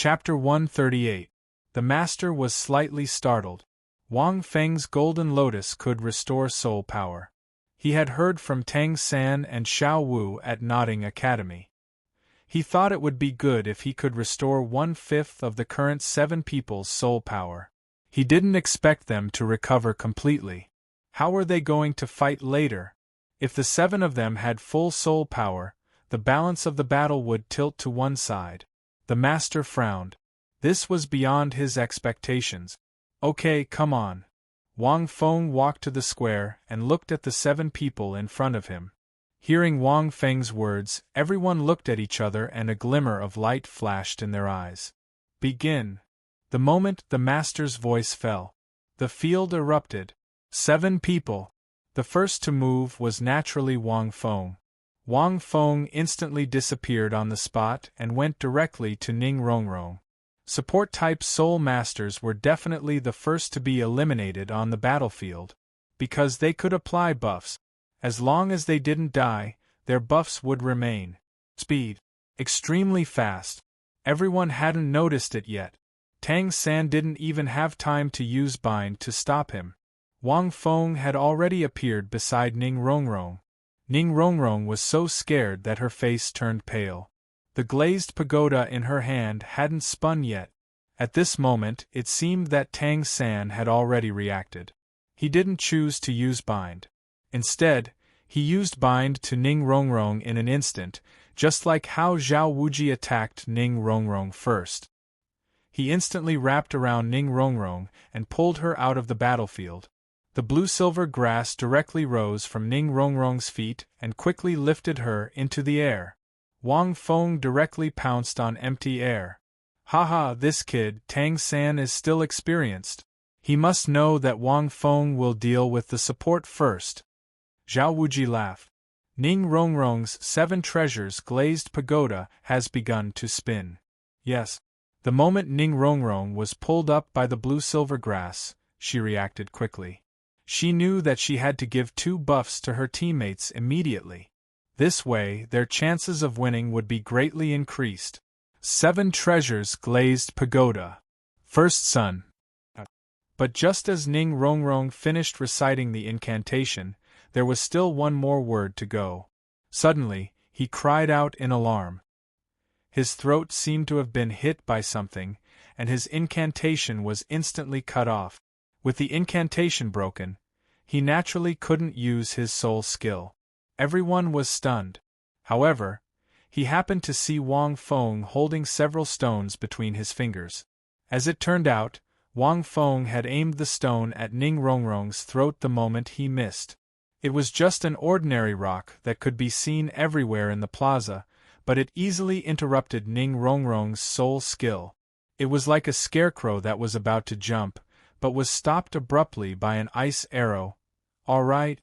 Chapter 138. The Master was slightly startled. Wang Feng's golden lotus could restore soul power. He had heard from Tang San and Xiao Wu at Nodding Academy. He thought it would be good if he could restore 1/5 of the current 7 people's soul power. He didn't expect them to recover completely. How were they going to fight later? If the 7 of them had full soul power, the balance of the battle would tilt to one side. The Master frowned. This was beyond his expectations. Okay, come on. Wang Feng walked to the square and looked at the 7 people in front of him. Hearing Wang Feng's words, everyone looked at each other and a glimmer of light flashed in their eyes. Begin. The moment the Master's voice fell, the field erupted. 7 people. The first to move was naturally Wang Feng. Wang Feng instantly disappeared on the spot and went directly to Ning Rongrong. Support-type Soul Masters were definitely the first to be eliminated on the battlefield, because they could apply buffs. As long as they didn't die, their buffs would remain. Speed. Extremely fast. Everyone hadn't noticed it yet. Tang San didn't even have time to use bind to stop him. Wang Feng had already appeared beside Ning Rongrong. Ning Rongrong was so scared that her face turned pale. The glazed pagoda in her hand hadn't spun yet. At this moment, it seemed that Tang San had already reacted. He didn't choose to use bind. Instead, he used bind to Ning Rongrong in an instant, just like how Zhao Wuji attacked Ning Rongrong first. He instantly wrapped around Ning Rongrong and pulled her out of the battlefield. The blue-silver grass directly rose from Ning Rongrong's feet and quickly lifted her into the air. Wang Feng directly pounced on empty air. Haha, this kid, Tang San, is still experienced. He must know that Wang Feng will deal with the support first. Zhao Wuji laughed. Ning Rongrong's 7 treasures glazed pagoda has begun to spin. Yes. The moment Ning Rongrong was pulled up by the blue-silver grass, she reacted quickly. She knew that she had to give 2 buffs to her teammates immediately. This way, their chances of winning would be greatly increased. 7 treasures glazed pagoda. First sun. But just as Ning Rongrong finished reciting the incantation, there was still one more word to go. Suddenly, he cried out in alarm. His throat seemed to have been hit by something, and his incantation was instantly cut off. With the incantation broken, he naturally couldn't use his soul skill. Everyone was stunned. However, he happened to see Wang Feng holding several stones between his fingers. As it turned out, Wang Feng had aimed the stone at Ning Rongrong's throat the moment he missed. It was just an ordinary rock that could be seen everywhere in the plaza, but it easily interrupted Ning Rongrong's soul skill. It was like a scarecrow that was about to jump, but was stopped abruptly by an ice arrow. All right.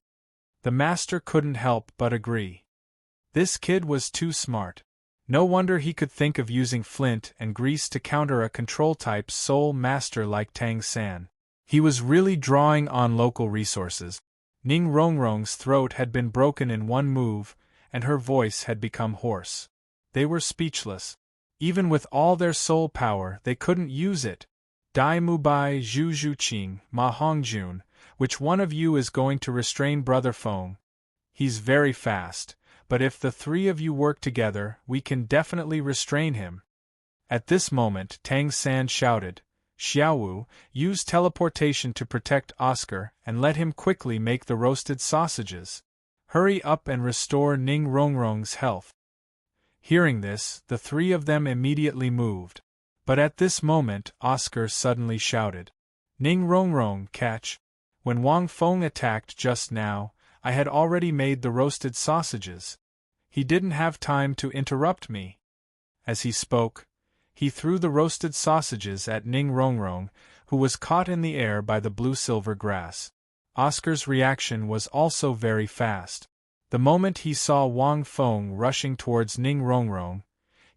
The Master couldn't help but agree. This kid was too smart. No wonder he could think of using flint and grease to counter a control-type Soul Master like Tang San. He was really drawing on local resources. Ning Rongrong's throat had been broken in one move, and her voice had become hoarse. They were speechless. Even with all their soul power, they couldn't use it. Dai Mubai Zhu Zhuqing, Ma Hongjun, which one of you is going to restrain Brother Feng? He's very fast, but if the 3 of you work together, we can definitely restrain him. At this moment, Tang San shouted, Xiaowu, use teleportation to protect Oscar and let him quickly make the roasted sausages. Hurry up and restore Ning Rongrong's health. Hearing this, the 3 of them immediately moved. But at this moment, Oscar suddenly shouted, Ning Rongrong, catch! When Wang Feng attacked just now, I had already made the roasted sausages. He didn't have time to interrupt me. As he spoke, he threw the roasted sausages at Ning Rongrong, who was caught in the air by the blue-silver grass. Oscar's reaction was also very fast. The moment he saw Wang Feng rushing towards Ning Rongrong,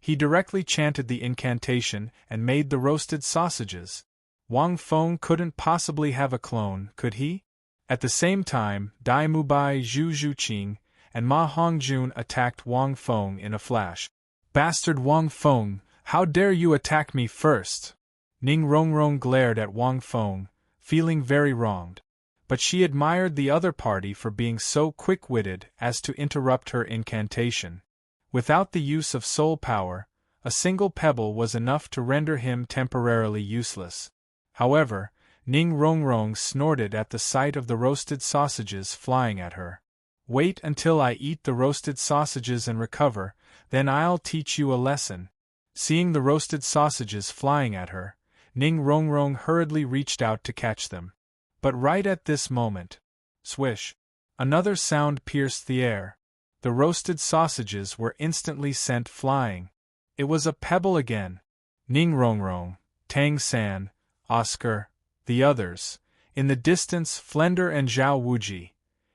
he directly chanted the incantation and made the roasted sausages. Wang Feng couldn't possibly have a clone, could he? At the same time, Dai Mubai Zhu Zhuqing and Ma Hongjun attacked Wang Feng in a flash. Bastard Wang Feng, How dare you attack me first? Ning Rongrong glared at Wang Feng, feeling very wronged. But she admired the other party for being so quick-witted as to interrupt her incantation. Without the use of soul power, a single pebble was enough to render him temporarily useless. However, Ning Rongrong snorted at the sight of the roasted sausages flying at her. Wait until I eat the roasted sausages and recover, then I'll teach you a lesson. Seeing the roasted sausages flying at her, Ning Rongrong hurriedly reached out to catch them. But right at this moment, swish! Another sound pierced the air. The roasted sausages were instantly sent flying. It was a pebble again. Ning Rongrong, Tang San, Oscar, the others, in the distance Flender and Zhao Wuji.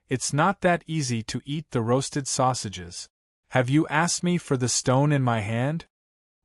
It's not that easy to eat the roasted sausages. Have you asked me for the stone in my hand?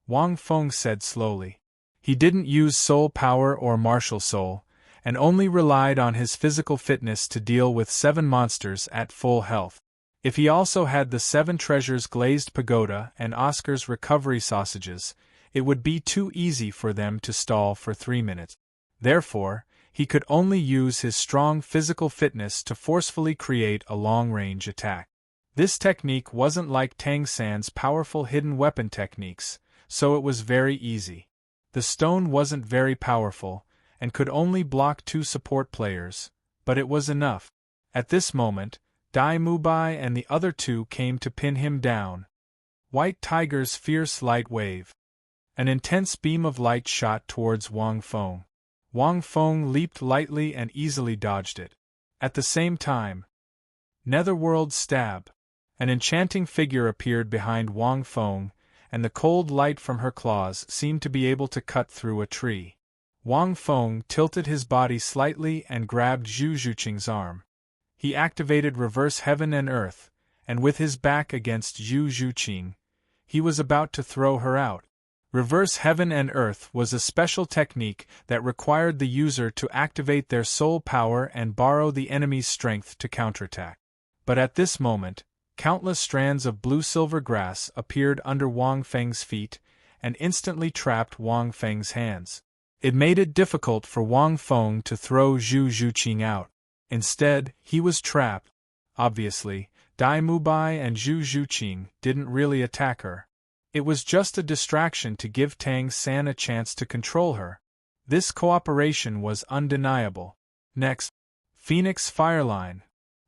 Wang Feng said slowly. He didn't use soul power or martial soul, and only relied on his physical fitness to deal with 7 monsters at full health. If he also had the 7 treasures glazed pagoda and Oscar's recovery sausages, it would be too easy for them to stall for 3 minutes. Therefore, he could only use his strong physical fitness to forcefully create a long-range attack. This technique wasn't like Tang San's powerful hidden weapon techniques, so it was very easy. The stone wasn't very powerful, and could only block 2 support players, but it was enough. At this moment, Dai Mubai and the other 2 came to pin him down. White Tiger's fierce light wave. An intense beam of light shot towards Wang Feng. Wang Feng leaped lightly and easily dodged it. At the same time, Netherworld stab. An enchanting figure appeared behind Wang Feng, and the cold light from her claws seemed to be able to cut through a tree. Wang Feng tilted his body slightly and grabbed Zhu Zhuqing's arm. He activated Reverse Heaven and Earth, and with his back against Zhu Zhuqing, he was about to throw her out. Reverse Heaven and Earth was a special technique that required the user to activate their soul power and borrow the enemy's strength to counterattack. But at this moment, countless strands of blue-silver grass appeared under Wang Feng's feet and instantly trapped Wang Feng's hands. It made it difficult for Wang Feng to throw Zhu Zhuqing out. Instead, he was trapped. Obviously, Dai Mubai and Zhu Zhuqing didn't really attack her. It was just a distraction to give Tang San a chance to control her. This cooperation was undeniable. Next, Phoenix Fireline.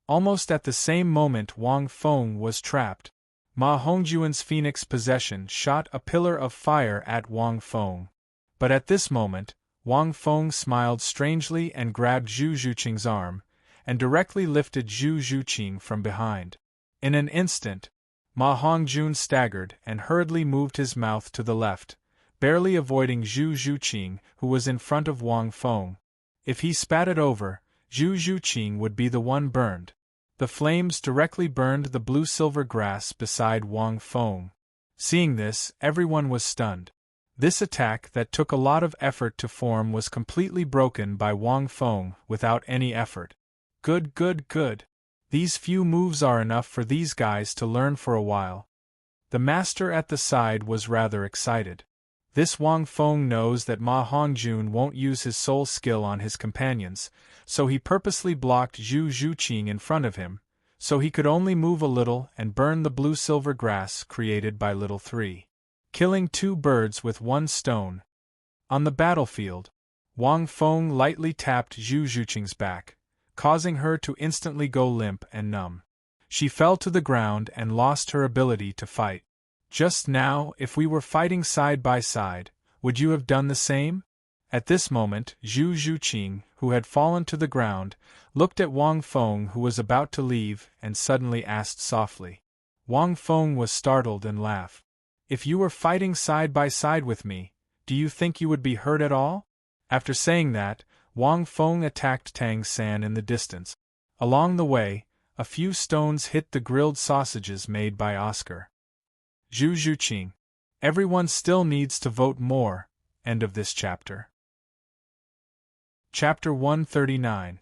Almost at the same moment Wang Feng was trapped. Ma Hongjuan's Phoenix Possession shot a pillar of fire at Wang Feng. But at this moment, Wang Feng smiled strangely and grabbed Zhu Zhuqing's arm, and directly lifted Zhu Zhuqing from behind. In an instant, Ma Hongjun staggered and hurriedly moved his mouth to the left, barely avoiding Zhu Zhuqing, who was in front of Wang Feng. If he spat it over, Zhu Zhuqing would be the one burned. The flames directly burned the blue-silver grass beside Wang Feng. Seeing this, everyone was stunned. This attack that took a lot of effort to form was completely broken by Wang Feng without any effort. Good, good, good. These few moves are enough for these guys to learn for a while. The master at the side was rather excited. This Wang Feng knows that Ma Hongjun won't use his soul skill on his companions, so he purposely blocked Zhu Zhuqing in front of him, so he could only move a little and burn the blue-silver grass created by Little 3. Killing 2 birds with 1 stone. On the battlefield, Wang Feng lightly tapped Zhu Zhuqing's back, causing her to instantly go limp and numb. She fell to the ground and lost her ability to fight. Just now, if we were fighting side by side, would you have done the same? At this moment, Zhu Zhuqing, who had fallen to the ground, looked at Wang Feng, who was about to leave, and suddenly asked softly. Wang Feng was startled and laughed. If you were fighting side by side with me, do you think you would be hurt at all? After saying that, Wang Feng attacked Tang San in the distance. Along the way, a few stones hit the grilled sausages made by Oscar. Zhu Zhuqing. Everyone still needs to vote more. End of this chapter. Chapter 139.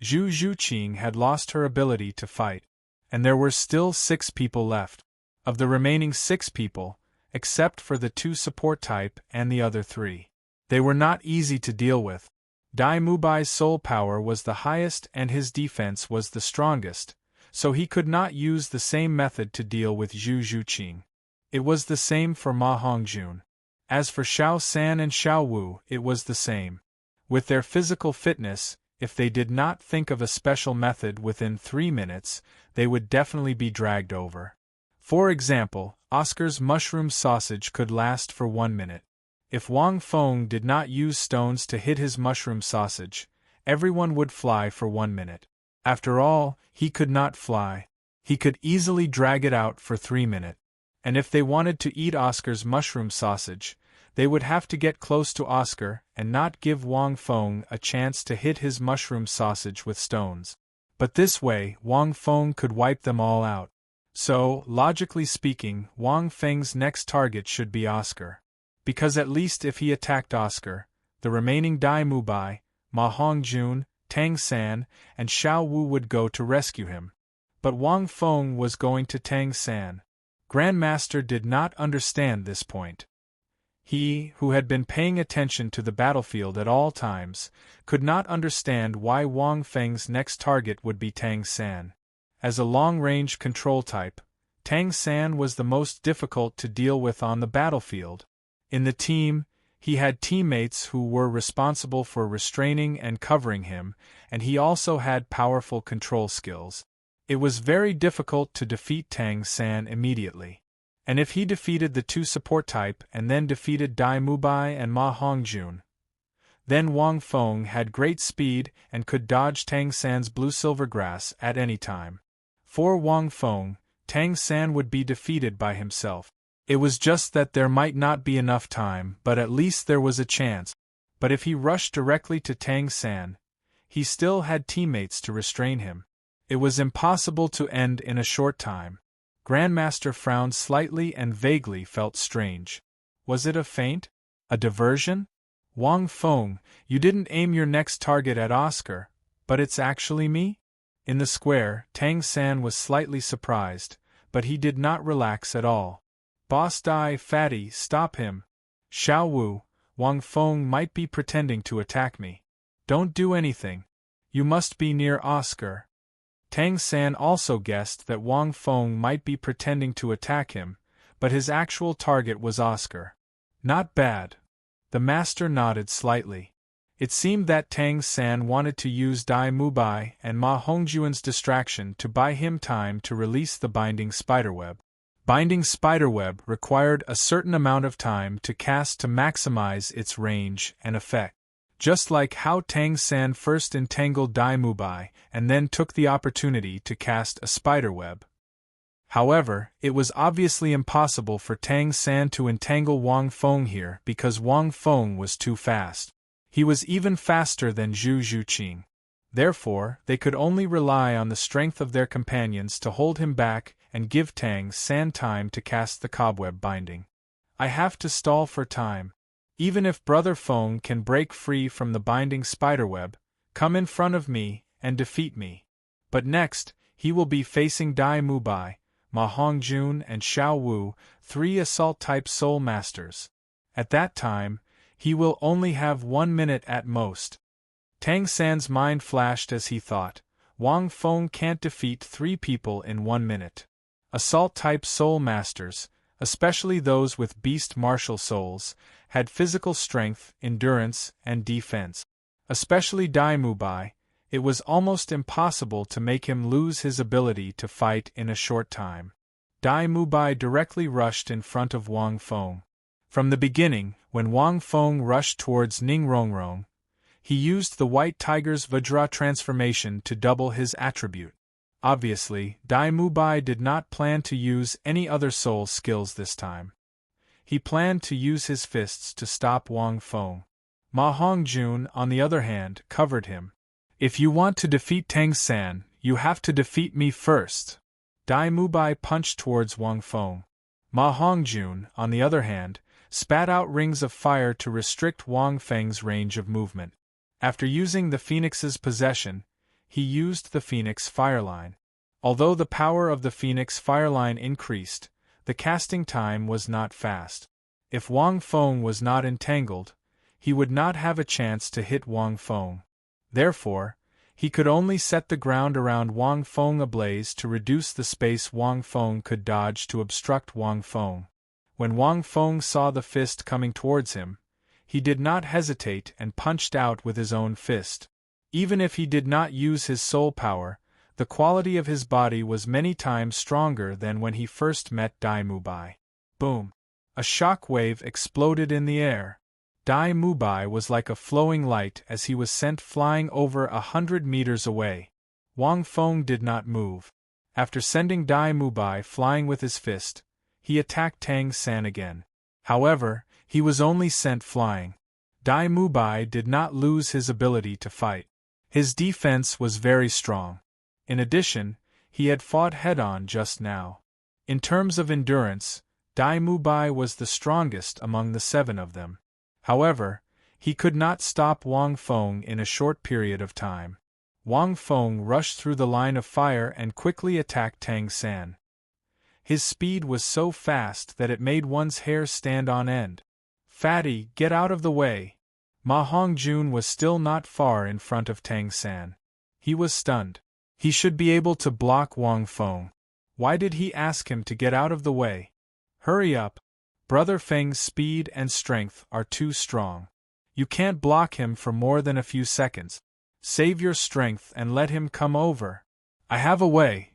Zhu Zhuqing had lost her ability to fight, and there were still 6 people left. Of the remaining 6 people, except for the 2 support type and the other 3. They were not easy to deal with. Dai Mubai's soul power was the highest and his defense was the strongest, so he could not use the same method to deal with Zhu Zhuqing. It was the same for Ma Hongjun. As for Xiao San and Xiao Wu, it was the same. With their physical fitness, if they did not think of a special method within 3 minutes, they would definitely be dragged over. For example, Oscar's mushroom sausage could last for 1 minute. If Wang Feng did not use stones to hit his mushroom sausage, everyone would fly for 1 minute. After all, he could not fly. He could easily drag it out for 3 minutes. And if they wanted to eat Oscar's mushroom sausage, they would have to get close to Oscar and not give Wang Feng a chance to hit his mushroom sausage with stones. But this way, Wang Feng could wipe them all out. So, logically speaking, Wang Feng's next target should be Oscar. Because at least if he attacked Oscar, the remaining Dai Mubai, Ma Hongjun, Tang San, and Xiao Wu would go to rescue him. But Wang Feng was going to Tang San. Grandmaster did not understand this point. He, who had been paying attention to the battlefield at all times, could not understand why Wang Feng's next target would be Tang San. As a long-range control type, Tang San was the most difficult to deal with on the battlefield. In the team, he had teammates who were responsible for restraining and covering him, and he also had powerful control skills. It was very difficult to defeat Tang San immediately. And if he defeated the 2 support type and then defeated Dai Mubai and Ma Hongjun, then Wang Feng had great speed and could dodge Tang San's blue-silver grass at any time. For Wang Feng, Tang San would be defeated by himself. It was just that there might not be enough time, but at least there was a chance. But if he rushed directly to Tang San, he still had teammates to restrain him. It was impossible to end in a short time. Grandmaster frowned slightly and vaguely felt strange. Was it a feint? A diversion? Wang Feng, you didn't aim your next target at Oscar, but it's actually me? In the square, Tang San was slightly surprised, but he did not relax at all. Boss Dai, fatty, stop him. Xiao Wu, Wang Feng might be pretending to attack me. Don't do anything. You must be near Oscar. Tang San also guessed that Wang Feng might be pretending to attack him, but his actual target was Oscar. Not bad. The master nodded slightly. It seemed that Tang San wanted to use Dai Mubai and Ma Hongjun's distraction to buy him time to release the binding spiderweb. Binding spiderweb required a certain amount of time to cast to maximize its range and effect. Just like how Tang San first entangled Dai Mubai and then took the opportunity to cast a spiderweb. However, it was obviously impossible for Tang San to entangle Wang Feng here because Wang Feng was too fast. He was even faster than Zhu Zhuqing. Therefore, they could only rely on the strength of their companions to hold him back and give Tang San time to cast the cobweb binding. I have to stall for time. Even if Brother Feng can break free from the binding spiderweb, come in front of me and defeat me. But next, he will be facing Dai Mubai, Ma Hongjun and Xiao Wu, 3 assault-type soul masters. At that time, he will only have 1 minute at most. Tang San's mind flashed as he thought, Wang Feng can't defeat 3 people in 1 minute. Assault-type soul masters, especially those with beast martial souls, had physical strength, endurance, and defense. Especially Dai Mubai, it was almost impossible to make him lose his ability to fight in a short time. Dai Mubai directly rushed in front of Wang Feng. From the beginning, when Wang Feng rushed towards Ning Rongrong, he used the White Tiger's Vajra transformation to double his attribute. Obviously, Dai Mubai did not plan to use any other soul skills this time. He planned to use his fists to stop Wang Feng. Ma Hongjun, on the other hand, covered him. If you want to defeat Tang San, you have to defeat me first. Dai Mubai punched towards Wang Feng. Ma Hongjun, on the other hand, spat out rings of fire to restrict Wang Feng's range of movement. After using the Phoenix's possession, he used the Phoenix Fireline. Although the power of the Phoenix Fireline increased, The casting time was not fast. If Wang Feng was not entangled, he would not have a chance to hit Wang Feng. Therefore, he could only set the ground around Wang Feng ablaze to reduce the space Wang Feng could dodge to obstruct Wang Feng. When Wang Feng saw the fist coming towards him, he did not hesitate and punched out with his own fist. Even if he did not use his soul power, the quality of his body was many times stronger than when he first met Dai Mubai. Boom! A shock wave exploded in the air. Dai Mubai was like a flowing light as he was sent flying over 100 meters away. Wang Feng did not move. After sending Dai Mubai flying with his fist, he attacked Tang San again. However, he was only sent flying. Dai Mubai did not lose his ability to fight. His defense was very strong. In addition, he had fought head-on just now. In terms of endurance, Dai Mubai was the strongest among the 7 of them. However, he could not stop Wang Feng in a short period of time. Wang Feng rushed through the line of fire and quickly attacked Tang San. His speed was so fast that it made one's hair stand on end. "Fatty, get out of the way!" Ma Hongjun was still not far in front of Tang San. He was stunned. He should be able to block Wang Feng. Why did he ask him to get out of the way? Hurry up! Brother Feng's speed and strength are too strong. You can't block him for more than a few seconds. Save your strength and let him come over. I have a way,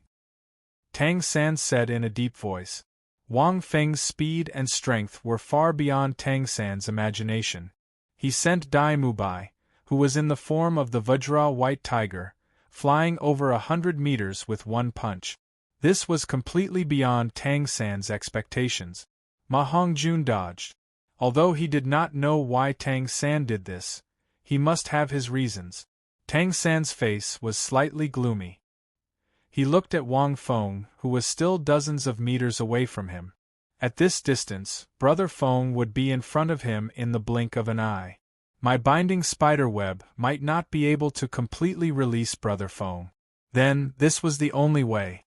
Tang San said in a deep voice. Wang Feng's speed and strength were far beyond Tang San's imagination. He sent Dai Mubai, who was in the form of the Vajra White Tiger, flying over 100 meters with one punch. This was completely beyond Tang San's expectations. Ma Hongjun dodged. Although he did not know why Tang San did this, he must have his reasons. Tang San's face was slightly gloomy. He looked at Wang Feng, who was still dozens of meters away from him. At this distance, Brother Feng would be in front of him in the blink of an eye. My binding spider web might not be able to completely release Brother Feng. Then, this was the only way.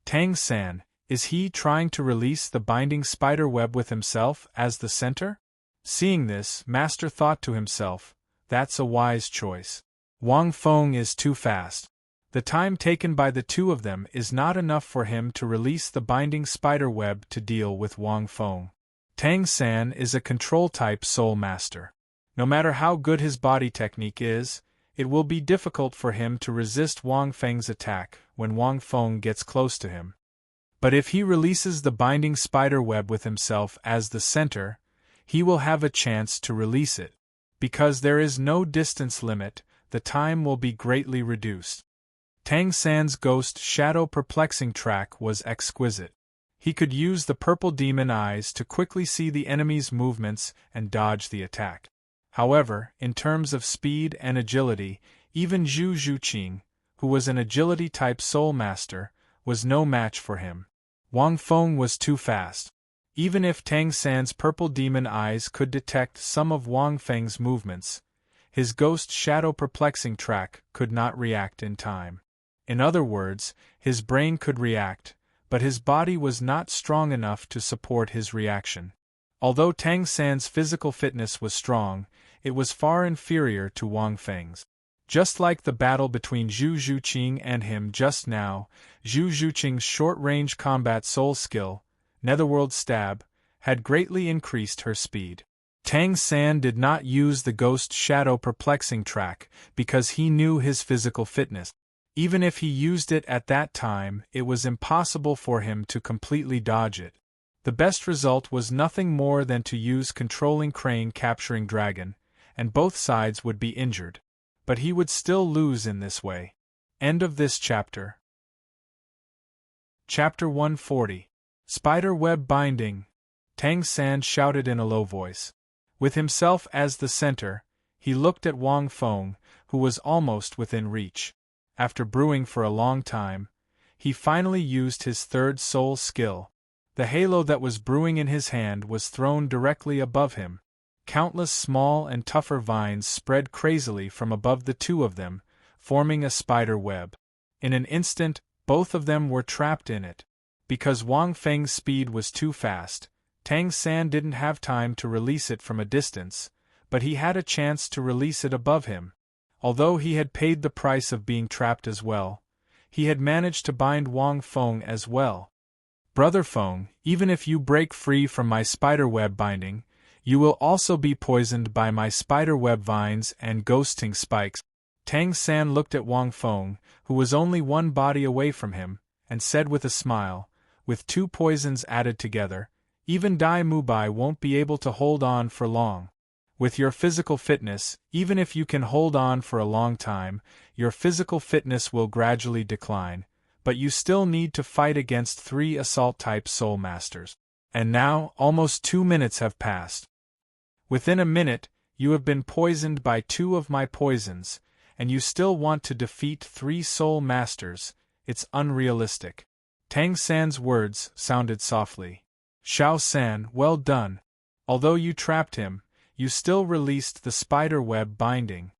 Tang San, is he trying to release the binding spider web with himself as the center? Seeing this, Master thought to himself, that's a wise choice. Wang Feng is too fast. The time taken by the 2 of them is not enough for him to release the binding spider web to deal with Wang Feng. Tang San is a control-type soul master. No matter how good his body technique is, it will be difficult for him to resist Wang Feng's attack when Wang Feng gets close to him. But if he releases the binding spider web with himself as the center, he will have a chance to release it. Because there is no distance limit, the time will be greatly reduced. Tang San's ghost shadow perplexing track was exquisite. He could use the purple demon eyes to quickly see the enemy's movements and dodge the attack. However, in terms of speed and agility, even Zhu Zhuqing, who was an agility-type soul master, was no match for him. Wang Feng was too fast. Even if Tang San's purple demon eyes could detect some of Wang Feng's movements, his ghost shadow perplexing track could not react in time. In other words, his brain could react, but his body was not strong enough to support his reaction. Although Tang San's physical fitness was strong, it was far inferior to Wang Feng's. Just like the battle between Zhu Zhuqing and him just now, Zhu Zhuqing's short-range combat soul skill, Netherworld Stab, had greatly increased her speed. Tang San did not use the ghost shadow perplexing track because he knew his physical fitness. Even if he used it at that time, it was impossible for him to completely dodge it. The best result was nothing more than to use controlling crane capturing dragon, and both sides would be injured. But he would still lose in this way. End of this chapter. Chapter 140. Spider Web Binding. Tang San shouted in a low voice. With himself as the center, he looked at Wang Feng, who was almost within reach. After brewing for a long time, he finally used his third soul skill. The halo that was brewing in his hand was thrown directly above him. Countless small and tougher vines spread crazily from above the 2 of them, forming a spider web. In an instant, both of them were trapped in it. Because Wang Feng's speed was too fast, Tang San didn't have time to release it from a distance, but he had a chance to release it above him. Although he had paid the price of being trapped as well, he had managed to bind Wang Feng as well. Brother Feng, even if you break free from my spiderweb binding, you will also be poisoned by my spiderweb vines and ghosting spikes. Tang San looked at Wang Feng, who was only one body away from him, and said with a smile, with 2 poisons added together, even Dai Mubai won't be able to hold on for long. With your physical fitness, even if you can hold on for a long time, your physical fitness will gradually decline, but you still need to fight against 3 assault-type soul masters. And now, almost 2 minutes have passed. Within a minute, you have been poisoned by 2 of my poisons, and you still want to defeat 3 soul masters. It's unrealistic. Tang San's words sounded softly. Xiao San, well done. Although you trapped him, you still released the spider web binding.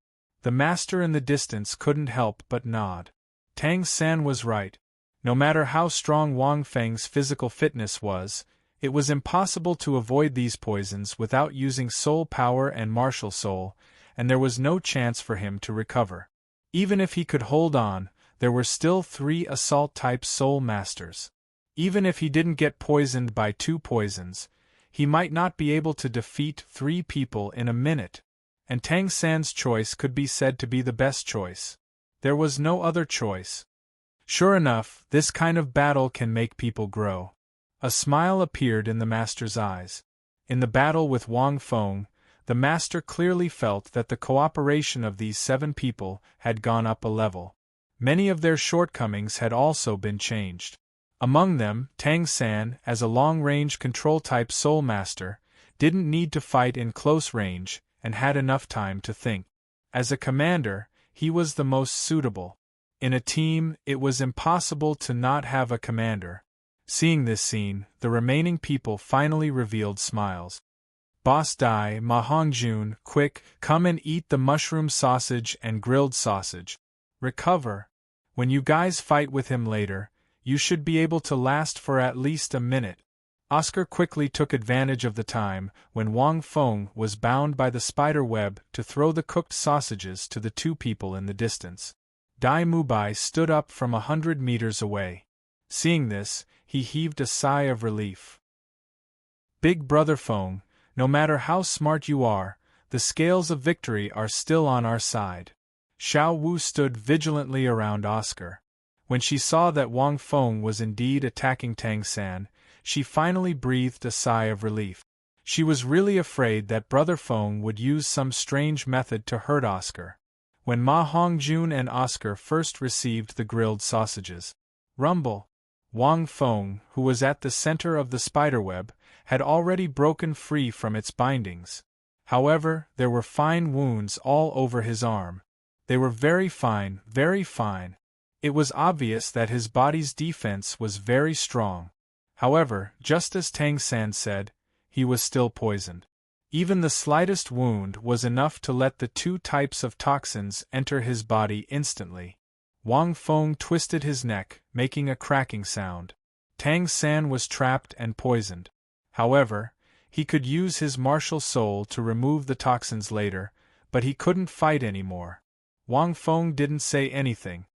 The master in the distance couldn't help but nod. Tang San was right. No matter how strong Wang Feng's physical fitness was, it was impossible to avoid these poisons without using soul power and martial soul, and there was no chance for him to recover. Even if he could hold on, there were still 3 assault-type soul masters. Even if he didn't get poisoned by 2 poisons, he might not be able to defeat 3 people in a minute, and Tang San's choice could be said to be the best choice. There was no other choice. Sure enough, this kind of battle can make people grow. A smile appeared in the master's eyes. In the battle with Wang Feng, the master clearly felt that the cooperation of these 7 people had gone up a level. Many of their shortcomings had also been changed. Among them, Tang San, as a long-range control-type soul master, didn't need to fight in close range and had enough time to think. As a commander, he was the most suitable. In a team, it was impossible to not have a commander. Seeing this scene, the remaining people finally revealed smiles. Boss Dai, Ma Hongjun, quick, come and eat the mushroom sausage and grilled sausage. Recover. When you guys fight with him later, you should be able to last for at least a minute. Oscar quickly took advantage of the time when Wang Feng was bound by the spider web to throw the cooked sausages to the 2 people in the distance. Dai Mubai stood up from 100 meters away. Seeing this, he heaved a sigh of relief. Big Brother Feng, no matter how smart you are, the scales of victory are still on our side. Xiao Wu stood vigilantly around Oscar. When she saw that Wang Feng was indeed attacking Tang San, she finally breathed a sigh of relief. She was really afraid that Brother Feng would use some strange method to hurt Oscar. When Ma Hongjun and Oscar first received the grilled sausages, rumble! Wang Feng, who was at the center of the spiderweb, had already broken free from its bindings. However, there were fine wounds all over his arm. They were very fine, very fine. It was obvious that his body's defense was very strong. However, just as Tang San said, he was still poisoned. Even the slightest wound was enough to let the 2 types of toxins enter his body instantly. Wang Feng twisted his neck, making a cracking sound. Tang San was trapped and poisoned. However, he could use his martial soul to remove the toxins later, but he couldn't fight anymore. Wang Feng didn't say anything.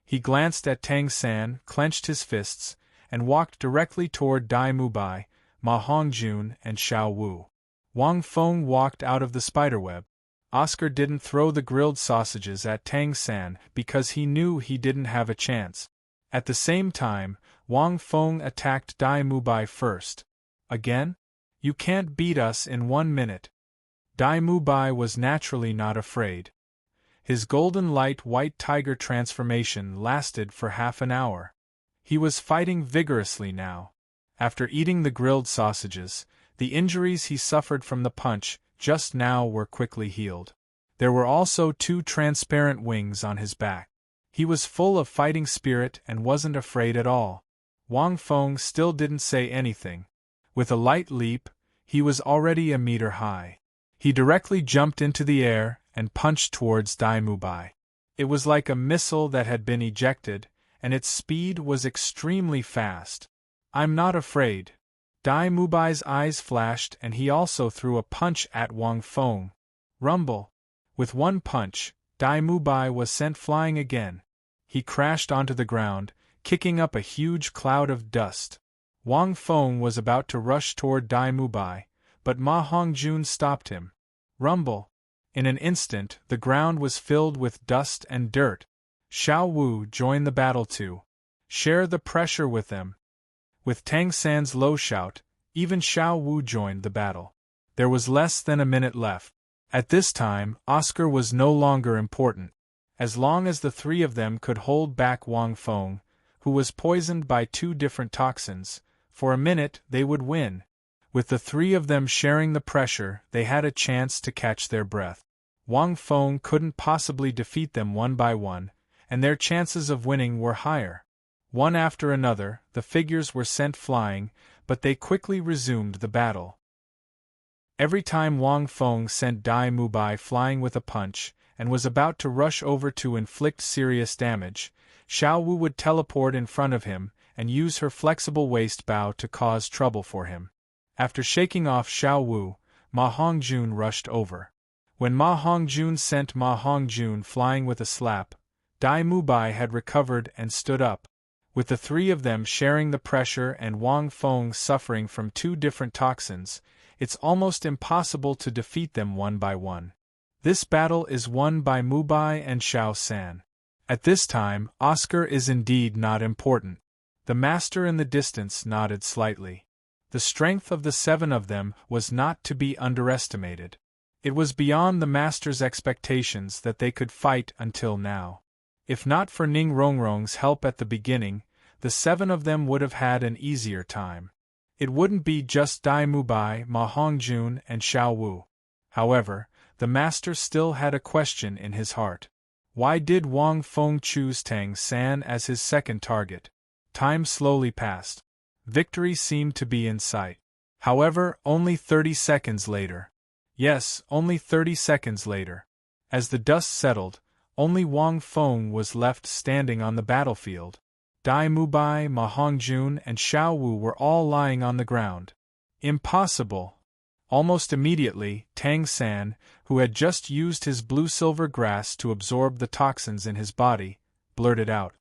He glanced at Tang San, clenched his fists, and walked directly toward Dai Mubai, Ma Hongjun, and Xiao Wu. Wang Feng walked out of the spiderweb. Oscar didn't throw the grilled sausages at Tang San because he knew he didn't have a chance. At the same time, Wang Feng attacked Dai Mubai first. Again? You can't beat us in 1 minute. Dai Mubai was naturally not afraid. His golden light white tiger transformation lasted for half an hour. He was fighting vigorously now. After eating the grilled sausages, the injuries he suffered from the punch just now were quickly healed. There were also 2 transparent wings on his back. He was full of fighting spirit and wasn't afraid at all. Wang Feng still didn't say anything. With a light leap, he was already a meter high. He directly jumped into the air and punched towards Dai Mubai. It was like a missile that had been ejected, and its speed was extremely fast. "I'm not afraid." Dai Mubai's eyes flashed and he also threw a punch at Wang Feng. Rumble. With one punch, Dai Mubai was sent flying again. He crashed onto the ground, kicking up a huge cloud of dust. Wang Feng was about to rush toward Dai Mubai, but Ma Hongjun stopped him. Rumble. In an instant, the ground was filled with dust and dirt. Xiao Wu joined the battle too. Share the pressure with them. With Tang San's low shout, even Xiao Wu joined the battle. There was less than a minute left. At this time, Oscar was no longer important. As long as the three of them could hold back Wang Feng, who was poisoned by 2 different toxins, for a minute they would win. With the three of them sharing the pressure, they had a chance to catch their breath. Wang Feng couldn't possibly defeat them one by one, and their chances of winning were higher. One after another, the figures were sent flying, but they quickly resumed the battle. Every time Wang Feng sent Dai Mubai flying with a punch, and was about to rush over to inflict serious damage, Xiao Wu would teleport in front of him and use her flexible waist bow to cause trouble for him. After shaking off Xiao Wu, Ma Hongjun rushed over. When Ma Hongjun sent Ma Hongjun flying with a slap, Dai Mubai had recovered and stood up. With the three of them sharing the pressure and Wang Feng suffering from 2 different toxins, it's almost impossible to defeat them one by one. This battle is won by Mubai and Xiao San. At this time, Oscar is indeed not important. The master in the distance nodded slightly. The strength of the 7 of them was not to be underestimated. It was beyond the master's expectations that they could fight until now. If not for Ning Rongrong's help at the beginning, the 7 of them would have had an easier time. It wouldn't be just Dai Mubai, Ma Hongjun, and Xiao Wu. However, the master still had a question in his heart. Why did Wang Feng choose Tang San as his second target? Time slowly passed. Victory seemed to be in sight. However, only 30 seconds later. Yes, only 30 seconds later. As the dust settled, only Wang Feng was left standing on the battlefield. Dai Mubai, Ma Hongjun, and Xiao Wu were all lying on the ground. Impossible! Almost immediately, Tang San, who had just used his blue-silver grass to absorb the toxins in his body, blurted out.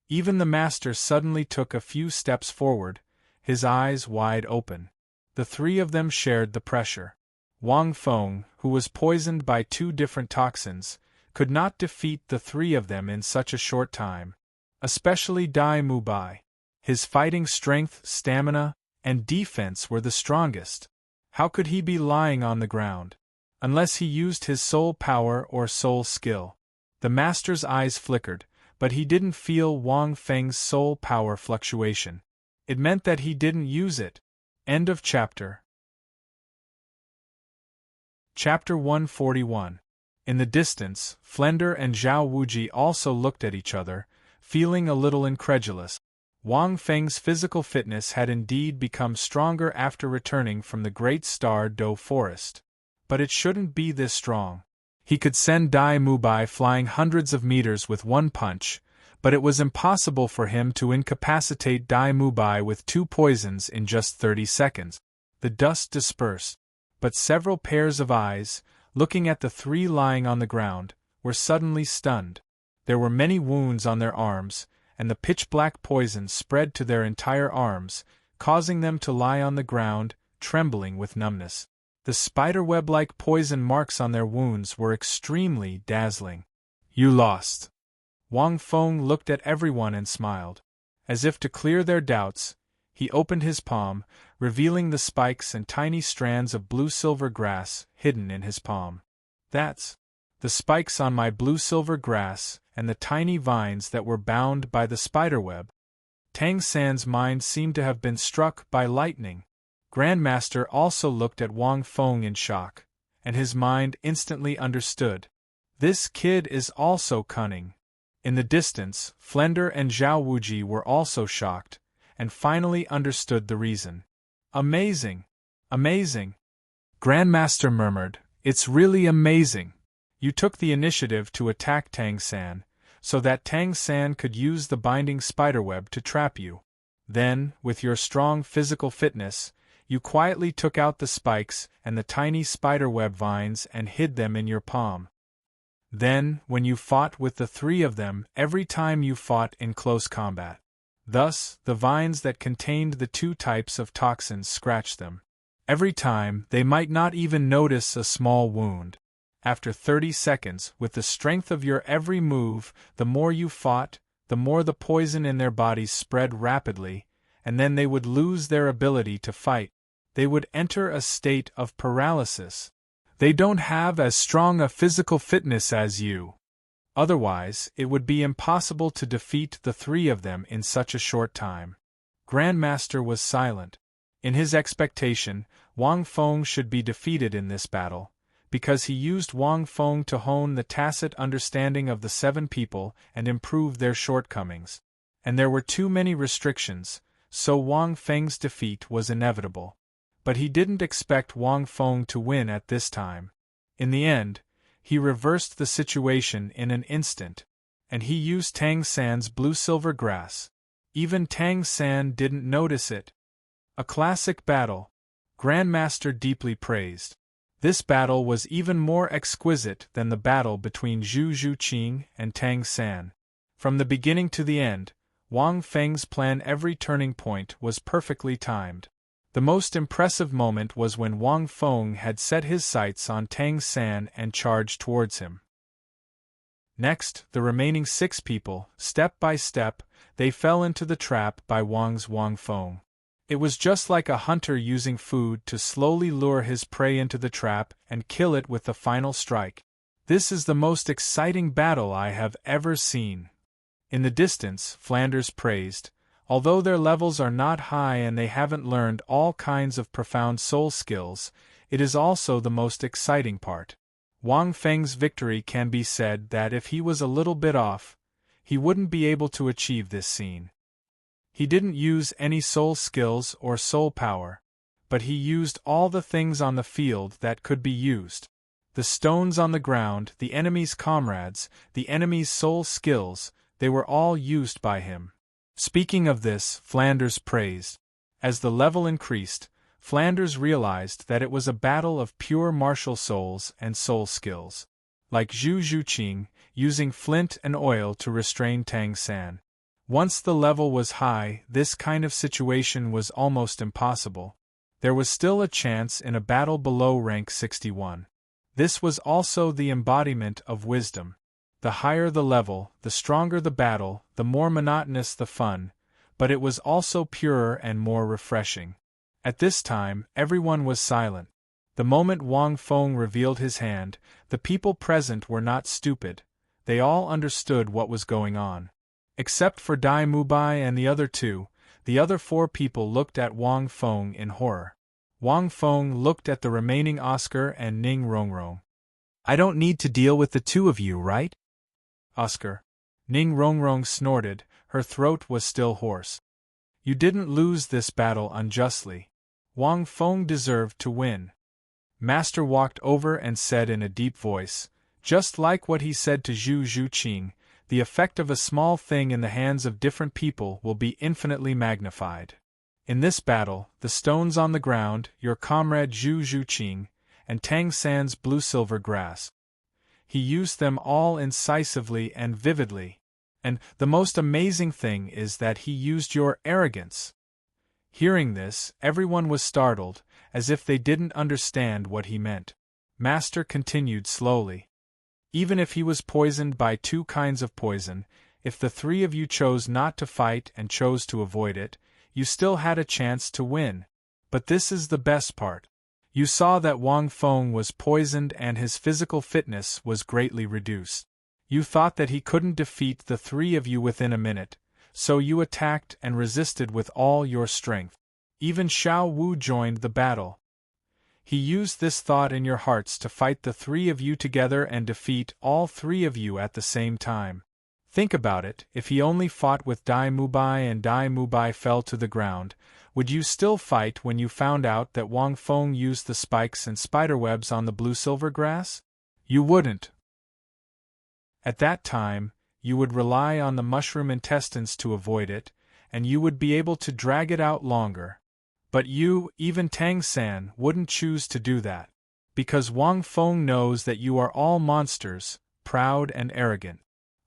Even the master suddenly took a few steps forward, his eyes wide open. The 3 of them shared the pressure. Wang Feng, who was poisoned by 2 different toxins, could not defeat the 3 of them in such a short time. Especially Dai Mubai. His fighting strength, stamina, and defense were the strongest. How could he be lying on the ground? Unless he used his soul power or soul skill. The master's eyes flickered, but he didn't feel Wang Feng's soul power fluctuation. It meant that he didn't use it. End of chapter. Chapter 141. In the distance, Flender and Zhao Wuji also looked at each other, feeling a little incredulous. Wang Feng's physical fitness had indeed become stronger after returning from the Great Star Do Forest. But it shouldn't be this strong. He could send Dai Mubai flying hundreds of meters with one punch, but it was impossible for him to incapacitate Dai Mubai with 2 poisons in just 30 seconds. The dust dispersed, but several pairs of eyes, looking at the 3 lying on the ground, were suddenly stunned. There were many wounds on their arms, and the pitch-black poison spread to their entire arms, causing them to lie on the ground, trembling with numbness. The spiderweb-like poison marks on their wounds were extremely dazzling. You lost. Wang Feng looked at everyone and smiled. As if to clear their doubts, he opened his palm, revealing the spikes and tiny strands of blue-silver grass hidden in his palm. That's the spikes on my blue-silver grass and the tiny vines that were bound by the spiderweb. Tang San's mind seemed to have been struck by lightning. Grandmaster also looked at Wang Feng in shock, and his mind instantly understood. This kid is also cunning. In the distance, Flender and Zhao Wuji were also shocked, and finally understood the reason. Amazing! Amazing! Grandmaster murmured, It's really amazing! You took the initiative to attack Tang San, so that Tang San could use the binding spiderweb to trap you. Then, with your strong physical fitness, you quietly took out the spikes and the tiny spiderweb vines and hid them in your palm. Then, when you fought with the three of them, every time you fought in close combat. Thus, the vines that contained the two types of toxins scratched them. Every time, they might not even notice a small wound. After 30 seconds, with the strength of your every move, the more you fought, the more the poison in their bodies spread rapidly, and then they would lose their ability to fight. They would enter a state of paralysis. They don't have as strong a physical fitness as you. Otherwise, it would be impossible to defeat the three of them in such a short time. Grandmaster was silent. In his expectation, Wang Feng should be defeated in this battle, because he used Wang Feng to hone the tacit understanding of the seven people and improve their shortcomings. And there were too many restrictions, so Wang Feng's defeat was inevitable. But he didn't expect Wang Feng to win at this time. In the end, he reversed the situation in an instant, and he used Tang San's blue-silver grass. Even Tang San didn't notice it. A classic battle, Grandmaster deeply praised. This battle was even more exquisite than the battle between Zhu Zhuqing and Tang San. From the beginning to the end, Wang Feng's plan, every turning point was perfectly timed. The most impressive moment was when Wang Feng had set his sights on Tang San and charged towards him. Next, the remaining 6 people, step by step, they fell into the trap by Wang Feng. It was just like a hunter using food to slowly lure his prey into the trap and kill it with the final strike. This is the most exciting battle I have ever seen. In the distance, Flanders praised, although their levels are not high and they haven't learned all kinds of profound soul skills, it is also the most exciting part. Wang Feng's victory can be said that if he was a little bit off, he wouldn't be able to achieve this scene. He didn't use any soul skills or soul power, but he used all the things on the field that could be used. The stones on the ground, the enemy's comrades, the enemy's soul skills, they were all used by him. Speaking of this, Flanders praised. As the level increased, Flanders realized that it was a battle of pure martial souls and soul skills. Like Zhu Zhuqing, using flint and oil to restrain Tang San. Once the level was high, this kind of situation was almost impossible. There was still a chance in a battle below rank 61. This was also the embodiment of wisdom. The higher the level, the stronger the battle, the more monotonous the fun, but it was also purer and more refreshing. At this time, everyone was silent. The moment Wang Feng revealed his hand, the people present were not stupid. They all understood what was going on. Except for Dai Mubai and the other 2, the other 4 people looked at Wang Feng in horror. Wang Feng looked at the remaining Oscar and Ning Rongrong. "I don't need to deal with the 2 of you, right?" Oscar. Ning Rongrong snorted, her throat was still hoarse. "You didn't lose this battle unjustly. Wang Feng deserved to win." Master walked over and said in a deep voice, just like what he said to Zhu Zhuqing, "The effect of a small thing in the hands of different people will be infinitely magnified. In this battle, the stones on the ground, your comrade Zhu Zhuqing, and Tang San's blue-silver grass. He used them all incisively and vividly. And the most amazing thing is that he used your arrogance." Hearing this, everyone was startled, as if they didn't understand what he meant. Master continued slowly. "Even if he was poisoned by 2 kinds of poison, if the 3 of you chose not to fight and chose to avoid it, you still had a chance to win. But this is the best part. You saw that Wang Feng was poisoned and his physical fitness was greatly reduced. You thought that he couldn't defeat the 3 of you within a minute, so you attacked and resisted with all your strength. Even Xiao Wu joined the battle. He used this thought in your hearts to fight the 3 of you together and defeat all 3 of you at the same time. Think about it, if he only fought with Dai Mubai and Dai Mubai fell to the ground, would you still fight when you found out that Wang Feng used the spikes and spiderwebs on the blue-silver grass? You wouldn't. At that time, you would rely on the mushroom intestines to avoid it, and you would be able to drag it out longer. But you, even Tang San, wouldn't choose to do that. Because Wang Feng knows that you are all monsters, proud and arrogant.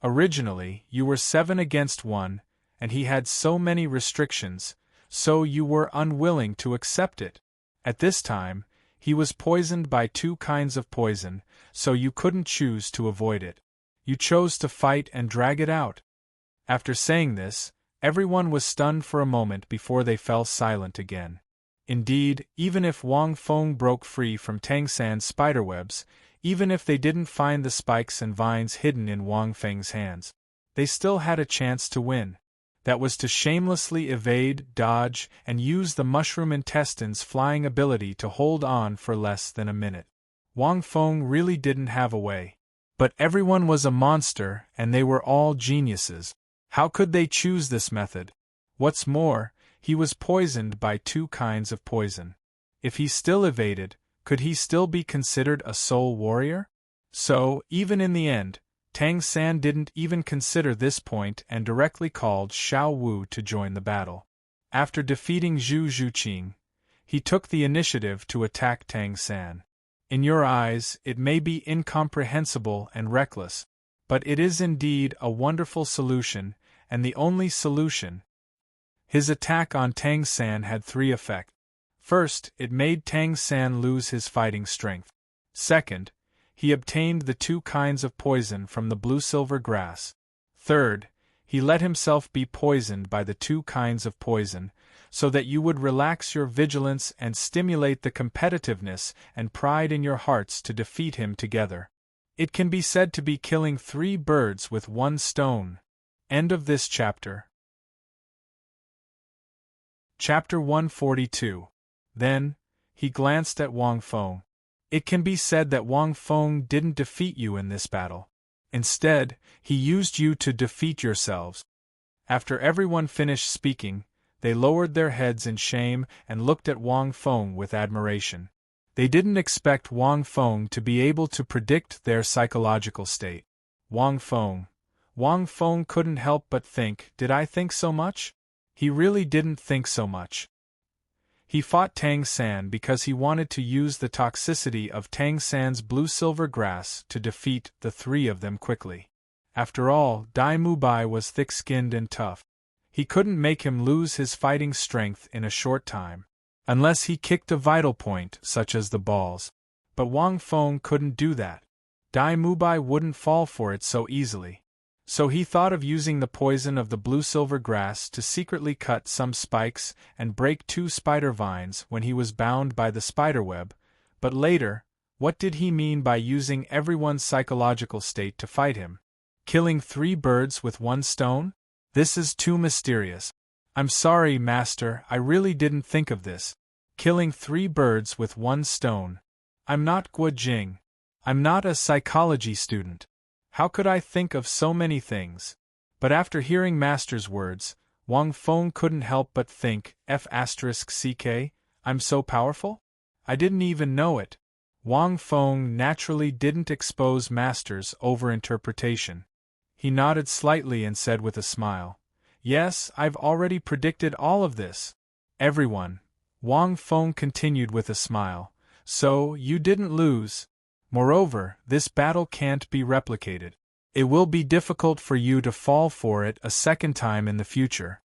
Originally, you were 7 against 1, and he had so many restrictions, so you were unwilling to accept it. At this time, he was poisoned by 2 kinds of poison, so you couldn't choose to avoid it. You chose to fight and drag it out. After saying this, everyone was stunned for a moment before they fell silent again. Indeed, even if Wang Feng broke free from Tang San's spiderwebs, even if they didn't find the spikes and vines hidden in Wang Feng's hands, they still had a chance to win. That was to shamelessly evade, dodge, and use the mushroom intestines' flying ability to hold on for less than a minute. Wang Feng really didn't have a way. But everyone was a monster, and they were all geniuses. How could they choose this method? What's more, he was poisoned by 2 kinds of poison. If he still evaded, could he still be considered a soul warrior? So, even in the end, Tang San didn't even consider this point and directly called Xiao Wu to join the battle. After defeating Zhu Zhuqing, he took the initiative to attack Tang San. In your eyes, it may be incomprehensible and reckless, but it is indeed a wonderful solution, and the only solution. His attack on Tang San had 3 effects. First, it made Tang San lose his fighting strength. Second, he obtained the 2 kinds of poison from the blue-silver grass. Third, he let himself be poisoned by the 2 kinds of poison, so that you would relax your vigilance and stimulate the competitiveness and pride in your hearts to defeat him together. It can be said to be killing 3 birds with 1 stone. End of this chapter. Chapter 142. Then, he glanced at Wang Feng. It can be said that Wang Feng didn't defeat you in this battle. Instead, he used you to defeat yourselves. After everyone finished speaking, they lowered their heads in shame and looked at Wang Feng with admiration. They didn't expect Wang Feng to be able to predict their psychological state. Wang Feng couldn't help but think, did I think so much? He really didn't think so much. He fought Tang San because he wanted to use the toxicity of Tang San's blue-silver grass to defeat the 3 of them quickly. After all, Dai Mubai was thick-skinned and tough. He couldn't make him lose his fighting strength in a short time, unless he kicked a vital point such as the balls. But Wang Feng couldn't do that. Dai Mubai wouldn't fall for it so easily. So he thought of using the poison of the blue-silver grass to secretly cut some spikes and break 2 spider vines when he was bound by the spiderweb, but later, what did he mean by using everyone's psychological state to fight him? Killing 3 birds with 1 stone? This is too mysterious. I'm sorry, Master, I really didn't think of this. Killing 3 birds with 1 stone. I'm not Guo Jing. I'm not a psychology student. How could I think of so many things? But after hearing Master's words, Wang Feng couldn't help but think, F***ck, I'm so powerful? I didn't even know it. Wang Feng naturally didn't expose Master's overinterpretation. He nodded slightly and said with a smile, Yes, I've already predicted all of this. Everyone. Wang Feng continued with a smile. So, you didn't lose. Moreover, this battle can't be replicated. It will be difficult for you to fall for it a second time in the future.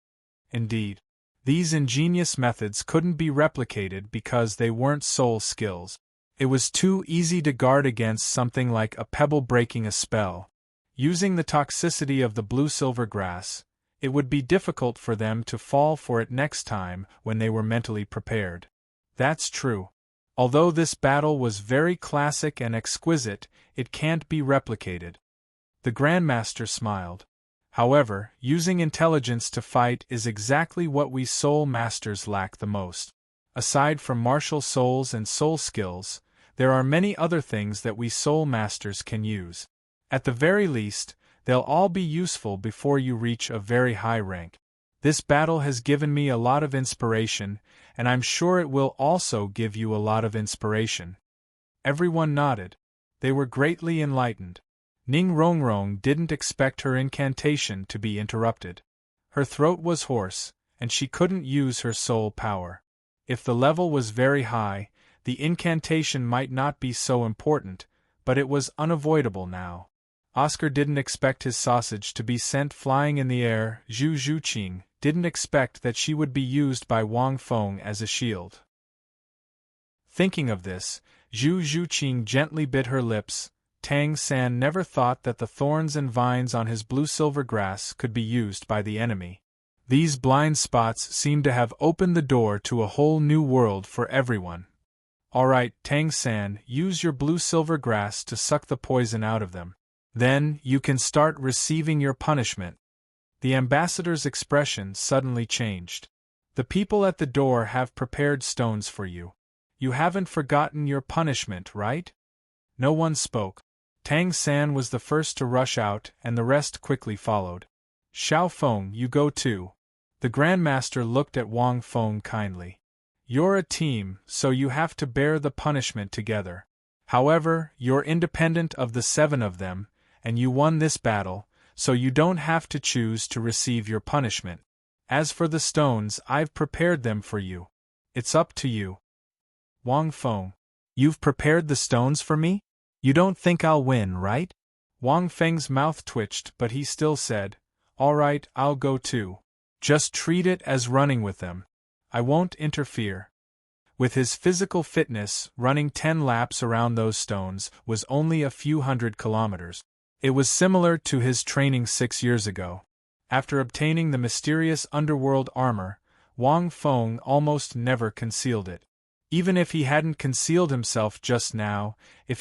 Indeed, these ingenious methods couldn't be replicated because they weren't soul skills. It was too easy to guard against something like a pebble breaking a spell. Using the toxicity of the blue-silver grass, it would be difficult for them to fall for it next time when they were mentally prepared. That's true. Although this battle was very classic and exquisite, it can't be replicated. The Grandmaster smiled. However, using intelligence to fight is exactly what we soul masters lack the most. Aside from martial souls and soul skills, there are many other things that we soul masters can use. At the very least, they'll all be useful before you reach a very high rank. This battle has given me a lot of inspiration, and I'm sure it will also give you a lot of inspiration. Everyone nodded. They were greatly enlightened. Ning Rongrong didn't expect her incantation to be interrupted. Her throat was hoarse, and she couldn't use her soul power. If the level was very high, the incantation might not be so important, but it was unavoidable now. Oscar didn't expect his sausage to be sent flying in the air. Zhu Zhuqing didn't expect that she would be used by Wang Feng as a shield. Thinking of this, Zhu Zhuqing gently bit her lips. Tang San never thought that the thorns and vines on his blue-silver grass could be used by the enemy. These blind spots seemed to have opened the door to a whole new world for everyone. All right, Tang San, use your blue-silver grass to suck the poison out of them. Then, you can start receiving your punishment. The ambassador's expression suddenly changed. The people at the door have prepared stones for you. You haven't forgotten your punishment, right? No one spoke. Tang San was the first to rush out, and the rest quickly followed. Xiao Feng, you go too. The Grandmaster looked at Wang Feng kindly. You're a team, so you have to bear the punishment together. However, you're independent of the 7 of them, and you won this battle, so you don't have to choose to receive your punishment. As for the stones, I've prepared them for you. It's up to you. Wang Feng, you've prepared the stones for me? You don't think I'll win, right? Wang Feng's mouth twitched, but he still said, All right, I'll go too. Just treat it as running with them. I won't interfere. With his physical fitness, running 10 laps around those stones was only a few hundred kilometers. It was similar to his training 6 years ago. After obtaining the mysterious underworld armor, Wang Feng almost never concealed it. Even if he hadn't concealed himself just now, his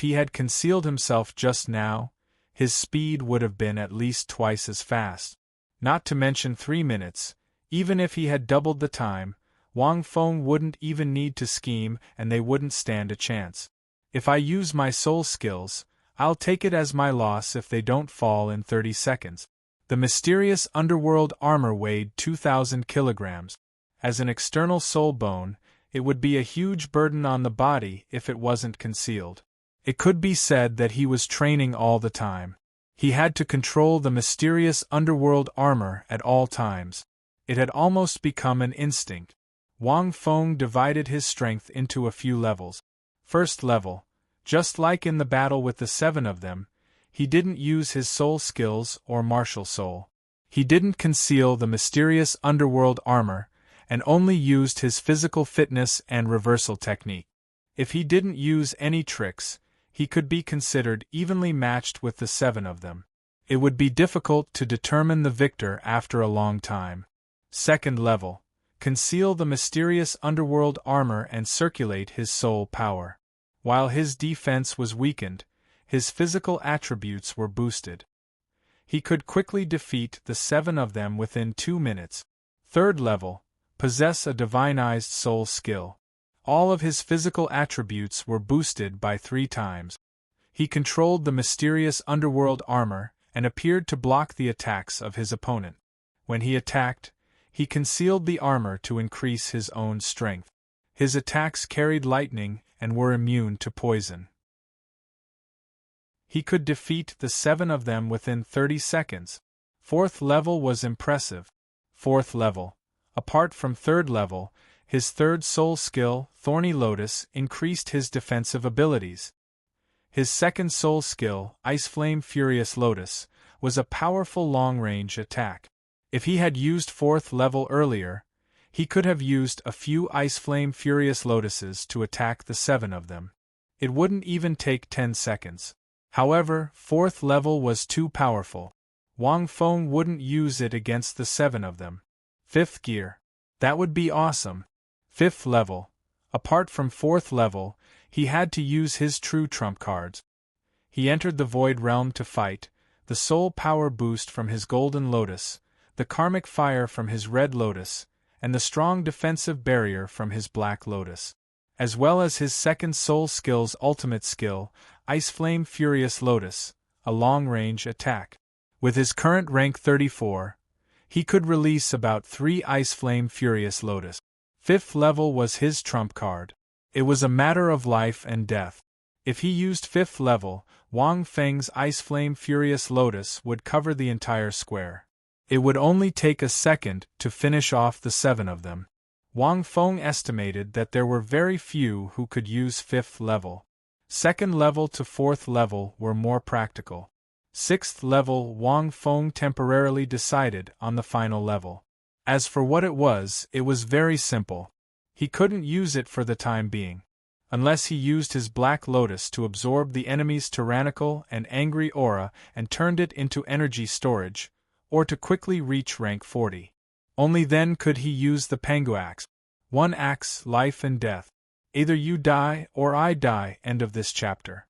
speed would have been at least twice as fast. Not to mention 3 minutes, even if he had doubled the time, Wang Feng wouldn't even need to scheme and they wouldn't stand a chance. If I use my soul skills, I'll take it as my loss if they don't fall in 30 seconds. The mysterious underworld armor weighed 2,000 kilograms. As an external soul bone, it would be a huge burden on the body if it wasn't concealed. It could be said that he was training all the time. He had to control the mysterious underworld armor at all times. It had almost become an instinct. Wang Feng divided his strength into a few levels. First level, just like in the battle with the 7 of them, he didn't use his soul skills or martial soul. He didn't conceal the mysterious underworld armor, and only used his physical fitness and reversal technique. If he didn't use any tricks, he could be considered evenly matched with the 7 of them. It would be difficult to determine the victor after a long time. Second level, conceal the mysterious underworld armor and circulate his soul power. While his defense was weakened, his physical attributes were boosted. He could quickly defeat the 7 of them within 2 minutes. Third level, possess a divinized soul skill. All of his physical attributes were boosted by 3 times. He controlled the mysterious underworld armor and appeared to block the attacks of his opponent. When he attacked, he concealed the armor to increase his own strength. His attacks carried lightning and were immune to poison. He could defeat the 7 of them within 30 seconds. Fourth level was impressive. Fourth level. Apart from third level, his third soul skill, Thorny Lotus, increased his defensive abilities. His second soul skill, Ice Flame Furious Lotus, was a powerful long-range attack. If he had used fourth level earlier, he could have used a few Ice Flame Furious Lotuses to attack the 7 of them. It wouldn't even take 10 seconds. However, fourth level was too powerful. Wang Feng wouldn't use it against the 7 of them. Fifth gear. That would be awesome. Fifth level. Apart from fourth level, he had to use his true trump cards. He entered the Void Realm to fight, the soul power boost from his Golden Lotus, the karmic fire from his Red Lotus, and the strong defensive barrier from his Black Lotus, as well as his second soul skill's ultimate skill, Ice Flame Furious Lotus, a long-range attack. With his current rank 34, he could release about 3 Ice Flame Furious Lotus. Fifth level was his trump card. It was a matter of life and death. If he used fifth level, Wang Feng's Ice Flame Furious Lotus would cover the entire square. It would only take a second to finish off the 7 of them. Wang Feng estimated that there were very few who could use 5th level. 2nd level to 4th level were more practical. 6th level, Wang Feng temporarily decided on the final level. As for what it was very simple. He couldn't use it for the time being. Unless he used his Black Lotus to absorb the enemy's tyrannical and angry aura and turned it into energy storage, or to quickly reach rank 40. Only then could he use the Pengu Axe. One axe, life and death. Either you die or I die. End of this chapter.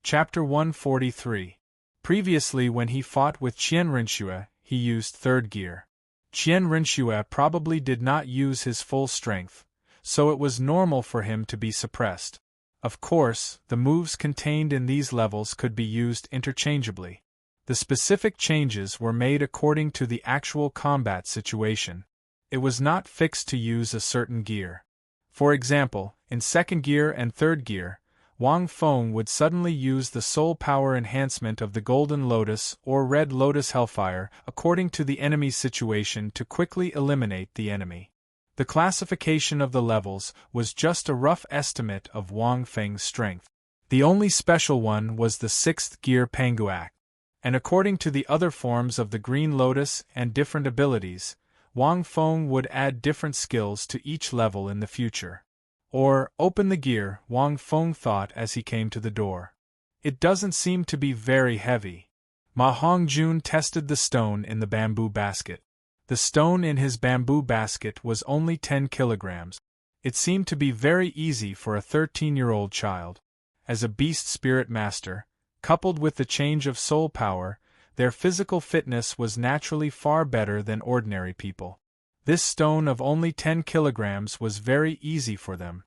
Chapter 143. Previously, when he fought with Qian Rinxue, he used 3rd gear. Qian Rinxue probably did not use his full strength, so it was normal for him to be suppressed. Of course, the moves contained in these levels could be used interchangeably. The specific changes were made according to the actual combat situation. It was not fixed to use a certain gear. For example, in 2nd gear and 3rd gear, Wang Feng would suddenly use the soul power enhancement of the Golden Lotus or Red Lotus Hellfire according to the enemy's situation to quickly eliminate the enemy. The classification of the levels was just a rough estimate of Wang Feng's strength. The only special one was the 6th gear Pengu Axe. And according to the other forms of the Green Lotus and different abilities, Wang Feng would add different skills to each level in the future. Or, open the gear, Wang Feng thought as he came to the door. It doesn't seem to be very heavy. Ma Hongjun tested the stone in the bamboo basket. The stone in his bamboo basket was only 10 kilograms. It seemed to be very easy for a 13-year-old child. As a beast spirit master, coupled with the change of soul power, their physical fitness was naturally far better than ordinary people. This stone of only 10 kilograms was very easy for them.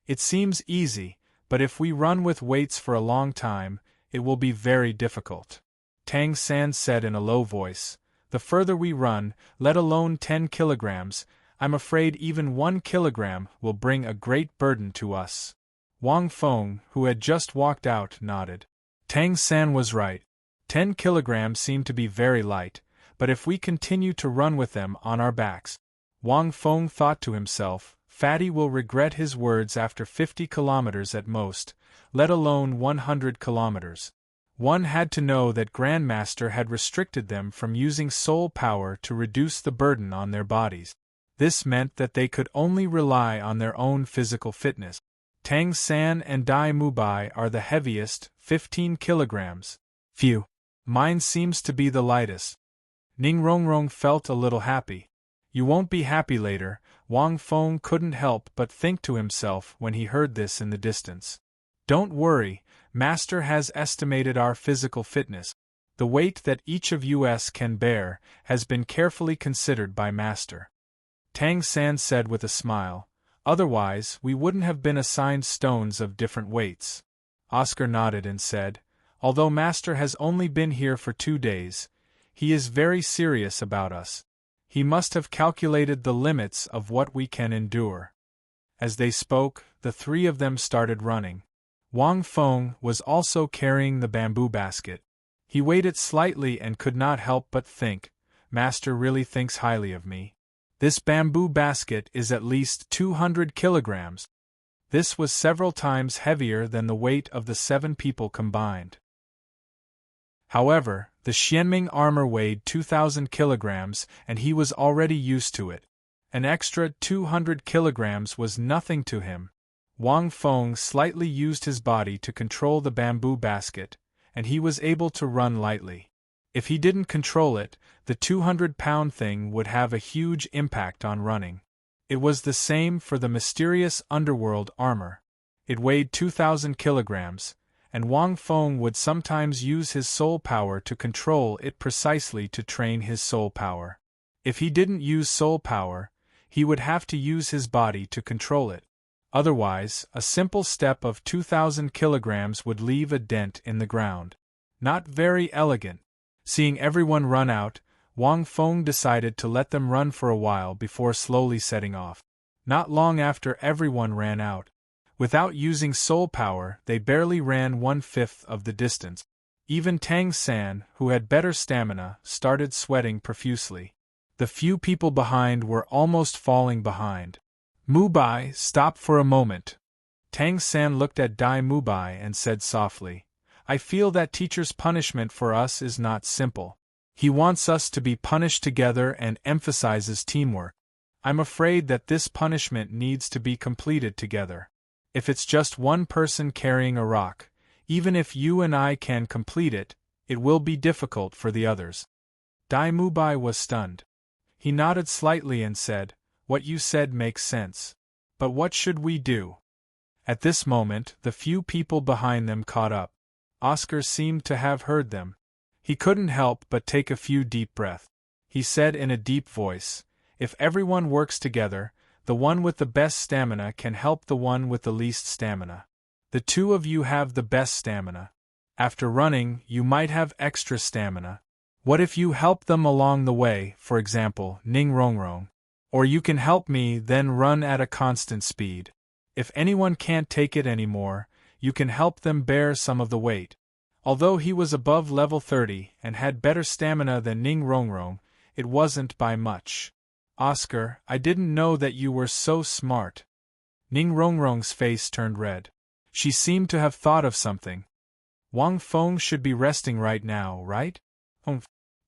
It seems easy, but if we run with weights for a long time, it will be very difficult. Tang San said in a low voice, "The further we run, let alone 10 kilograms, I'm afraid even 1 kilogram will bring a great burden to us." Wang Feng, who had just walked out, nodded. Tang San was right. 10 kilograms seemed to be very light, but if we continue to run with them on our backs, Wang Feng thought to himself, Fatty will regret his words after 50 kilometers at most, let alone 100 kilometers. One had to know that Grandmaster had restricted them from using soul power to reduce the burden on their bodies. This meant that they could only rely on their own physical fitness. Tang San and Dai Mubai are the heaviest, 15 kilograms. Phew. Mine seems to be the lightest. Ning Rongrong felt a little happy. You won't be happy later, Wang Feng couldn't help but think to himself when he heard this in the distance. Don't worry, Master has estimated our physical fitness. The weight that each of us can bear has been carefully considered by Master. Tang San said with a smile, otherwise we wouldn't have been assigned stones of different weights. Oscar nodded and said, although Master has only been here for 2 days, he is very serious about us. He must have calculated the limits of what we can endure. As they spoke, the 3 of them started running. Wang Feng was also carrying the bamboo basket. He weighed it slightly and could not help but think, Master really thinks highly of me. This bamboo basket is at least 200 kilograms. This was several times heavier than the weight of the 7 people combined. However, the Xianming armor weighed 2,000 kilograms and he was already used to it. An extra 200 kilograms was nothing to him. Wang Feng slightly used his body to control the bamboo basket, and he was able to run lightly. If he didn't control it, the 200-pound thing would have a huge impact on running. It was the same for the mysterious underworld armor. It weighed 2,000 kilograms, and Wang Feng would sometimes use his soul power to control it precisely to train his soul power. If he didn't use soul power, he would have to use his body to control it. Otherwise, a simple step of 2,000 kilograms would leave a dent in the ground. Not very elegant. Seeing everyone run out, Wang Feng decided to let them run for a while before slowly setting off. Not long after everyone ran out, Without using soul power, they barely ran 1/5 of the distance. Even Tang San, who had better stamina, started sweating profusely. The few people behind were almost falling behind. Mubai, stop for a moment. Tang San looked at Dai Mubai and said softly, I feel that teacher's punishment for us is not simple. He wants us to be punished together and emphasizes teamwork. I'm afraid that this punishment needs to be completed together. If it's just one person carrying a rock, even if you and I can complete it, it will be difficult for the others. Dai Mubai was stunned. He nodded slightly and said, What you said makes sense. But what should we do? At this moment, the few people behind them caught up. Oscar seemed to have heard them. He couldn't help but take a few deep breaths. He said in a deep voice, If everyone works together, the one with the best stamina can help the one with the least stamina. The two of you have the best stamina. After running, you might have extra stamina. What if you help them along the way, for example, Ning Rongrong? Or you can help me, then run at a constant speed. If anyone can't take it anymore, you can help them bear some of the weight. Although he was above level 30 and had better stamina than Ning Rongrong, it wasn't by much. Oscar, I didn't know that you were so smart. Ning Rongrong's face turned red. She seemed to have thought of something. Wang Feng should be resting right now, right?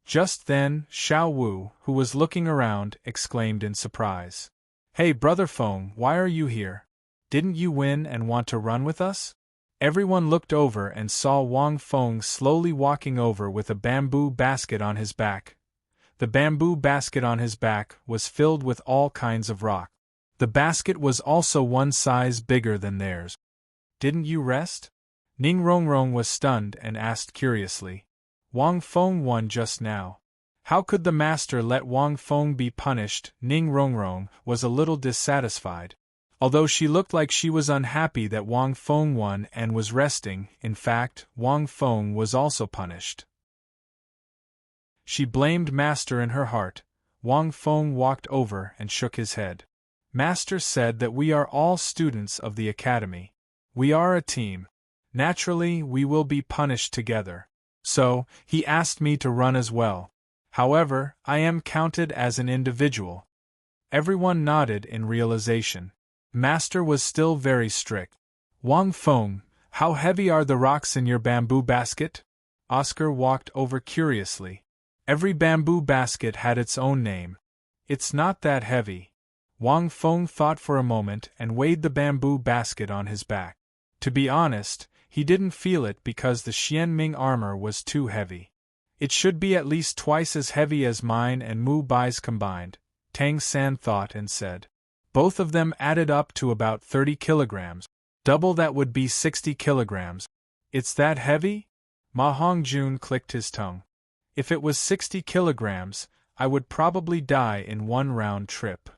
Just then, Xiao Wu, who was looking around, exclaimed in surprise. Hey Brother Feng, why are you here? Didn't you win and want to run with us? Everyone looked over and saw Wang Feng slowly walking over with a bamboo basket on his back. The bamboo basket on his back was filled with all kinds of rock. The basket was also one size bigger than theirs. Didn't you rest? Ning Rongrong was stunned and asked curiously. Wang Feng won just now. How could the master let Wang Feng be punished? Ning Rongrong was a little dissatisfied. Although she looked like she was unhappy that Wang Feng won and was resting, in fact, Wang Feng was also punished. She blamed Master in her heart. Wang Feng walked over and shook his head. Master said that we are all students of the academy. We are a team. Naturally, we will be punished together. So, he asked me to run as well. However, I am counted as an individual. Everyone nodded in realization. Master was still very strict. Wang Feng, how heavy are the rocks in your bamboo basket? Oscar walked over curiously. Every bamboo basket had its own name. It's not that heavy. Wang Feng thought for a moment and weighed the bamboo basket on his back. To be honest, he didn't feel it because the Xianming armor was too heavy. It should be at least twice as heavy as mine and Mu Bai's combined, Tang San thought and said. Both of them added up to about 30 kilograms. Double that would be 60 kilograms. It's that heavy? Ma Hongjun clicked his tongue. If it was 60 kilograms, I would probably die in one round trip.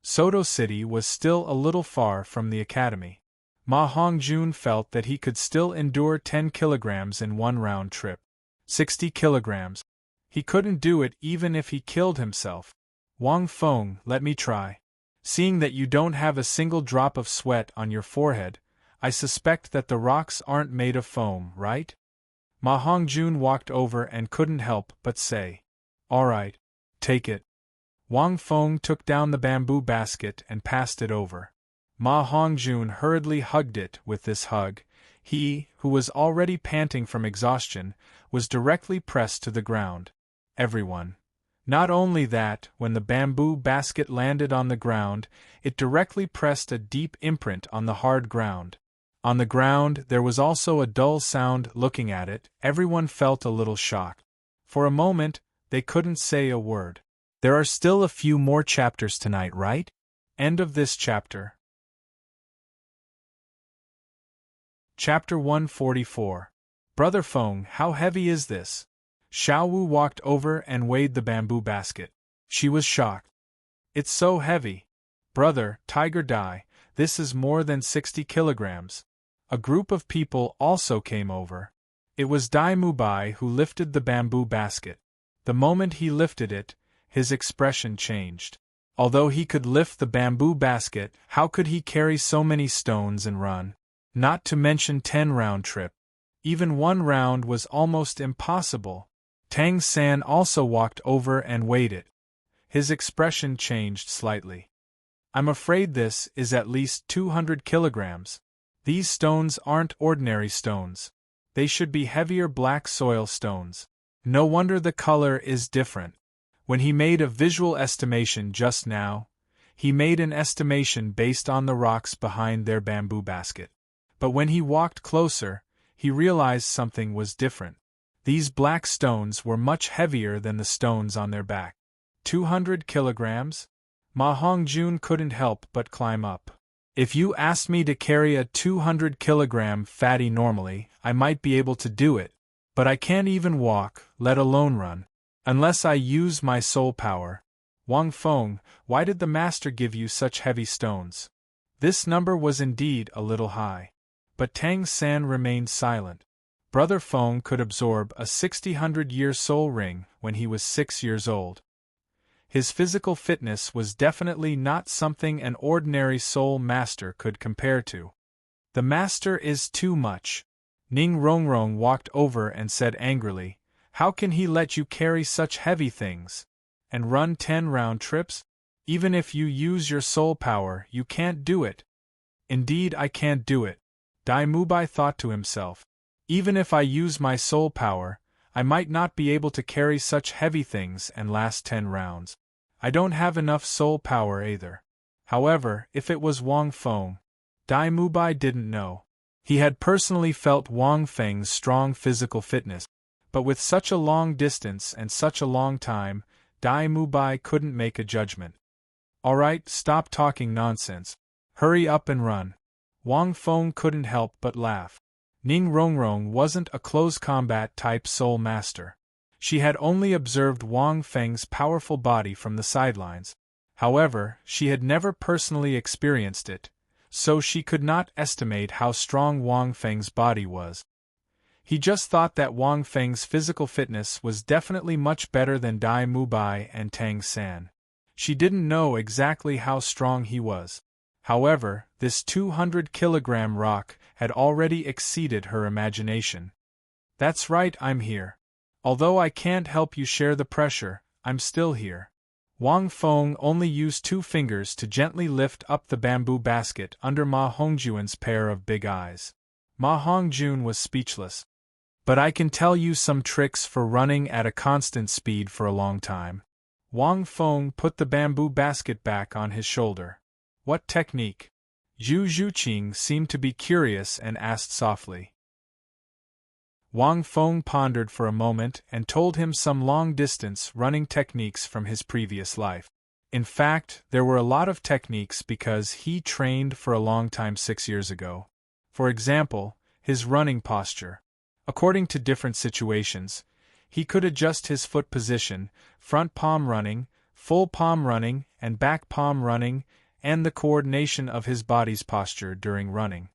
Soto City was still a little far from the academy. Ma Hongjun felt that he could still endure 10 kilograms in one round trip. 60 kilograms. He couldn't do it even if he killed himself. Wang Feng, let me try. Seeing that you don't have a single drop of sweat on your forehead, I suspect that the rocks aren't made of foam, right? Ma Hongjun walked over and couldn't help but say, All right, take it. Wang Feng took down the bamboo basket and passed it over. Ma Hongjun hurriedly hugged it. With this hug, he, who was already panting from exhaustion, was directly pressed to the ground. Everyone. Not only that, when the bamboo basket landed on the ground, it directly pressed a deep imprint on the hard ground. On the ground, there was also a dull sound. Looking at it, everyone felt a little shocked. For a moment, they couldn't say a word. There are still a few more chapters tonight, right? End of this chapter. Chapter 144. Brother Feng, how heavy is this? Xiao Wu walked over and weighed the bamboo basket. She was shocked. It's so heavy. Brother, Tiger Dai, this is more than 60 kilograms. A group of people also came over. It was Dai Mubai who lifted the bamboo basket. The moment he lifted it, his expression changed. Although he could lift the bamboo basket, how could he carry so many stones and run? Not to mention 10 round trip. Even 1 round was almost impossible. Tang San also walked over and weighed it. His expression changed slightly. I'm afraid this is at least 200 kilograms. These stones aren't ordinary stones. They should be heavier black soil stones. No wonder the color is different. When he made a visual estimation just now, he made an estimation based on the rocks behind their bamboo basket. But when he walked closer, he realized something was different. These black stones were much heavier than the stones on their back. 200 kilograms? Ma Hongjun couldn't help but climb up. If you asked me to carry a 200-kilogram fatty normally, I might be able to do it, but I can't even walk, let alone run. Unless I use my soul power. Wang Feng, why did the master give you such heavy stones? This number was indeed a little high. But Tang San remained silent. Brother Feng could absorb a 60-100-year soul ring when he was 6 years old. His physical fitness was definitely not something an ordinary soul master could compare to. The master is too much. Ning Rongrong walked over and said angrily, "How can he let you carry such heavy things? And run 10 round trips? Even if you use your soul power, you can't do it." "Indeed I can't do it," Dai Mubai thought to himself. "Even if I use my soul power, I might not be able to carry such heavy things and last 10 rounds. I don't have enough soul power either." However, if it was Wang Feng, Dai Mubai didn't know. He had personally felt Wang Feng's strong physical fitness, but with such a long distance and such a long time, Dai Mubai couldn't make a judgment. "Alright, stop talking nonsense. Hurry up and run." Wang Feng couldn't help but laugh. Ning Rongrong wasn't a close combat type soul master. She had only observed Wang Feng's powerful body from the sidelines. However, she had never personally experienced it, so she could not estimate how strong Wang Feng's body was. He just thought that Wang Feng's physical fitness was definitely much better than Dai Mubai and Tang San. She didn't know exactly how strong he was. However, this 200-kilogram rock had already exceeded her imagination. "That's right, I'm here. Although I can't help you share the pressure, I'm still here." Wang Feng only used 2 fingers to gently lift up the bamboo basket under Ma Hongjuan's pair of big eyes. Ma Hongjun was speechless. "But I can tell you some tricks for running at a constant speed for a long time." Wang Feng put the bamboo basket back on his shoulder. "What technique?" Zhu Zhuqing seemed to be curious and asked softly. Wang Feng pondered for a moment and told him some long-distance running techniques from his previous life. In fact, there were a lot of techniques because he trained for a long time 6 years ago. For example, his running posture. According to different situations, he could adjust his foot position, front palm running, full palm running, and back palm running, and the coordination of his body's posture during running.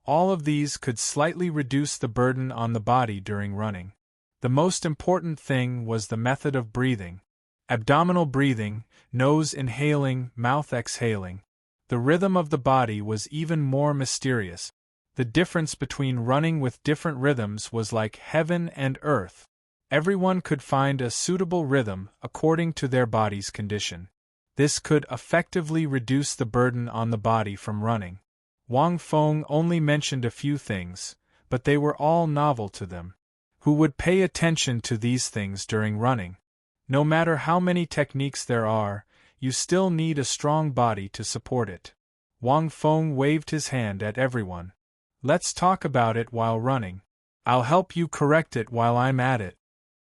All of these could slightly reduce the burden on the body during running. The most important thing was the method of breathing. Abdominal breathing, nose inhaling, mouth exhaling. The rhythm of the body was even more mysterious. The difference between running with different rhythms was like heaven and earth. Everyone could find a suitable rhythm according to their body's condition. This could effectively reduce the burden on the body from running. Wang Feng only mentioned a few things, but they were all novel to them. Who would pay attention to these things during running? No matter how many techniques there are, you still need a strong body to support it. Wang Feng waved his hand at everyone. "Let's talk about it while running. I'll help you correct it while I'm at it."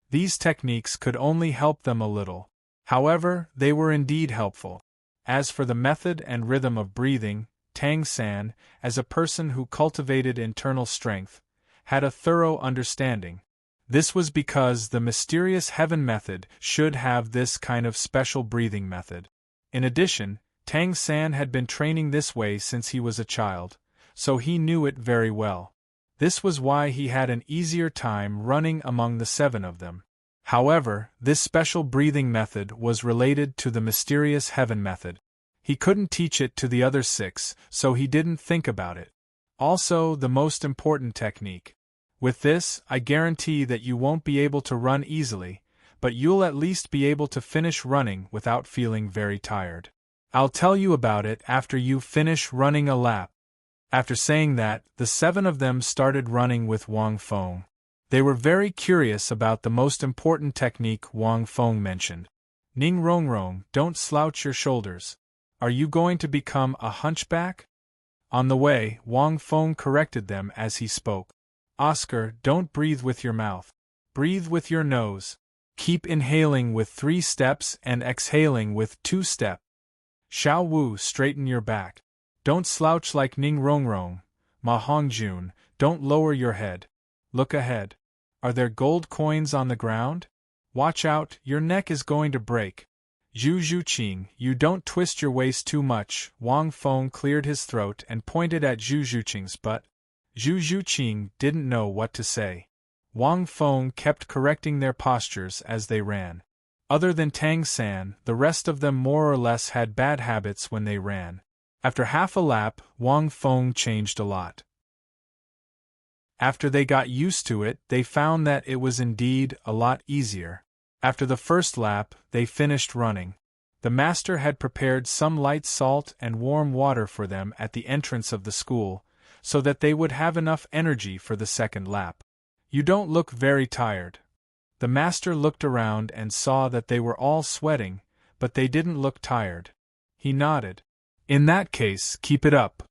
These techniques could only help them a little. However, they were indeed helpful. As for the method and rhythm of breathing, Tang San, as a person who cultivated internal strength, had a thorough understanding. This was because the mysterious heaven method should have this kind of special breathing method. In addition, Tang San had been training this way since he was a child, so he knew it very well. This was why he had an easier time running among the 7 of them. However, this special breathing method was related to the mysterious heaven method. He couldn't teach it to the other 6, so he didn't think about it. Also, the most important technique. With this, I guarantee that you won't be able to run easily, but you'll at least be able to finish running without feeling very tired. I'll tell you about it after you finish running a lap. After saying that, the 7 of them started running with Wang Feng. They were very curious about the most important technique Wang Feng mentioned. Ning Rongrong, don't slouch your shoulders. Are you going to become a hunchback? On the way, Wang Feng corrected them as he spoke. Oscar, don't breathe with your mouth. Breathe with your nose. Keep inhaling with 3 steps and exhaling with 2 steps. Xiao Wu, straighten your back. Don't slouch like Ning Rongrong. Ma Hongjun, don't lower your head. Look ahead. Are there gold coins on the ground? Watch out, your neck is going to break. Zhu Zhuqing, you don't twist your waist too much. Wang Feng cleared his throat and pointed at Zhu Zhuqing's butt. Zhu Zhuqing didn't know what to say. Wang Feng kept correcting their postures as they ran. Other than Tang San, the rest of them more or less had bad habits when they ran. After half a lap, Wang Feng changed a lot. After they got used to it, they found that it was indeed a lot easier. After the first lap, they finished running. The master had prepared some light salt and warm water for them at the entrance of the school, so that they would have enough energy for the second lap. You don't look very tired. The master looked around and saw that they were all sweating, but they didn't look tired. He nodded. In that case, keep it up.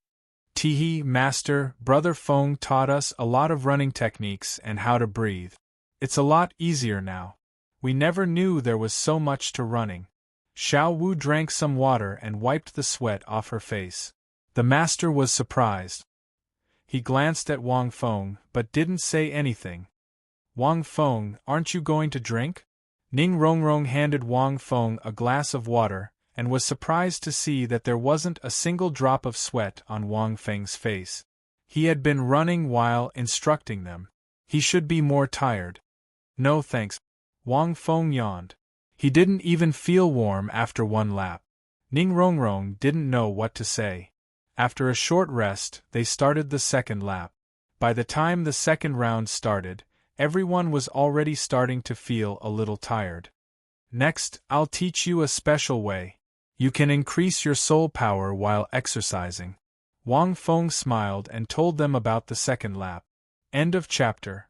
Teehee, master, Brother Feng taught us a lot of running techniques and how to breathe. It's a lot easier now. We never knew there was so much to running. Xiao Wu drank some water and wiped the sweat off her face. The master was surprised. He glanced at Wang Feng, but didn't say anything. Wang Feng, aren't you going to drink? Ning Rongrong handed Wang Feng a glass of water, and was surprised to see that there wasn't a single drop of sweat on Wang Feng's face. He had been running while instructing them. He should be more tired. No thanks. Wang Feng yawned. He didn't even feel warm after one lap. Ning Rongrong didn't know what to say. After a short rest, they started the second lap. By the time the second round started, everyone was already starting to feel a little tired. Next, I'll teach you a special way. You can increase your soul power while exercising. Wang Feng smiled and told them about the second lap. End of chapter.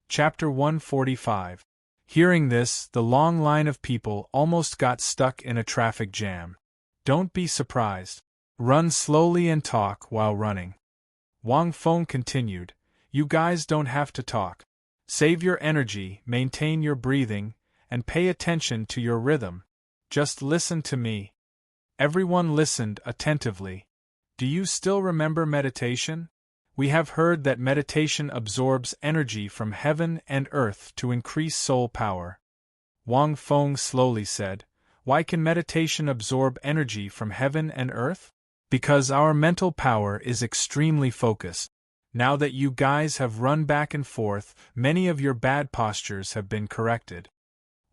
Chapter 145. Hearing this, the long line of people almost got stuck in a traffic jam. Don't be surprised. Run slowly and talk while running. Wang Feng continued, you guys don't have to talk. Save your energy, maintain your breathing, and pay attention to your rhythm. Just listen to me. Everyone listened attentively. Do you still remember meditation? We have heard that meditation absorbs energy from heaven and earth to increase soul power. Wang Feng slowly said, why can meditation absorb energy from heaven and earth? Because our mental power is extremely focused. Now that you guys have run back and forth, many of your bad postures have been corrected.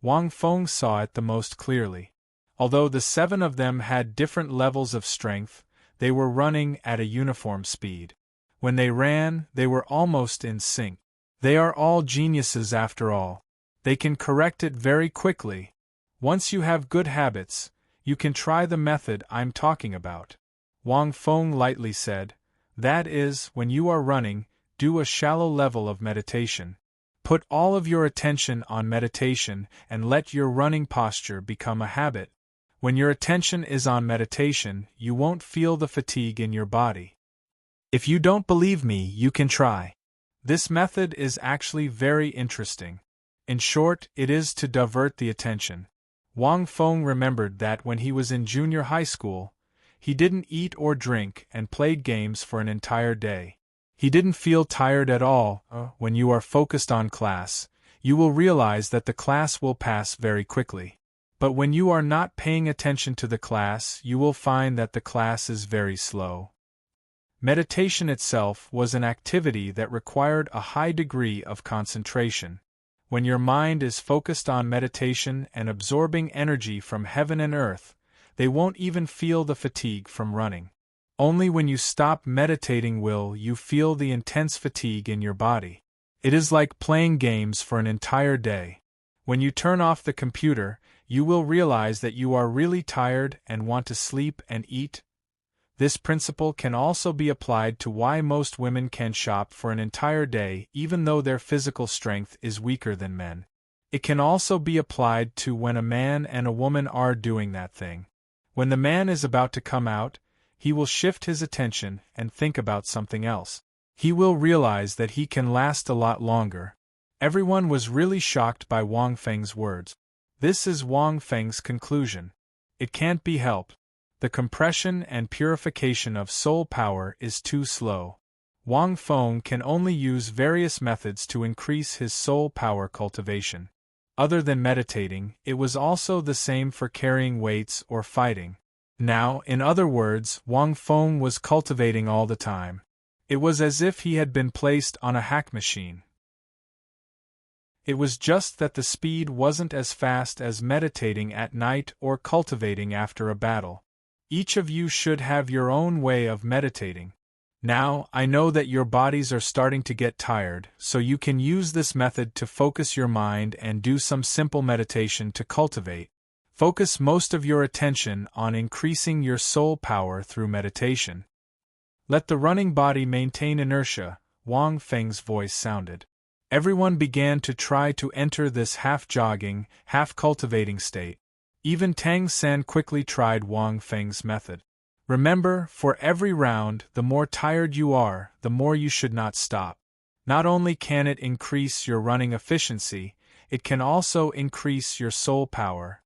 Wang Feng saw it the most clearly. Although the 7 of them had different levels of strength, they were running at a uniform speed. When they ran, they were almost in sync. They are all geniuses after all. They can correct it very quickly. Once you have good habits, you can try the method I'm talking about. Wang Feng lightly said, that is, when you are running, do a shallow level of meditation. Put all of your attention on meditation and let your running posture become a habit. When your attention is on meditation, you won't feel the fatigue in your body. If you don't believe me, you can try. This method is actually very interesting. In short, it is to divert the attention. Wang Feng remembered that when he was in junior high school, he didn't eat or drink and played games for an entire day. He didn't feel tired at all. When you are focused on class, you will realize that the class will pass very quickly. But when you are not paying attention to the class, you will find that the class is very slow. Meditation itself was an activity that required a high degree of concentration. When your mind is focused on meditation and absorbing energy from heaven and earth, they won't even feel the fatigue from running. Only when you stop meditating will you feel the intense fatigue in your body. It is like playing games for an entire day. When you turn off the computer, you will realize that you are really tired and want to sleep and eat. This principle can also be applied to why most women can shop for an entire day even though their physical strength is weaker than men. It can also be applied to when a man and a woman are doing that thing. When the man is about to come out, he will shift his attention and think about something else. He will realize that he can last a lot longer. Everyone was really shocked by Wang Feng's words. This is Wang Feng's conclusion. It can't be helped. The compression and purification of soul power is too slow. Wang Feng can only use various methods to increase his soul power cultivation. Other than meditating, it was also the same for carrying weights or fighting. Now, in other words, Wang Feng was cultivating all the time. It was as if he had been placed on a hack machine. It was just that the speed wasn't as fast as meditating at night or cultivating after a battle. Each of you should have your own way of meditating. Now, I know that your bodies are starting to get tired, so you can use this method to focus your mind and do some simple meditation to cultivate. Focus most of your attention on increasing your soul power through meditation. Let the running body maintain inertia, Wang Feng's voice sounded. Everyone began to try to enter this half-jogging, half-cultivating state. Even Tang San quickly tried Wang Feng's method. Remember, for every round, the more tired you are, the more you should not stop. Not only can it increase your running efficiency, it can also increase your soul power.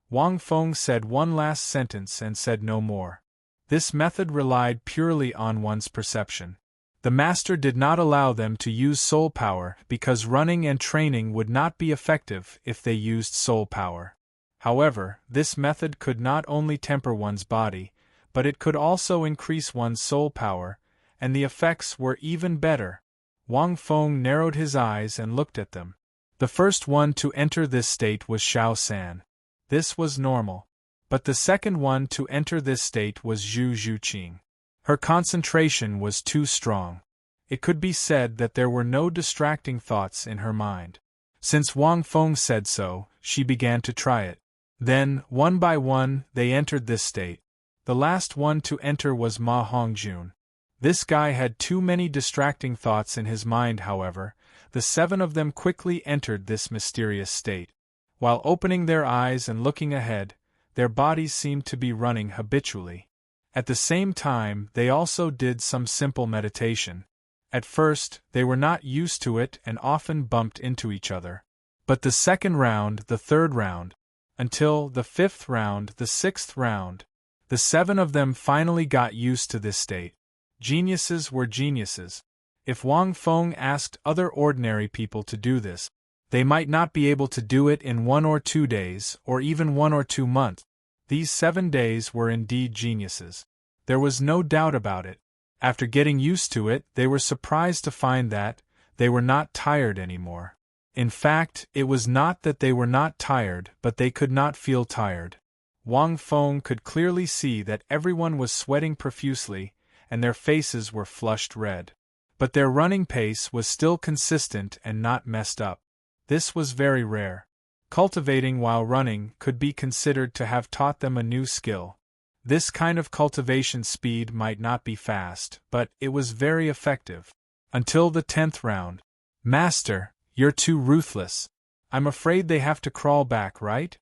Wang Feng said one last sentence and said no more. This method relied purely on one's perception. The master did not allow them to use soul power because running and training would not be effective if they used soul power. However, this method could not only temper one's body, but it could also increase one's soul power, and the effects were even better. Wang Feng narrowed his eyes and looked at them. The first one to enter this state was Xiao San. This was normal. But the second one to enter this state was Zhu Zhuqing. Her concentration was too strong. It could be said that there were no distracting thoughts in her mind. Since Wang Feng said so, she began to try it. Then, one by one, they entered this state. The last one to enter was Ma Hongjun. This guy had too many distracting thoughts in his mind, however. The 7 of them quickly entered this mysterious state. While opening their eyes and looking ahead, their bodies seemed to be running habitually. At the same time, they also did some simple meditation. At first, they were not used to it and often bumped into each other. But the second round, the third round, until the 5th round, the 6th round, the 7 of them finally got used to this state. Geniuses were geniuses. If Wang Feng asked other ordinary people to do this, they might not be able to do it in 1 or 2 days, or even 1 or 2 months. These 7 days were indeed geniuses. There was no doubt about it. After getting used to it, they were surprised to find that they were not tired anymore. In fact, it was not that they were not tired, but they could not feel tired. Wang Feng could clearly see that everyone was sweating profusely, and their faces were flushed red. But their running pace was still consistent and not messed up. This was very rare. Cultivating while running could be considered to have taught them a new skill. This kind of cultivation speed might not be fast, but it was very effective. Until the 10th round. Master, you're too ruthless. I'm afraid they have to crawl back, right?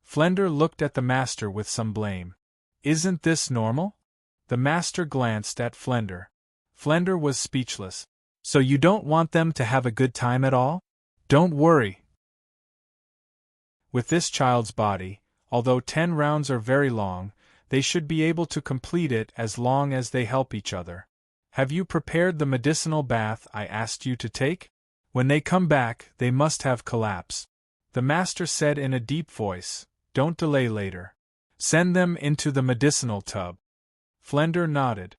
Flender looked at the master with some blame. Isn't this normal? The master glanced at Flender. Flender was speechless. So you don't want them to have a good time at all? Don't worry. With this child's body, although 10 rounds are very long, they should be able to complete it as long as they help each other. Have you prepared the medicinal bath I asked you to take? When they come back, they must have collapse. The master said in a deep voice, don't delay later. Send them into the medicinal tub. Flender nodded.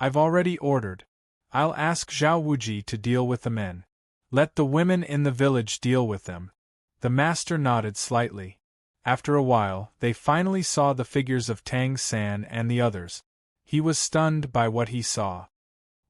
I've already ordered. I'll ask Zhao Wuji to deal with the men. Let the women in the village deal with them. The master nodded slightly. After a while, they finally saw the figures of Tang San and the others. He was stunned by what he saw.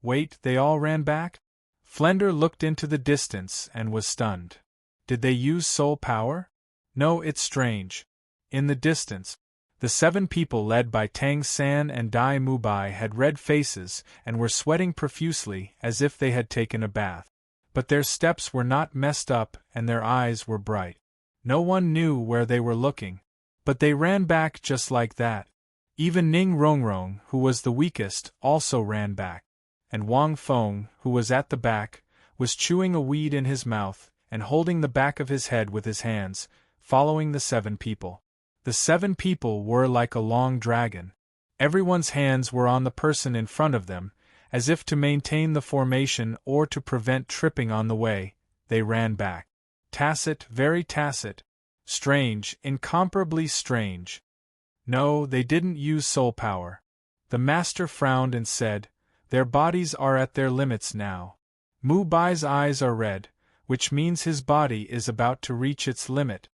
Wait, they all ran back? Flender looked into the distance and was stunned. Did they use soul power? No, it's strange. In the distance, the 7 people led by Tang San and Dai Mubai had red faces and were sweating profusely as if they had taken a bath. But their steps were not messed up and their eyes were bright. No one knew where they were looking. But they ran back just like that. Even Ning Rongrong, who was the weakest, also ran back. And Wang Feng, who was at the back, was chewing a weed in his mouth and holding the back of his head with his hands, following the 7 people. The 7 people were like a long dragon. Everyone's hands were on the person in front of them, as if to maintain the formation or to prevent tripping on the way. They ran back. Tacit, very tacit. Strange, incomparably strange. No, they didn't use soul power. The master frowned and said, "Their bodies are at their limits now." Mu Bai's eyes are red, which means his body is about to reach its limit.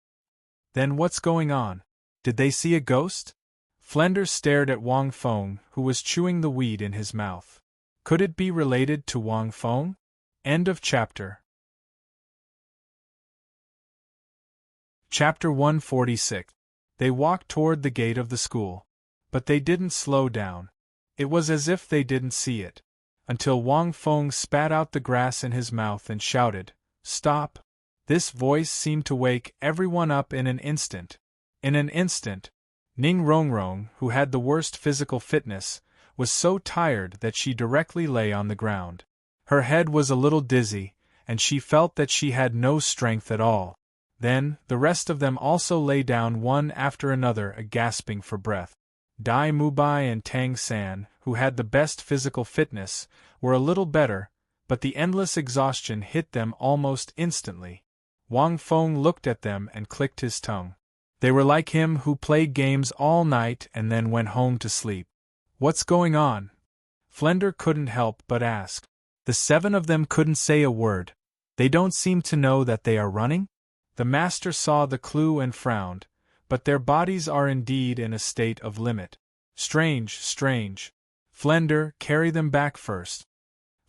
Then what's going on? Did they see a ghost? Flender stared at Wang Feng, who was chewing the weed in his mouth. Could it be related to Wang Feng? End of chapter. Chapter 146. They walked toward the gate of the school. But they didn't slow down. It was as if they didn't see it. Until Wang Feng spat out the grass in his mouth and shouted, "Stop!" This voice seemed to wake everyone up in an instant. In an instant, Ning Rongrong, who had the worst physical fitness, was so tired that she directly lay on the ground. Her head was a little dizzy, and she felt that she had no strength at all. Then, the rest of them also lay down one after another, gasping for breath. Dai Mubai and Tang San, who had the best physical fitness, were a little better, but the endless exhaustion hit them almost instantly. Wang Feng looked at them and clicked his tongue. They were like him who played games all night and then went home to sleep. What's going on? Flender couldn't help but ask. The 7 of them couldn't say a word. They don't seem to know that they are running? The master saw the clue and frowned, but their bodies are indeed in a state of limit. Strange, strange. Flender, carry them back first.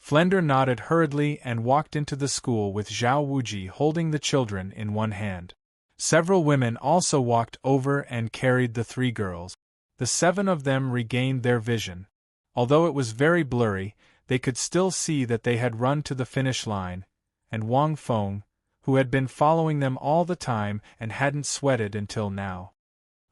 Flender nodded hurriedly and walked into the school with Zhao Wuji holding the children in one hand. Several women also walked over and carried the 3 girls. The 7 of them regained their vision. Although it was very blurry, they could still see that they had run to the finish line, and Wang Feng, who had been following them all the time and hadn't sweated until now.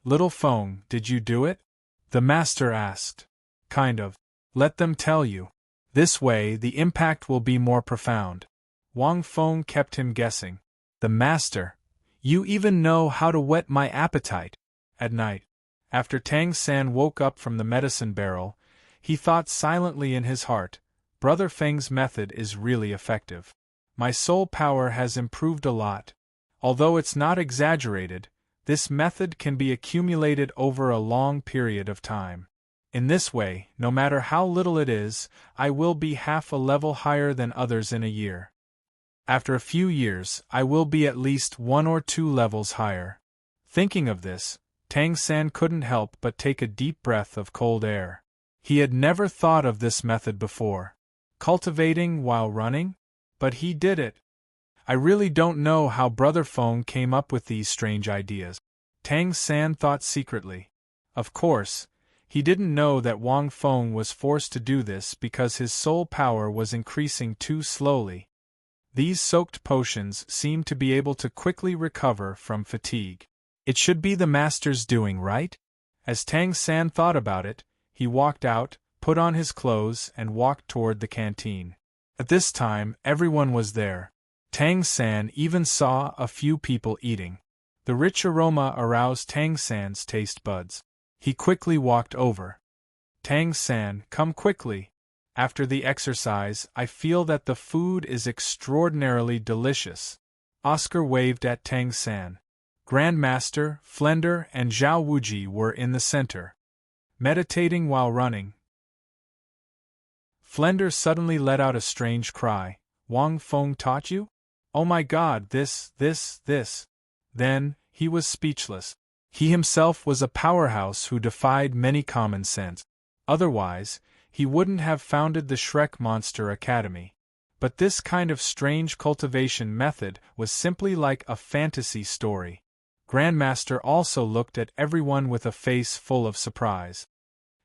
"Little Feng, did you do it?" the master asked. "Kind of. Let them tell you. This way the impact will be more profound." Wang Feng kept him guessing. "The master, you even know how to whet my appetite." At night, after Tang San woke up from the medicine barrel, he thought silently in his heart, "Brother Feng's method is really effective. My soul power has improved a lot. Although it's not exaggerated, this method can be accumulated over a long period of time. In this way, no matter how little it is, I will be half a level higher than others in a year. After a few years, I will be at least 1 or 2 levels higher." Thinking of this, Tang San couldn't help but take a deep breath of cold air. He had never thought of this method before. Cultivating while running? But he did it. I really don't know how Brother Feng came up with these strange ideas. Tang San thought secretly. Of course, he didn't know that Wang Feng was forced to do this because his soul power was increasing too slowly. These soaked potions seemed to be able to quickly recover from fatigue. It should be the master's doing, right? As Tang San thought about it, he walked out, put on his clothes and walked toward the canteen. At this time, everyone was there. Tang San even saw a few people eating. The rich aroma aroused Tang San's taste buds. He quickly walked over. "Tang San, come quickly. After the exercise, I feel that the food is extraordinarily delicious." Oscar waved at Tang San. Grandmaster, Flender, and Zhao Wuji were in the center. Meditating while running. Flender suddenly let out a strange cry. Wang Feng taught you? Oh my God, this. Then, he was speechless. He himself was a powerhouse who defied many common sense. Otherwise, he wouldn't have founded the Shrek Monster Academy. But this kind of strange cultivation method was simply like a fantasy story. Grandmaster also looked at everyone with a face full of surprise.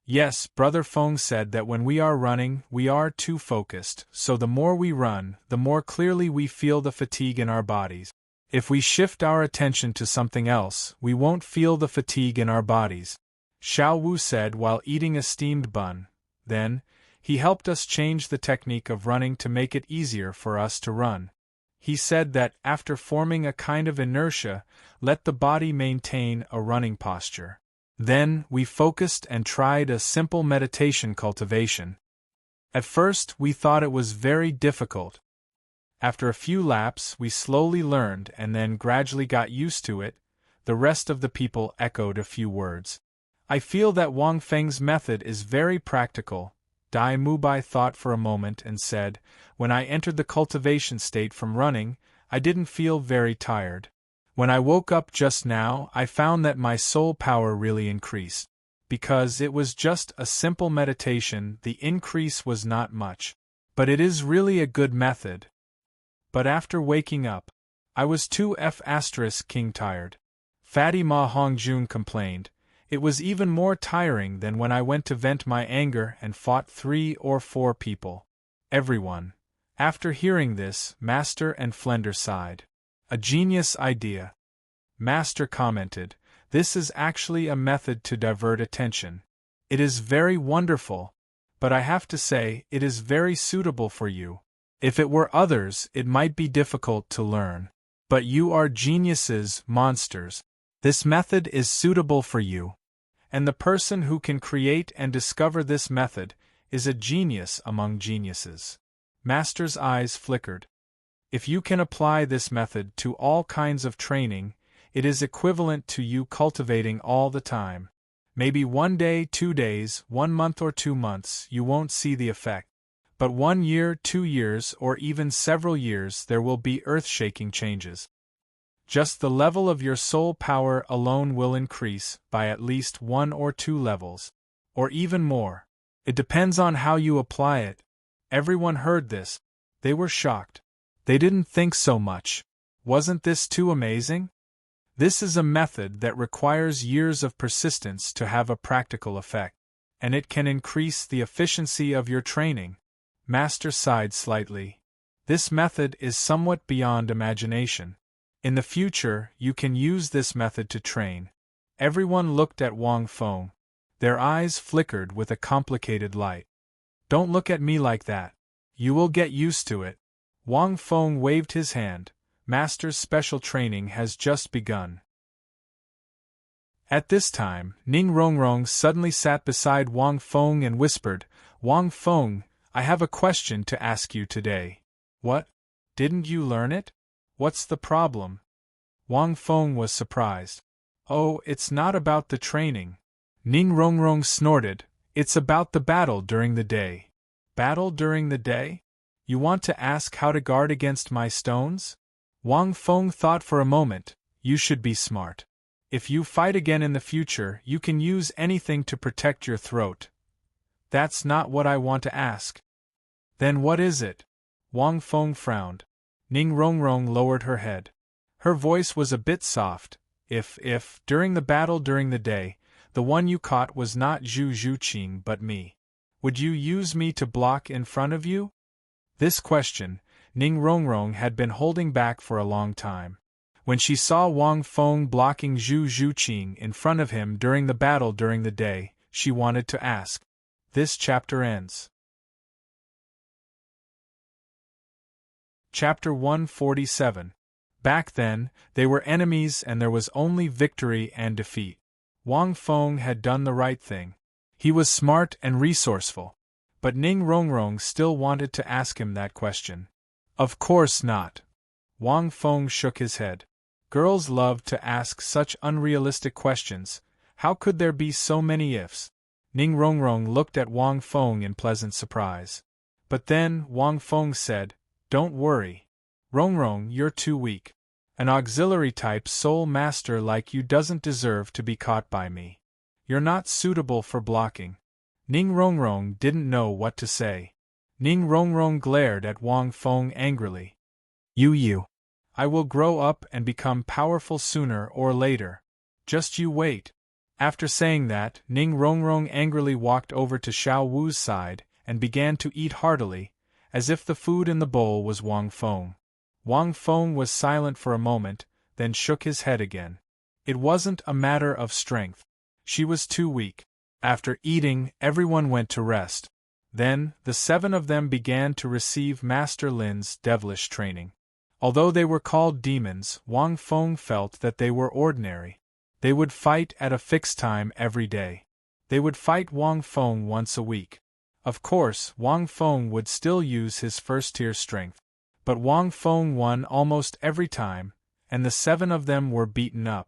Yes, Brother Feng said that when we are running, we are too focused, so the more we run, the more clearly we feel the fatigue in our bodies. If we shift our attention to something else, we won't feel the fatigue in our bodies. Xiao Wu said while eating a steamed bun. Then, he helped us change the technique of running to make it easier for us to run. He said that, after forming a kind of inertia, let the body maintain a running posture. Then, we focused and tried a simple meditation cultivation. At first, we thought it was very difficult. After a few laps, we slowly learned and then gradually got used to it. The rest of the people echoed a few words. I feel that Wang Feng's method is very practical. Dai Mubai thought for a moment and said, when I entered the cultivation state from running, I didn't feel very tired. When I woke up just now, I found that my soul power really increased. Because it was just a simple meditation, the increase was not much. But it is really a good method. But after waking up, I was too king tired. Fatty Ma Hongjun complained. It was even more tiring than when I went to vent my anger and fought 3 or 4 people. Everyone. After hearing this, Master and Flender sighed. A genius idea. Master commented, this is actually a method to divert attention. It is very wonderful, but I have to say, it is very suitable for you. If it were others, it might be difficult to learn. But you are geniuses, monsters. This method is suitable for you. And the person who can create and discover this method is a genius among geniuses. Master's eyes flickered. If you can apply this method to all kinds of training, it is equivalent to you cultivating all the time. Maybe 1 day, 2 days, 1 month or 2 months, you won't see the effect. But 1 year, 2 years, or even several years, there will be earth-shaking changes. Just the level of your soul power alone will increase by at least 1 or 2 levels, or even more. It depends on how you apply it. Everyone heard this. They were shocked. They didn't think so much. Wasn't this too amazing? This is a method that requires years of persistence to have a practical effect, and it can increase the efficiency of your training. Master sighed slightly. This method is somewhat beyond imagination. In the future, you can use this method to train. Everyone looked at Wang Feng. Their eyes flickered with a complicated light. Don't look at me like that. You will get used to it. Wang Feng waved his hand. Master's special training has just begun. At this time, Ning Rongrong suddenly sat beside Wang Feng and whispered, Wang Feng, I have a question to ask you today. What? Didn't you learn it? What's the problem? Wang Feng was surprised. Oh, it's not about the training. Ning Rongrong snorted. It's about the battle during the day. Battle during the day? You want to ask how to guard against my stones? Wang Feng thought for a moment. You should be smart. If you fight again in the future, you can use anything to protect your throat. That's not what I want to ask. Then what is it? Wang Feng frowned. Ning Rongrong lowered her head. Her voice was a bit soft. If, during the battle during the day, the one you caught was not Zhu Zhuqing but me, would you use me to block in front of you? This question, Ning Rongrong had been holding back for a long time. When she saw Wang Feng blocking Zhu Zhuqing in front of him during the battle during the day, she wanted to ask. This chapter ends. Chapter 147. Back then, they were enemies and there was only victory and defeat. Wang Feng had done the right thing. He was smart and resourceful. But Ning Rongrong still wanted to ask him that question. Of course not. Wang Feng shook his head. Girls love to ask such unrealistic questions. How could there be so many ifs? Ning Rongrong looked at Wang Feng in pleasant surprise. But then Wang Feng said, "Don't worry. Rongrong, you're too weak. An auxiliary-type soul master like you doesn't deserve to be caught by me. You're not suitable for blocking." Ning Rongrong didn't know what to say. Ning Rongrong glared at Wang Feng angrily. You. I will grow up and become powerful sooner or later. Just you wait." After saying that, Ning Rongrong angrily walked over to Xiao Wu's side and began to eat heartily, as if the food in the bowl was Wang Feng. Wang Feng was silent for a moment, then shook his head again. It wasn't a matter of strength. She was too weak. After eating, everyone went to rest. Then, the 7 of them began to receive Master Lin's devilish training. Although they were called demons, Wang Feng felt that they were ordinary. They would fight at a fixed time every day. They would fight Wang Feng once a week. Of course, Wang Feng would still use his first-tier strength. But Wang Feng won almost every time, and the 7 of them were beaten up.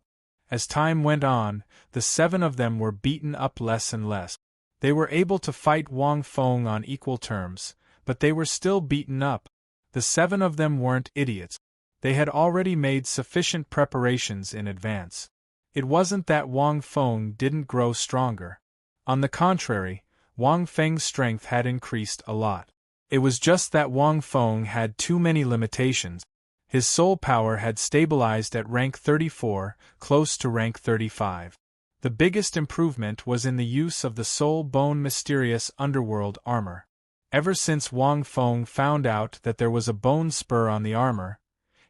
As time went on, the 7 of them were beaten up less and less. They were able to fight Wang Feng on equal terms, but they were still beaten up. The 7 of them weren't idiots. They had already made sufficient preparations in advance. It wasn't that Wang Feng didn't grow stronger. On the contrary, Wang Feng's strength had increased a lot. It was just that Wang Feng had too many limitations. His soul power had stabilized at rank 34, close to rank 35. The biggest improvement was in the use of the soul bone mysterious underworld armor. Ever since Wang Feng found out that there was a bone spur on the armor,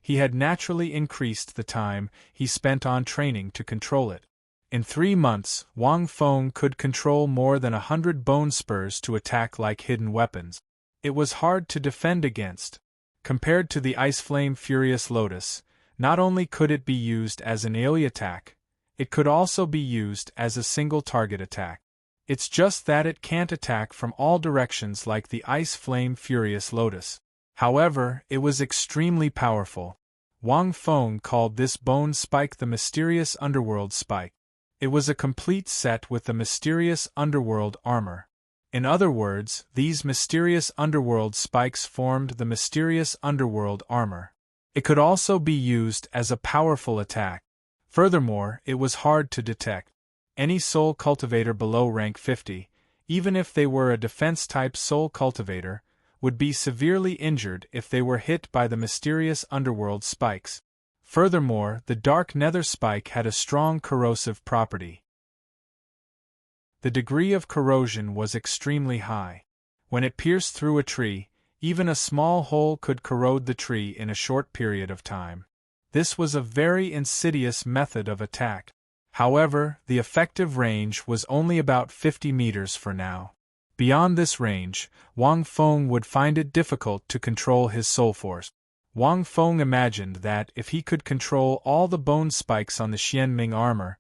he had naturally increased the time he spent on training to control it. In 3 months, Wang Feng could control more than 100 bone spurs to attack like hidden weapons. It was hard to defend against. Compared to the Ice Flame Furious Lotus, not only could it be used as an AoE attack, it could also be used as a single target attack. It's just that it can't attack from all directions like the Ice Flame Furious Lotus. However, it was extremely powerful. Wang Feng called this bone spike the Mysterious Underworld Spike. It was a complete set with the Mysterious Underworld armor. In other words, these Mysterious Underworld spikes formed the Mysterious Underworld armor. It could also be used as a powerful attack. Furthermore, it was hard to detect. Any soul cultivator below rank 50, even if they were a defense-type soul cultivator, would be severely injured if they were hit by the Mysterious Underworld spikes. Furthermore, the Dark Nether spike had a strong corrosive property. The degree of corrosion was extremely high. When it pierced through a tree, even a small hole could corrode the tree in a short period of time. This was a very insidious method of attack. However, the effective range was only about 50 meters for now. Beyond this range, Wang Feng would find it difficult to control his soul force. Wang Feng imagined that if he could control all the bone spikes on the Xianming armor,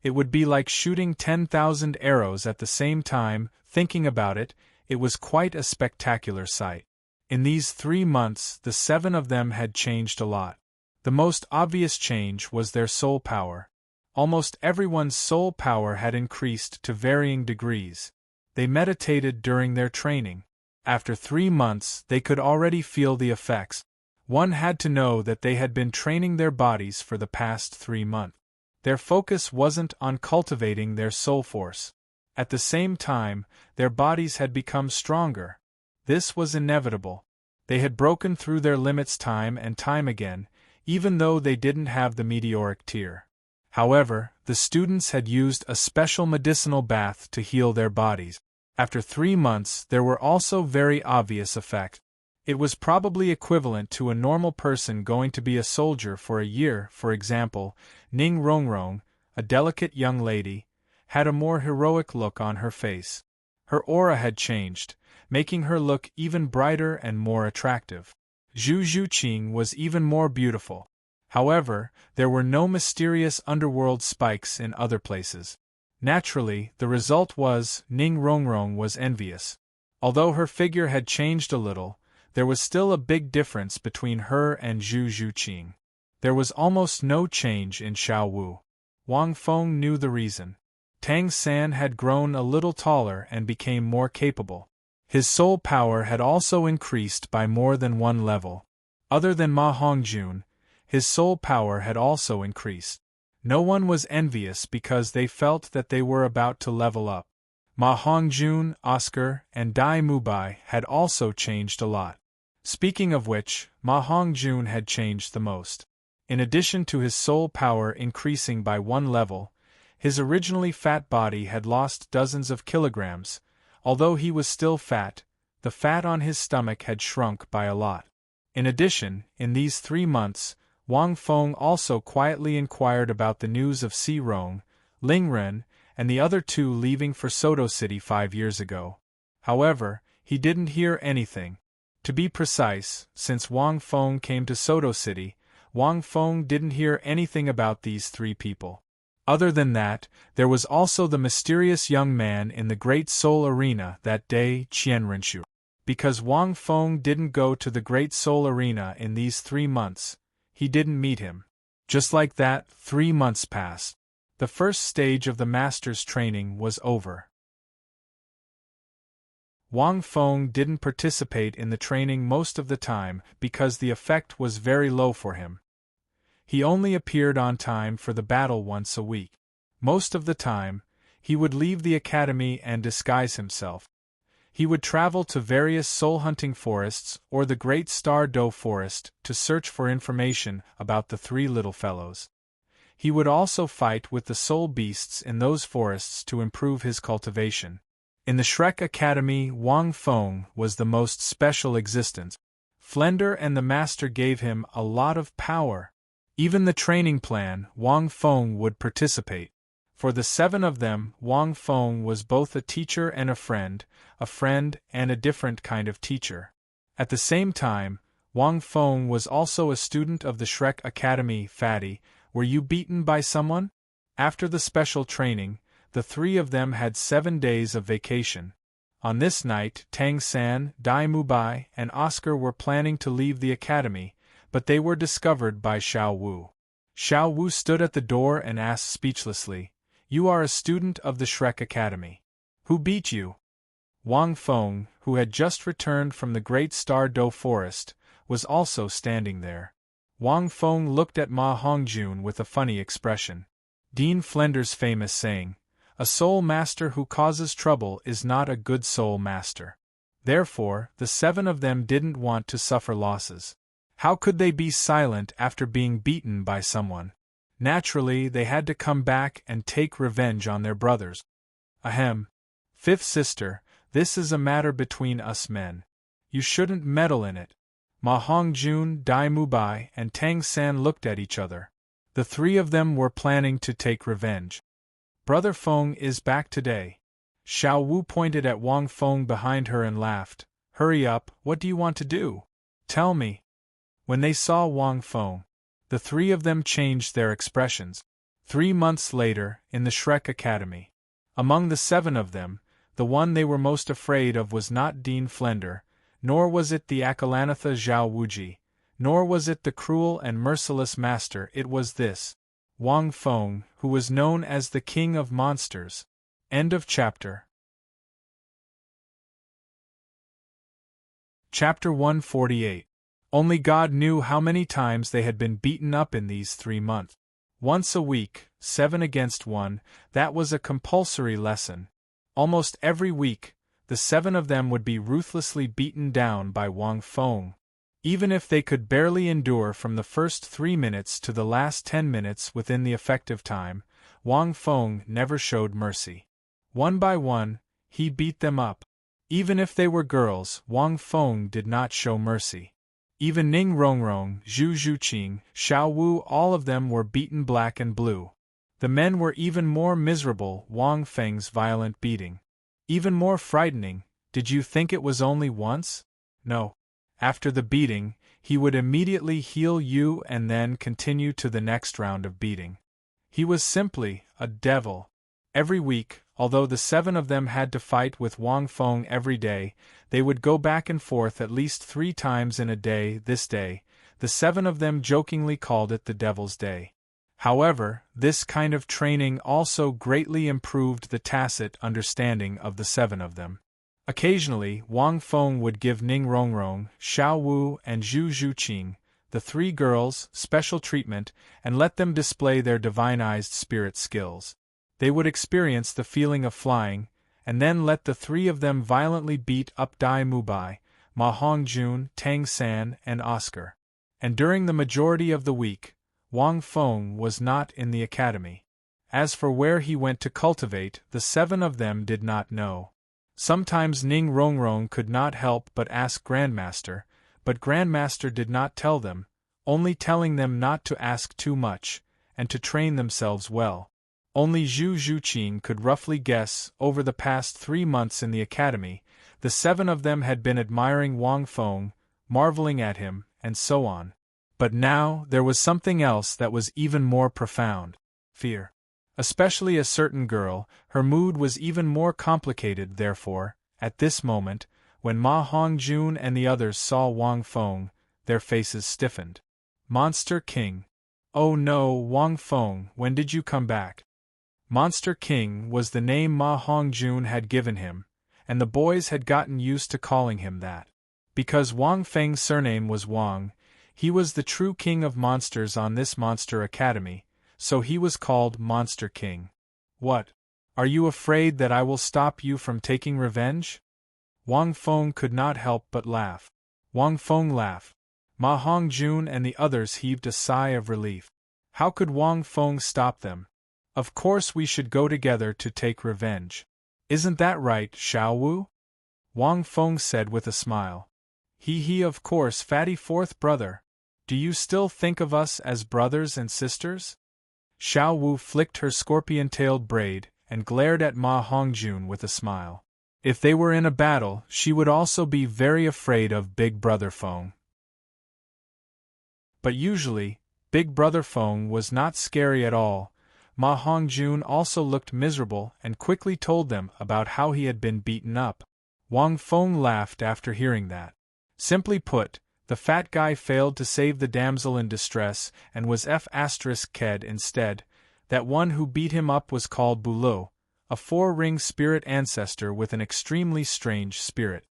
it would be like shooting 10,000 arrows at the same time. Thinking about it, it was quite a spectacular sight. In these 3 months, the 7 of them had changed a lot. The most obvious change was their soul power. Almost everyone's soul power had increased to varying degrees. They meditated during their training. After 3 months, they could already feel the effects. One had to know that they had been training their bodies for the past 3 months. Their focus wasn't on cultivating their soul force. At the same time, their bodies had become stronger. This was inevitable. They had broken through their limits time and time again, even though they didn't have the meteoric tier. However, the students had used a special medicinal bath to heal their bodies. After 3 months, there were also very obvious effects. It was probably equivalent to a normal person going to be a soldier for a year. For example, Ning Rongrong, a delicate young lady, had a more heroic look on her face. Her aura had changed, making her look even brighter and more attractive. Zhu Zhuqing was even more beautiful. However, there were no mysterious underworld spikes in other places. Naturally, the result was, Ning Rongrong was envious. Although her figure had changed a little, there was still a big difference between her and Zhu Zhuqing. There was almost no change in Xiao Wu. Wang Feng knew the reason. Tang San had grown a little taller and became more capable. His soul power had also increased by more than one level. Other than Ma Hongjun, his soul power had also increased. No one was envious because they felt that they were about to level up. Ma Hongjun, Oscar, and Dai Mubai had also changed a lot. Speaking of which, Ma Hongjun had changed the most. In addition to his soul power increasing by one level, his originally fat body had lost dozens of kilograms. Although he was still fat, the fat on his stomach had shrunk by a lot. In addition, in these 3 months, Wang Feng also quietly inquired about the news of Si Rong, Ling Ren, and the other two leaving for Soto City 5 years ago. However, he didn't hear anything. To be precise, since Wang Feng came to Soto City, Wang Feng didn't hear anything about these 3 people. Other than that, there was also the mysterious young man in the Great Soul Arena that day, Qianrenshu. Because Wang Feng didn't go to the Great Soul Arena in these 3 months, he didn't meet him. Just like that, 3 months passed. The first stage of the master's training was over. Wang Feng didn't participate in the training most of the time because the effect was very low for him. He only appeared on time for the battle once a week. Most of the time, he would leave the academy and disguise himself. He would travel to various soul-hunting forests or the Great Star Do Forest to search for information about the 3 little fellows. He would also fight with the soul beasts in those forests to improve his cultivation. In the Shrek Academy, Wang Feng was the most special existence. Flender and the master gave him a lot of power. Even the training plan, Wang Feng would participate. For the 7 of them, Wang Feng was both a teacher and a friend and a different kind of teacher. At the same time, Wang Feng was also a student of the Shrek Academy. Fatty, were you beaten by someone? After the special training, the 3 of them had 7 days of vacation. On this night, Tang San, Dai Mubai, and Oscar were planning to leave the academy, but they were discovered by Xiao Wu. Xiao Wu stood at the door and asked speechlessly, "You are a student of the Shrek Academy. Who beat you?" Wang Feng, who had just returned from the Great Star Do Forest, was also standing there. Wang Feng looked at Ma Hongjun with a funny expression. Dean Flender's famous saying, "A soul master who causes trouble is not a good soul master." Therefore, the 7 of them didn't want to suffer losses. How could they be silent after being beaten by someone? Naturally, they had to come back and take revenge on their brothers. Ahem. 5th sister, this is a matter between us men. You shouldn't meddle in it. Ma Hongjun, Dai Mubai, and Tang San looked at each other. The 3 of them were planning to take revenge. Brother Feng is back today. Xiao Wu pointed at Wang Feng behind her and laughed. Hurry up, what do you want to do? Tell me. When they saw Wang Feng, the 3 of them changed their expressions. 3 months later, in the Shrek Academy. Among the 7 of them, the one they were most afraid of was not Dean Flender, nor was it the Akalanatha Zhao Wuji, nor was it the cruel and merciless master. It was this, Wang Feng, who was known as the King of Monsters. End of chapter. Chapter 148. Only God knew how many times they had been beaten up in these 3 months. Once a week, 7 against 1, that was a compulsory lesson. Almost every week, the 7 of them would be ruthlessly beaten down by Wang Feng. Even if they could barely endure from the first 3 minutes to the last 10 minutes within the effective time, Wang Feng never showed mercy. One by one, he beat them up. Even if they were girls, Wang Feng did not show mercy. Even Ning Rongrong, Zhu Zhuqing, Xiao Wu, all of them were beaten black and blue. The men were even more miserable. Wang Feng's violent beating. Even more frightening. Did you think it was only once? No. After the beating, he would immediately heal you and then continue to the next round of beating. He was simply a devil. Every week, although the 7 of them had to fight with Wang Feng every day, they would go back and forth at least 3 times in a day. This day, the 7 of them jokingly called it the Devil's Day. However, this kind of training also greatly improved the tacit understanding of the 7 of them. Occasionally, Wang Feng would give Ning Rongrong, Xiao Wu, and Zhu Zhuqing, the three girls, special treatment, and let them display their divinized spirit skills. They would experience the feeling of flying, and then let the three of them violently beat up Dai Mubai, Ma Hongjun, Tang San, and Oscar. And during the majority of the week, Wang Feng was not in the academy. As for where he went to cultivate, the seven of them did not know. Sometimes Ning Rongrong could not help but ask Grandmaster, but Grandmaster did not tell them, only telling them not to ask too much, and to train themselves well. Only Zhu Zhuqing could roughly guess. Over the past 3 months in the academy, the seven of them had been admiring Wang Feng, marveling at him, and so on. But now, there was something else that was even more profound: fear. Especially a certain girl, her mood was even more complicated. Therefore, at this moment, when Ma Hongjun and the others saw Wang Feng, their faces stiffened. Monster King. Oh no, Wang Feng, when did you come back? Monster King was the name Ma Hongjun had given him, and the boys had gotten used to calling him that. Because Wang Feng's surname was Wang, he was the true king of monsters on this monster academy, so he was called Monster King. What? Are you afraid that I will stop you from taking revenge? Wang Feng could not help but laugh. Wang Feng laughed. Ma Hongjun and the others heaved a sigh of relief. How could Wang Feng stop them? Of course we should go together to take revenge. Isn't that right, Xiao Wu? Wang Feng said with a smile. He of course, fatty fourth brother. Do you still think of us as brothers and sisters? Xiao Wu flicked her scorpion-tailed braid, and glared at Ma Hongjun with a smile. If they were in a battle, she would also be very afraid of Big Brother Feng. But usually, Big Brother Feng was not scary at all. Ma Hongjun also looked miserable and quickly told them about how he had been beaten up. Wang Feng laughed after hearing that. Simply put, the fat guy failed to save the damsel in distress and was F***ked instead. That one who beat him up was called Douluo, a 4-ring spirit ancestor with an extremely strange spirit.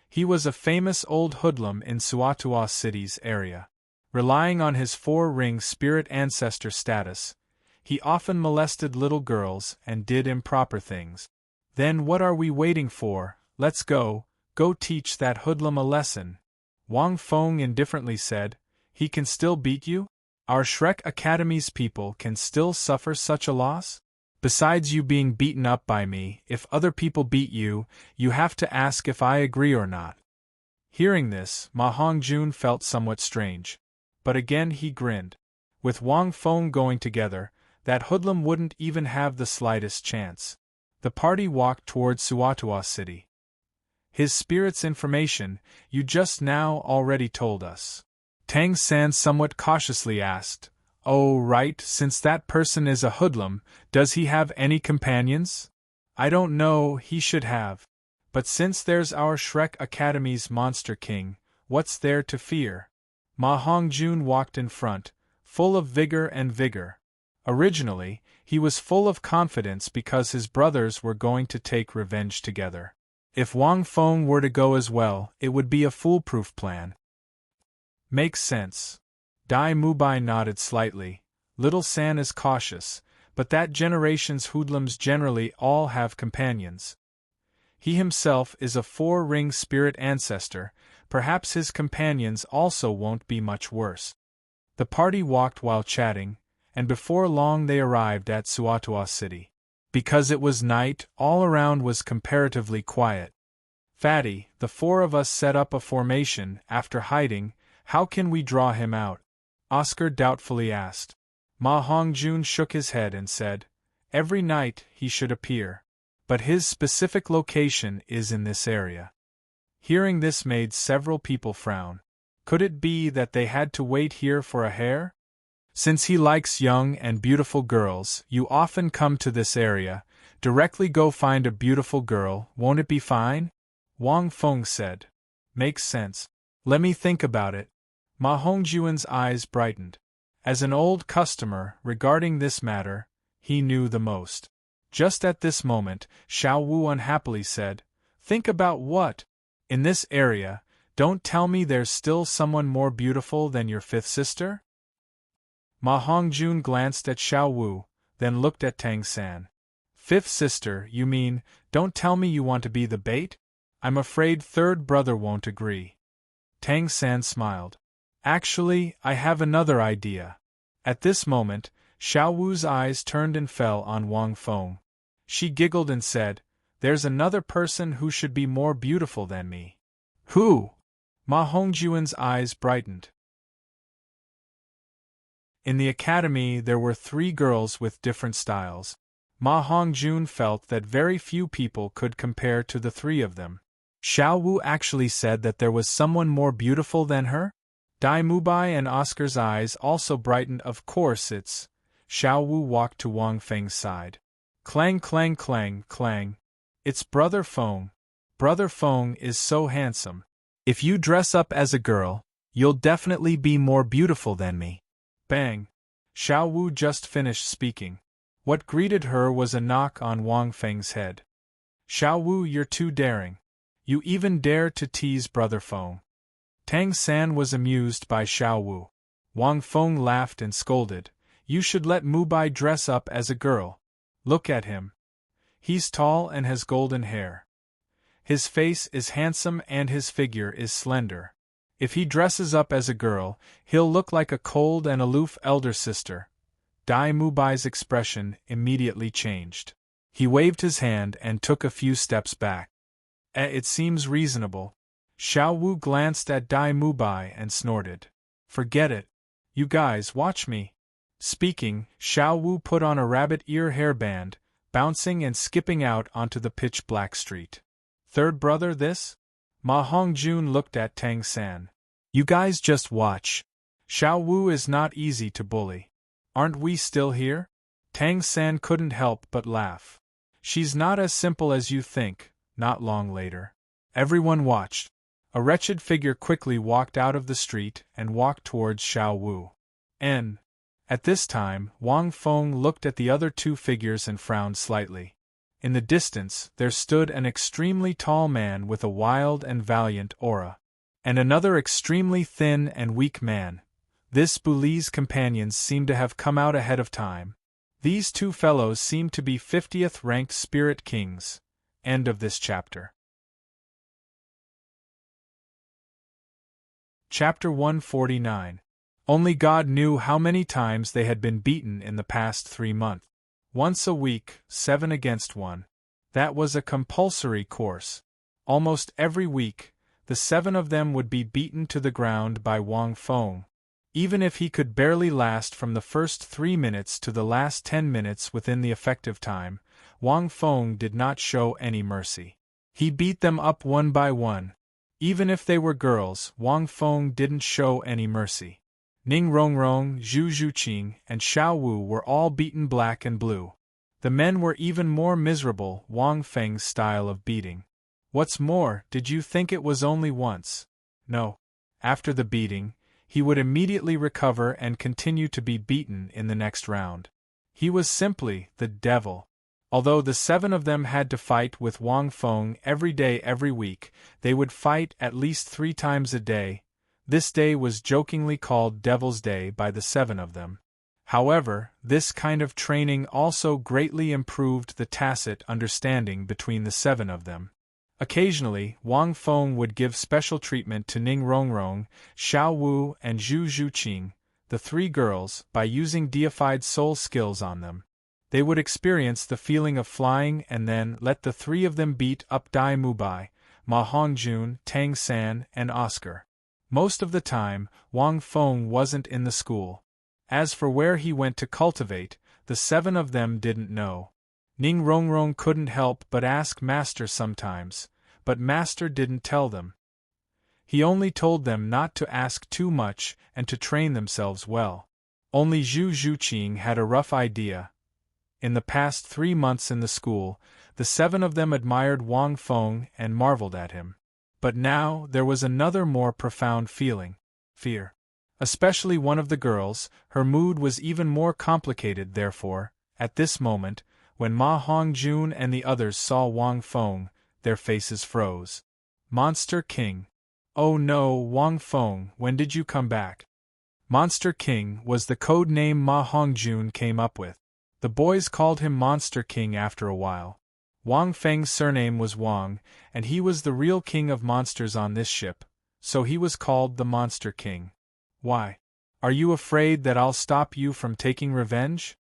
He was a famous old hoodlum in Suatua City's area. Relying on his 4-ring spirit ancestor status, he often molested little girls and did improper things. Then what are we waiting for? Let's go teach that hoodlum a lesson. Wang Feng indifferently said, he can still beat you? Our Shrek Academy's people can still suffer such a loss? Besides you being beaten up by me, if other people beat you, you have to ask if I agree or not. Hearing this, Ma Hongjun felt somewhat strange. But again he grinned. With Wang Feng going together, that hoodlum wouldn't even have the slightest chance. The party walked towards Suatua City. His spirit's information, you just now already told us. Tang San somewhat cautiously asked, Oh right, since that person is a hoodlum, does he have any companions? I don't know, he should have. But since there's our Shrek Academy's Monster King, what's there to fear? Ma Hongjun walked in front, full of vigor. Originally, he was full of confidence because his brothers were going to take revenge together. If Wang Feng were to go as well, it would be a foolproof plan. Makes sense. Dai Mubai nodded slightly. Little San is cautious, but that generation's hoodlums generally all have companions. He himself is a 4-ring spirit ancestor, perhaps his companions also won't be much worse. The party walked while chatting, and before long they arrived at Suatua City. Because it was night, all around was comparatively quiet. Fatty, the 4 of us set up a formation. After hiding, how can we draw him out? Oscar doubtfully asked. Ma Hongjun shook his head and said, every night he should appear. But his specific location is in this area. Hearing this made several people frown. Could it be that they had to wait here for a hare? Since he likes young and beautiful girls, you often come to this area. Directly go find a beautiful girl, won't it be fine? Wang Feng said. Makes sense. Let me think about it. Ma Hongjun's eyes brightened. As an old customer, regarding this matter, he knew the most. Just at this moment, Xiao Wu unhappily said, Think about what? In this area, don't tell me there's still someone more beautiful than your fifth sister? Ma Hongjun glanced at Xiao Wu, then looked at Tang San. Fifth sister, you mean? Don't tell me you want to be the bait? I'm afraid third brother won't agree. Tang San smiled. Actually, I have another idea. At this moment, Xiao Wu's eyes turned and fell on Wang Feng. She giggled and said, "There's another person who should be more beautiful than me." Who? Ma Hongjuan's eyes brightened. In the academy there were 3 girls with different styles. Ma Hongjun felt that very few people could compare to the 3 of them. Xiao Wu actually said that there was someone more beautiful than her? Dai Mubai and Oscar's eyes also brightened. Of course it's. Xiao Wu walked to Wang Feng's side. Clang clang clang clang. It's Brother Feng. Brother Feng is so handsome. If you dress up as a girl, you'll definitely be more beautiful than me. Bang! Xiao Wu just finished speaking. What greeted her was a knock on Wang Feng's head. Xiao Wu, you're too daring. You even dare to tease Brother Feng. Tang San was amused by Xiao Wu. Wang Feng laughed and scolded. You should let Mubai dress up as a girl. Look at him. He's tall and has golden hair. His face is handsome and his figure is slender. If he dresses up as a girl, he'll look like a cold and aloof elder sister. Dai Mubai's expression immediately changed. He waved his hand and took a few steps back. It seems reasonable. Xiao Wu glanced at Dai Mubai and snorted. Forget it. You guys, watch me. Speaking, Xiao Wu put on a rabbit ear hairband, bouncing and skipping out onto the pitch-black street. Third brother this? Ma Hongjun looked at Tang San. You guys just watch. Xiao Wu is not easy to bully. Aren't we still here? Tang San couldn't help but laugh. She's not as simple as you think. Not long later. Everyone watched. A wretched figure quickly walked out of the street and walked towards Xiao Wu. At this time, Wang Feng looked at the other 2 figures and frowned slightly. In the distance, there stood an extremely tall man with a wild and valiant aura. And another extremely thin and weak man. This bully's companions seemed to have come out ahead of time. These 2 fellows seemed to be 50th ranked spirit kings. End of this chapter. Chapter 149. Only God knew how many times they had been beaten in the past 3 months. Once a week, 7 against 1. That was a compulsory course. Almost every week, the 7 of them would be beaten to the ground by Wang Feng. Even if he could barely last from the first 3 minutes to the last 10 minutes within the effective time, Wang Feng did not show any mercy. He beat them up one by one. Even if they were girls, Wang Feng didn't show any mercy. Ning Rongrong, Zhu Zhuqing, and Xiao Wu were all beaten black and blue. The men were even more miserable, Wang Feng's style of beating. What's more, did you think it was only once? No. After the beating, he would immediately recover and continue to be beaten in the next round. He was simply the devil. Although the 7 of them had to fight with Wang Feng every day every week, they would fight at least 3 times a day. This day was jokingly called Devil's Day by the 7 of them. However, this kind of training also greatly improved the tacit understanding between the 7 of them. Occasionally, Wang Feng would give special treatment to Ning Rongrong, Xiao Wu and Zhu Zhuqing, the 3 girls, by using deified soul skills on them. They would experience the feeling of flying and then let the 3 of them beat up Dai Mubai, Ma Hongjun, Tang San, and Oscar. Most of the time, Wang Feng wasn't in the school. As for where he went to cultivate, the 7 of them didn't know. Ning Rongrong couldn't help but ask Master sometimes, but Master didn't tell them. He only told them not to ask too much and to train themselves well. Only Zhu Zhuqing had a rough idea. In the past 3 months in the school, the 7 of them admired Wang Feng and marveled at him. But now there was another more profound feeling: fear. Especially one of the girls, her mood was even more complicated therefore, at this moment, when Ma Hongjun and the others saw Wang Feng, their faces froze. Monster King. Oh no, Wang Feng, when did you come back? Monster King was the code name Ma Hongjun came up with. The boys called him Monster King after a while. Wang Feng's surname was Wang, and he was the real king of monsters on this ship, so he was called the Monster King. Why? Are you afraid that I'll stop you from taking revenge?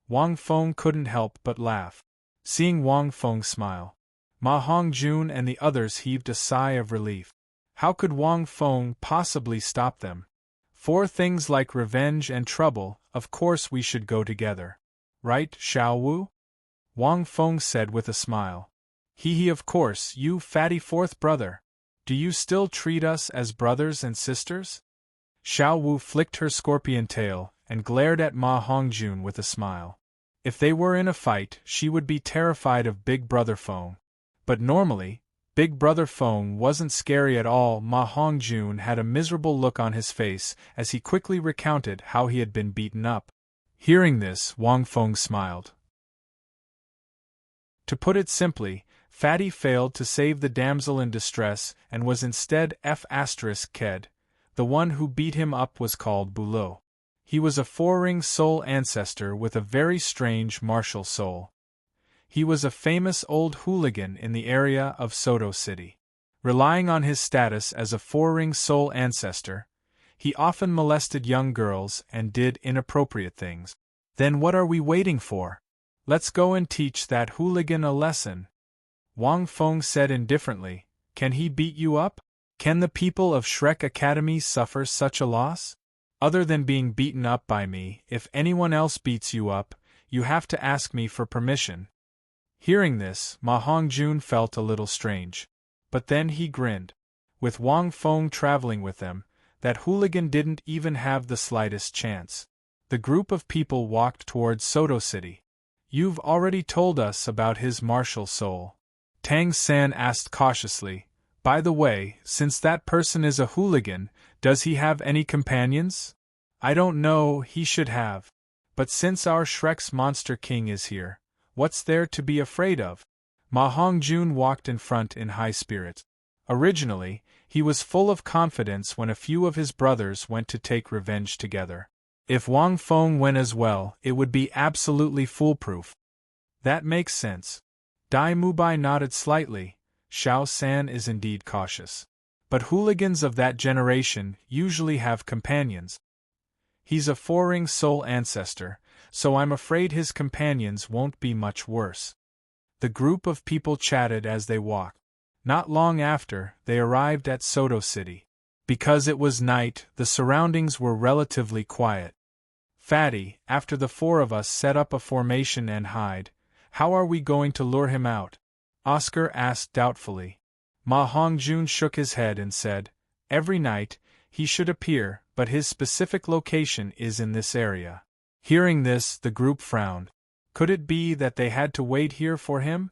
Wang Feng couldn't help but laugh. Seeing Wang Feng smile, Ma Hongjun and the others heaved a sigh of relief. How could Wang Feng possibly stop them? For things like revenge and trouble, of course we should go together. Right, Xiao Wu? Wang Feng said with a smile. He, of course, you fatty fourth brother. Do you still treat us as brothers and sisters? Xiao Wu flicked her scorpion tail and glared at Ma Hongjun with a smile. If they were in a fight, she would be terrified of Big Brother Feng. But normally, Big Brother Feng wasn't scary at all. Ma Hongjun had a miserable look on his face as he quickly recounted how he had been beaten up. Hearing this, Wang Feng smiled. To put it simply, Fatty failed to save the damsel in distress and was instead F***ked. The one who beat him up was called Douluo. He was a four-ring soul ancestor with a very strange martial soul. He was a famous old hooligan in the area of Soto City. Relying on his status as a four-ring soul ancestor, he often molested young girls and did inappropriate things. Then what are we waiting for? Let's go and teach that hooligan a lesson. Wang Feng said indifferently. Can he beat you up? Can the people of Shrek Academy suffer such a loss? Other than being beaten up by me, if anyone else beats you up, you have to ask me for permission. Hearing this, Ma Hongjun felt a little strange. But then he grinned. With Wang Feng traveling with them, that hooligan didn't even have the slightest chance. The group of people walked towards Soto City. You've already told us about his martial soul. Tang San asked cautiously. By the way, since that person is a hooligan, does he have any companions? I don't know, he should have. But since our Shrek's Monster King is here, what's there to be afraid of? Ma Hongjun walked in front in high spirits. Originally, he was full of confidence when a few of his brothers went to take revenge together. If Wang Feng went as well, it would be absolutely foolproof. That makes sense. Dai Mubai nodded slightly. Xiao San is indeed cautious. But hooligans of that generation usually have companions. He's a four-ring soul ancestor, so I'm afraid his companions won't be much worse. The group of people chatted as they walked. Not long after, they arrived at Soto City. Because it was night, the surroundings were relatively quiet. Fatty, after the four of us set up a formation and hide, how are we going to lure him out? Oscar asked doubtfully. Ma Hongjun shook his head and said, every night, he should appear, but his specific location is in this area. Hearing this, the group frowned. Could it be that they had to wait here for him?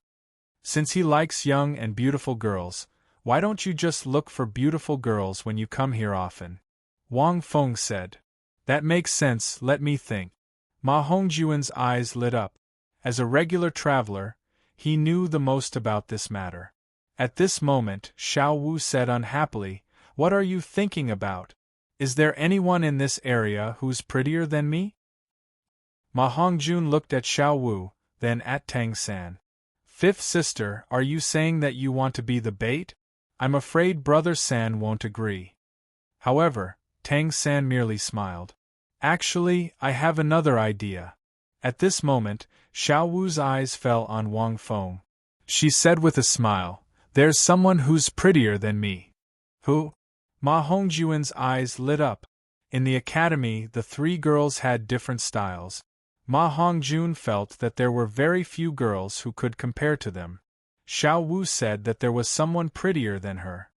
Since he likes young and beautiful girls, why don't you just look for beautiful girls when you come here often? Wang Feng said. That makes sense, let me think. Ma Hongjun's eyes lit up. As a regular traveler, he knew the most about this matter. At this moment, Xiao Wu said unhappily, what are you thinking about? Is there anyone in this area who's prettier than me? Ma Hongjun looked at Xiao Wu, then at Tang San. Fifth sister, are you saying that you want to be the bait? I'm afraid Brother San won't agree. However, Tang San merely smiled. Actually, I have another idea. At this moment, Xiao Wu's eyes fell on Wang Feng. She said with a smile, there's someone who's prettier than me. Who? Ma Hongjun's eyes lit up. In the academy, the three girls had different styles. Ma Hongjun felt that there were very few girls who could compare to them. Xiao Wu said that there was someone prettier than her.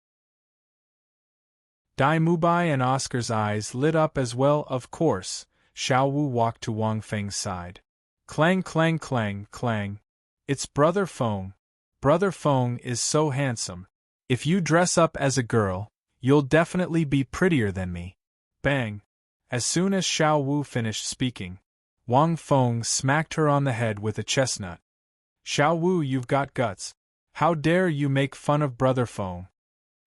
Dai Mubai and Oscar's eyes lit up as well. Of course. Xiao Wu walked to Wang Feng's side. Clang clang clang clang. It's Brother Feng. Brother Feng is so handsome. If you dress up as a girl, you'll definitely be prettier than me. Bang. As soon as Xiao Wu finished speaking, Wang Feng smacked her on the head with a chestnut. Xiao Wu, you've got guts. How dare you make fun of Brother Feng?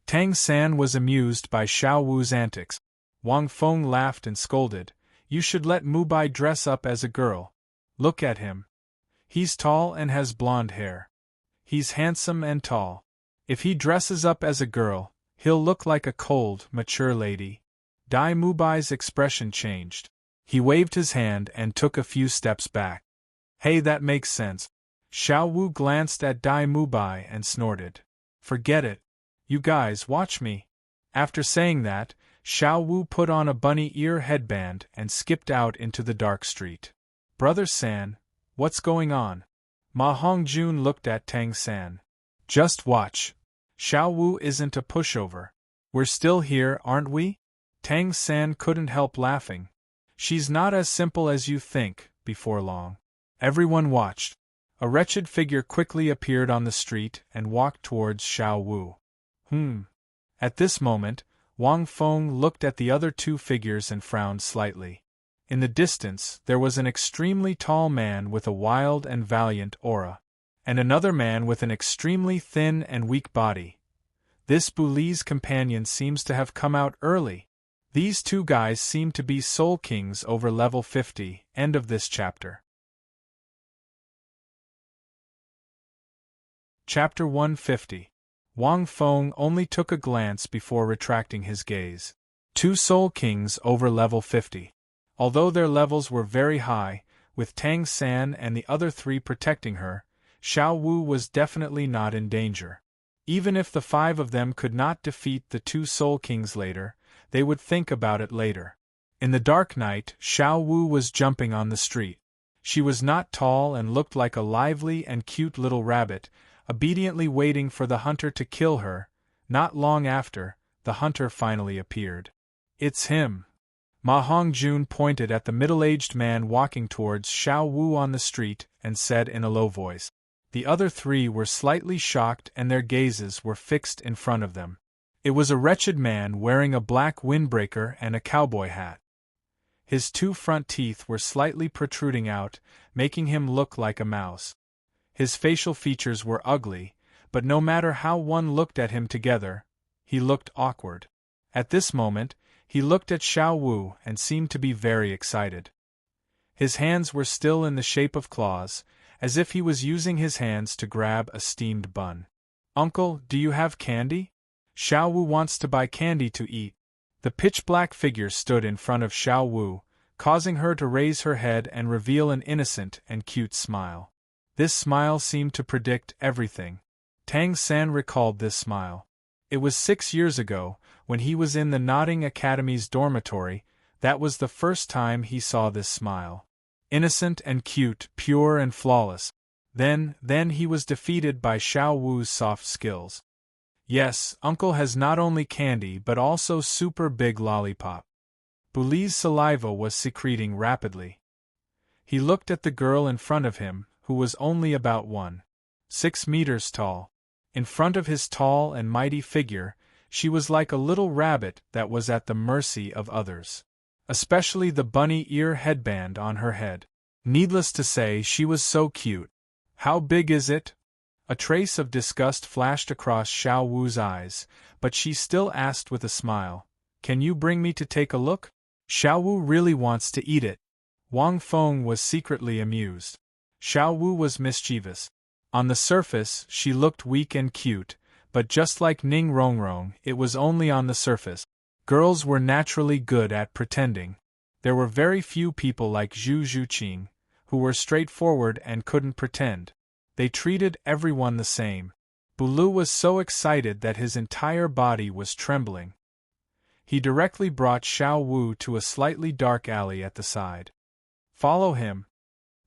Tang San was amused by Xiao Wu's antics. Wang Feng laughed and scolded, "You should let Mubai dress up as a girl. Look at him. He's tall and has blonde hair. He's handsome and tall. If he dresses up as a girl, he'll look like a cold, mature lady." Dai Mubai's expression changed. He waved his hand and took a few steps back. "Hey, that makes sense." Xiao Wu glanced at Dai Mubai and snorted. "Forget it. You guys, watch me." After saying that, Xiao Wu put on a bunny ear headband and skipped out into the dark street. "Brother San, what's going on?" Ma Hongjun looked at Tang San. "Just watch. Xiao Wu isn't a pushover. We're still here, aren't we?" Tang San couldn't help laughing. "She's not as simple as you think." Before long, everyone watched. A wretched figure quickly appeared on the street and walked towards Xiao Wu. At this moment, Wang Feng looked at the other two figures and frowned slightly. In the distance, there was an extremely tall man with a wild and valiant aura, and another man with an extremely thin and weak body. This Buli's companion seems to have come out early. These two guys seem to be Soul Kings over level 50. End of this chapter. Chapter 150. Wang Feng only took a glance before retracting his gaze. Two Soul Kings over level 50. Although their levels were very high, with Tang San and the other three protecting her, Xiao Wu was definitely not in danger. Even if the five of them could not defeat the two Soul Kings later, they would think about it later. In the dark night, Xiao Wu was jumping on the street. She was not tall and looked like a lively and cute little rabbit, obediently waiting for the hunter to kill her. Not long after, the hunter finally appeared. "It's him." Ma Hongjun pointed at the middle-aged man walking towards Xiao Wu on the street and said in a low voice. The other three were slightly shocked and their gazes were fixed in front of them. It was a wretched man wearing a black windbreaker and a cowboy hat. His two front teeth were slightly protruding out, making him look like a mouse. His facial features were ugly, but no matter how one looked at him together, he looked awkward. At this moment, he looked at Xiao Wu and seemed to be very excited. His hands were still in the shape of claws, as if he was using his hands to grab a steamed bun. "Uncle, do you have candy? Xiao Wu wants to buy candy to eat." The pitch-black figure stood in front of Xiao Wu, causing her to raise her head and reveal an innocent and cute smile. This smile seemed to predict everything. Tang San recalled this smile. It was 6 years ago, when he was in the Nodding Academy's dormitory, that was the first time he saw this smile. Innocent and cute, pure and flawless. Then he was defeated by Xiao Wu's soft skills. Yes, Uncle has not only candy but also super big lollipop. Buli's saliva was secreting rapidly. He looked at the girl in front of him, who was only about 1.6 meters tall. In front of his tall and mighty figure, she was like a little rabbit that was at the mercy of others. Especially the bunny ear headband on her head. Needless to say, she was so cute. "How big is it?" A trace of disgust flashed across Xiao Wu's eyes, but she still asked with a smile, "Can you bring me to take a look? Xiao Wu really wants to eat it." Wang Feng was secretly amused. Xiao Wu was mischievous. On the surface, she looked weak and cute, but just like Ning Rongrong, it was only on the surface. Girls were naturally good at pretending. There were very few people like Zhu Zhuqing, who were straightforward and couldn't pretend. They treated everyone the same. Bulu was so excited that his entire body was trembling. He directly brought Xiao Wu to a slightly dark alley at the side. "Follow him."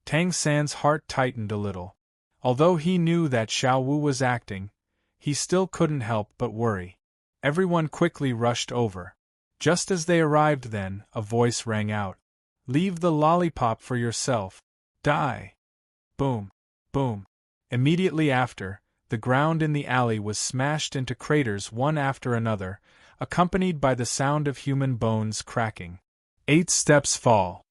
Tang San's heart tightened a little. Although he knew that Xiao Wu was acting, he still couldn't help but worry. Everyone quickly rushed over. Just as they arrived then, a voice rang out. "Leave the lollipop for yourself. Die." Boom. Boom. Immediately after, the ground in the alley was smashed into craters one after another, accompanied by the sound of human bones cracking. 8 steps fall.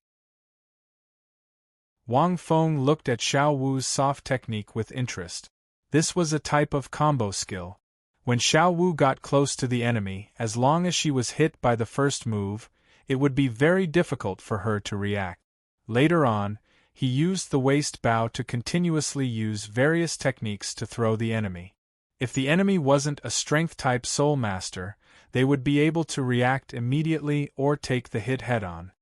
Wang Feng looked at Xiao Wu's soft technique with interest. This was a type of combo skill. When Xiao Wu got close to the enemy, as long as she was hit by the first move, it would be very difficult for her to react. Later on, he used the waist bow to continuously use various techniques to throw the enemy. If the enemy wasn't a strength-type soul master, they would be able to react immediately or take the hit head-on.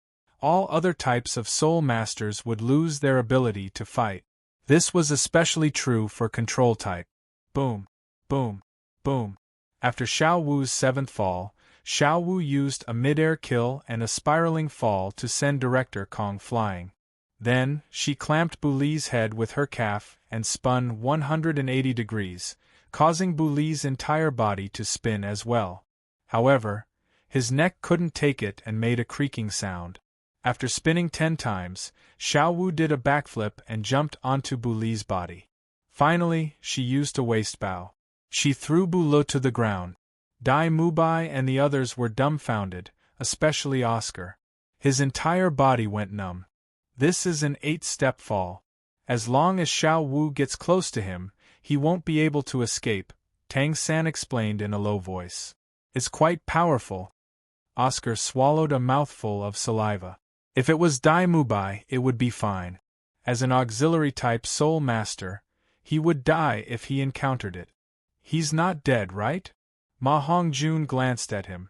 All other types of soul masters would lose their ability to fight. This was especially true for control type. Boom, boom, boom. After Xiao Wu's 7th fall, Xiao Wu used a mid-air kill and a spiraling fall to send Director Kong flying. Then, she clamped Bu Li's head with her calf and spun 180 degrees, causing Bu Li's entire body to spin as well. However, his neck couldn't take it and made a creaking sound. After spinning 10 times, Xiao Wu did a backflip and jumped onto Bu Li's body. Finally, she used a waist bow. She threw Douluo to the ground. Dai Mubai and the others were dumbfounded, especially Oscar. His entire body went numb. This is an 8-step fall. As long as Xiao Wu gets close to him, he won't be able to escape, Tang San explained in a low voice. It's quite powerful. Oscar swallowed a mouthful of saliva. If it was Dai Mubai, it would be fine. As an auxiliary-type soul master, he would die if he encountered it. He's not dead, right? Ma Hongjun glanced at him.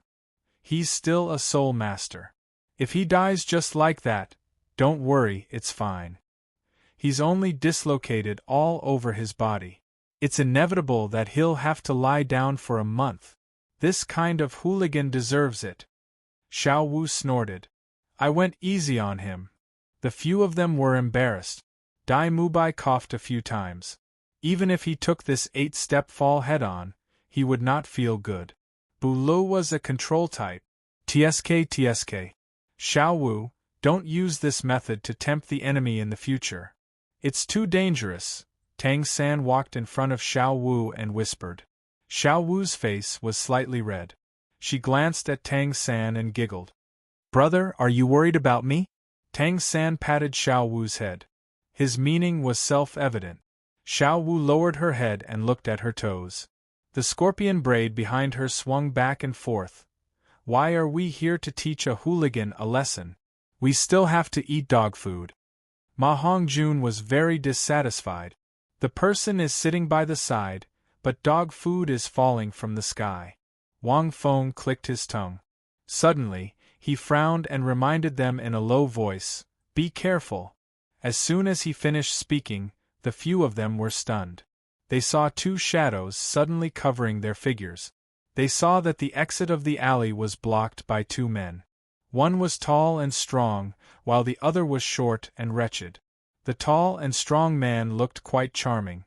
He's still a soul master. If he dies just like that, don't worry, it's fine. He's only dislocated all over his body. It's inevitable that he'll have to lie down for a month. This kind of hooligan deserves it. Xiao Wu snorted. I went easy on him. The few of them were embarrassed. Dai Mubai coughed a few times. Even if he took this 8-step fall head-on, he would not feel good. Douluo was a control type. TSK. Xiao Wu, don't use this method to tempt the enemy in the future. It's too dangerous. Tang San walked in front of Xiao Wu and whispered. Xiao Wu's face was slightly red. She glanced at Tang San and giggled. Brother, are you worried about me? Tang San patted Xiao Wu's head. His meaning was self-evident. Xiao Wu lowered her head and looked at her toes. The scorpion braid behind her swung back and forth. Why are we here to teach a hooligan a lesson? We still have to eat dog food. Ma Hongjun was very dissatisfied. The person is sitting by the side, but dog food is falling from the sky. Wang Feng clicked his tongue. Suddenly, he frowned and reminded them in a low voice, "Be careful." As soon as he finished speaking, the few of them were stunned. They saw 2 shadows suddenly covering their figures. They saw that the exit of the alley was blocked by 2 men. One was tall and strong, while the other was short and wretched. The tall and strong man looked quite charming.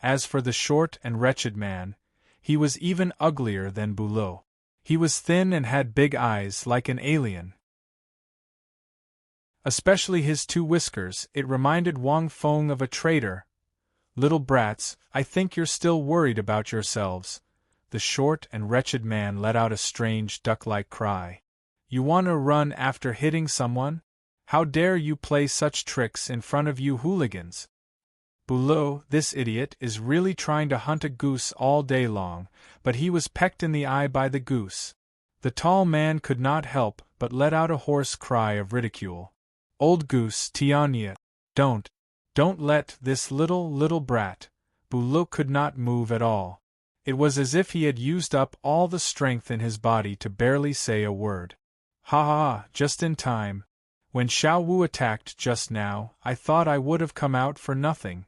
As for the short and wretched man, he was even uglier than Douluo. He was thin and had big eyes like an alien. Especially his 2 whiskers, it reminded Wang Feng of a traitor. Little brats, I think you're still worried about yourselves. The short and wretched man let out a strange duck-like cry. You want to run after hitting someone? How dare you play such tricks in front of you hooligans? Douluo, this idiot, is really trying to hunt a goose all day long, but he was pecked in the eye by the goose. The tall man could not help but let out a hoarse cry of ridicule. Old goose, Tianya, don't let this little brat. Douluo could not move at all. It was as if he had used up all the strength in his body to barely say a word. Ha ha, just in time. When Xiao Wu attacked just now, I thought I would have come out for nothing.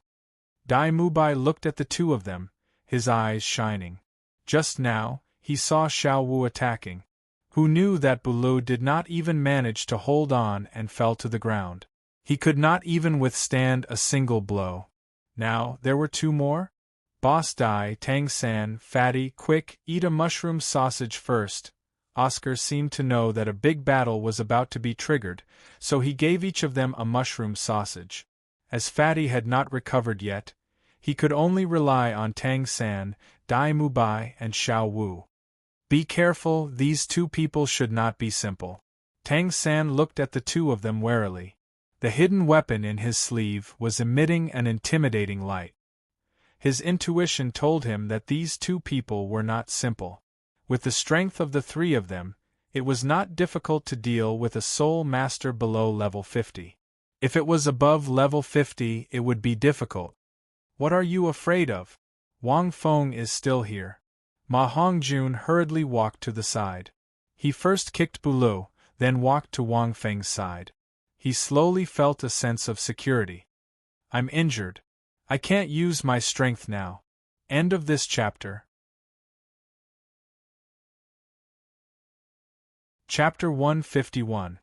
Dai Mubai looked at the 2 of them, his eyes shining. Just now, he saw Xiao Wu attacking. Who knew that Douluo did not even manage to hold on and fell to the ground? He could not even withstand a single blow. Now, there were 2 more? Boss Dai, Tang San, Fatty, quick, eat a mushroom sausage first. Oscar seemed to know that a big battle was about to be triggered, so he gave each of them a mushroom sausage. As Fatty had not recovered yet, he could only rely on Tang San, Dai Mubai, and Xiao Wu. Be careful, these 2 people should not be simple. Tang San looked at the 2 of them warily. The hidden weapon in his sleeve was emitting an intimidating light. His intuition told him that these two people were not simple. With the strength of the three of them, it was not difficult to deal with a soul master below level 50. If it was above level 50, it would be difficult. What are you afraid of? Wang Feng is still here. Ma Hongjun hurriedly walked to the side. He first kicked Douluo, then walked to Wang Feng's side. He slowly felt a sense of security. I'm injured. I can't use my strength now. End of this chapter. Chapter 151.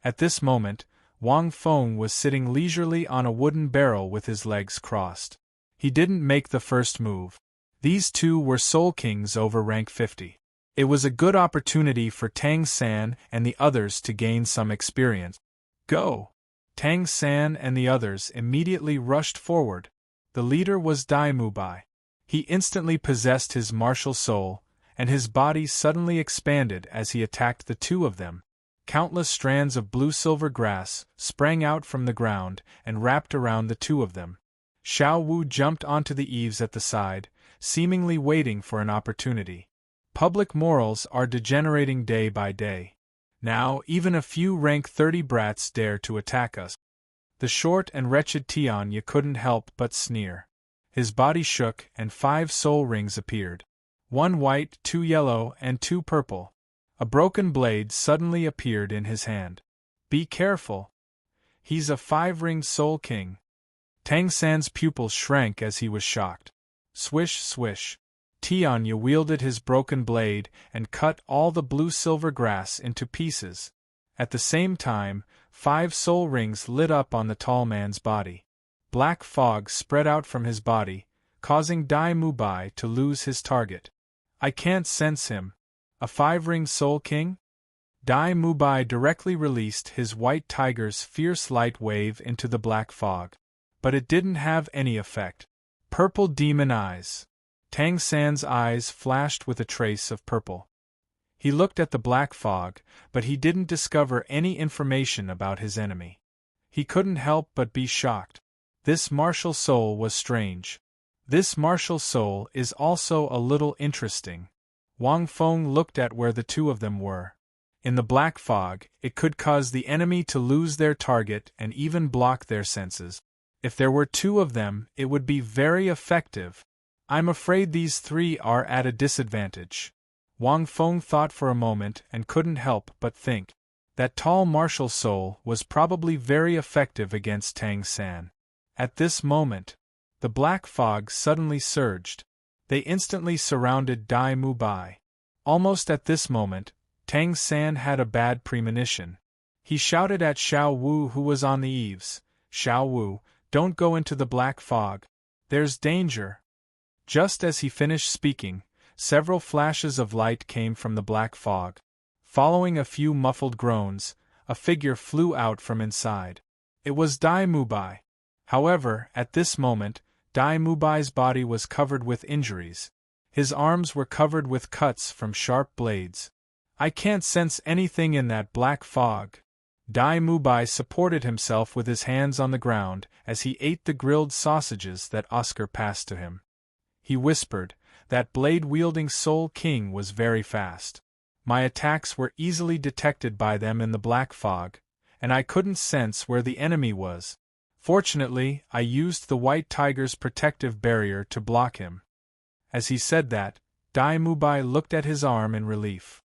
At this moment, Wang Feng was sitting leisurely on a wooden barrel with his legs crossed. He didn't make the first move. These two were Soul Kings over rank 50. It was a good opportunity for Tang San and the others to gain some experience. Go! Tang San and the others immediately rushed forward. The leader was Dai Mubai. He instantly possessed his martial soul, and his body suddenly expanded as he attacked the two of them. Countless strands of blue-silver grass sprang out from the ground and wrapped around the two of them. Xiao Wu jumped onto the eaves at the side, seemingly waiting for an opportunity. Public morals are degenerating day by day. Now even a few rank 30 brats dare to attack us. The short and wretched Tianya couldn't help but sneer. His body shook and 5 soul rings appeared. 1 white, 2 yellow, and 2 purple. A broken blade suddenly appeared in his hand. Be careful. He's a 5-ringed Soul King. Tang San's pupils shrank as he was shocked. Swish, swish. Tianya wielded his broken blade and cut all the blue-silver grass into pieces. At the same time, 5 soul rings lit up on the tall man's body. Black fog spread out from his body, causing Dai Mubai to lose his target. I can't sense him. A 5-ring Soul King? Dai Mubai directly released his white tiger's fierce light wave into the black fog. But it didn't have any effect. Purple demon eyes. Tang San's eyes flashed with a trace of purple. He looked at the black fog, but he didn't discover any information about his enemy. He couldn't help but be shocked. This martial soul was strange. This martial soul is also a little interesting. Wang Feng looked at where the two of them were. In the black fog, it could cause the enemy to lose their target and even block their senses. If there were 2 of them, it would be very effective. I'm afraid these 3 are at a disadvantage. Wang Feng thought for a moment and couldn't help but think. That tall martial soul was probably very effective against Tang San. At this moment, the black fog suddenly surged. They instantly surrounded Dai Mubai. Almost at this moment, Tang San had a bad premonition. He shouted at Xiao Wu, who was on the eaves. Xiao Wu, don't go into the black fog. There's danger. Just as he finished speaking, several flashes of light came from the black fog. Following a few muffled groans, a figure flew out from inside. It was Dai Mubai. However, at this moment, Dai Mubai's body was covered with injuries. His arms were covered with cuts from sharp blades. I can't sense anything in that black fog. Dai Mubai supported himself with his hands on the ground as he ate the grilled sausages that Oscar passed to him. He whispered, that blade-wielding Soul King was very fast. My attacks were easily detected by them in the black fog, and I couldn't sense where the enemy was. Fortunately, I used the white tiger's protective barrier to block him. As he said that, Dai Mubai looked at his arm in relief.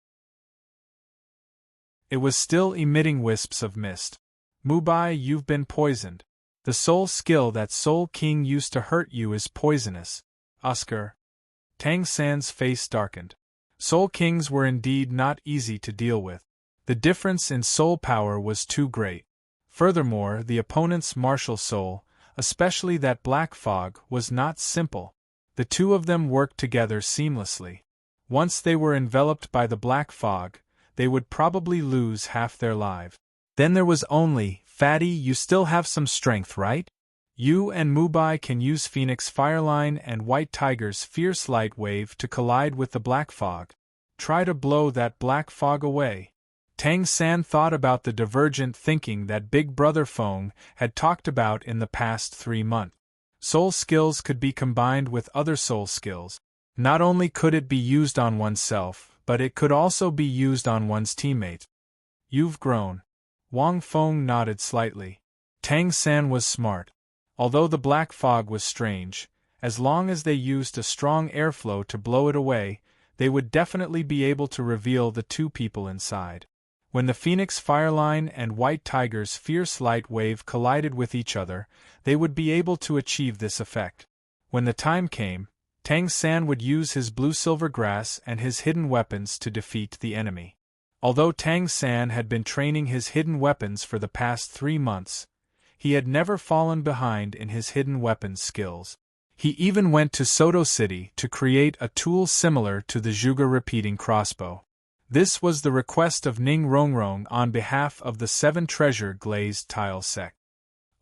It was still emitting wisps of mist. Mubai, you've been poisoned. The soul skill that Soul King used to hurt you is poisonous. Oscar. Tang San's face darkened. Soul Kings were indeed not easy to deal with. The difference in soul power was too great. Furthermore, the opponent's martial soul, especially that black fog, was not simple. The two of them worked together seamlessly. Once they were enveloped by the black fog, they would probably lose half their lives. Then there was only, Fatty, you still have some strength, right? You and Mubai can use Phoenix Fireline and White Tiger's Fierce Light Wave to collide with the black fog. Try to blow that black fog away. Tang San thought about the divergent thinking that Big Brother Feng had talked about in the past 3 months. Soul skills could be combined with other soul skills. Not only could it be used on oneself, but it could also be used on one's teammate. You've grown. Wang Feng nodded slightly. Tang San was smart. Although the black fog was strange, as long as they used a strong airflow to blow it away, they would definitely be able to reveal the two people inside. When the Phoenix Fireline and White Tiger's fierce light wave collided with each other, they would be able to achieve this effect. When the time came, Tang San would use his blue-silver grass and his hidden weapons to defeat the enemy. Although Tang San had been training his hidden weapons for the past 3 months, he had never fallen behind in his hidden weapons skills. He even went to Soto City to create a tool similar to the Zhuge repeating crossbow. This was the request of Ning Rongrong on behalf of the 7 treasure glazed tile sect.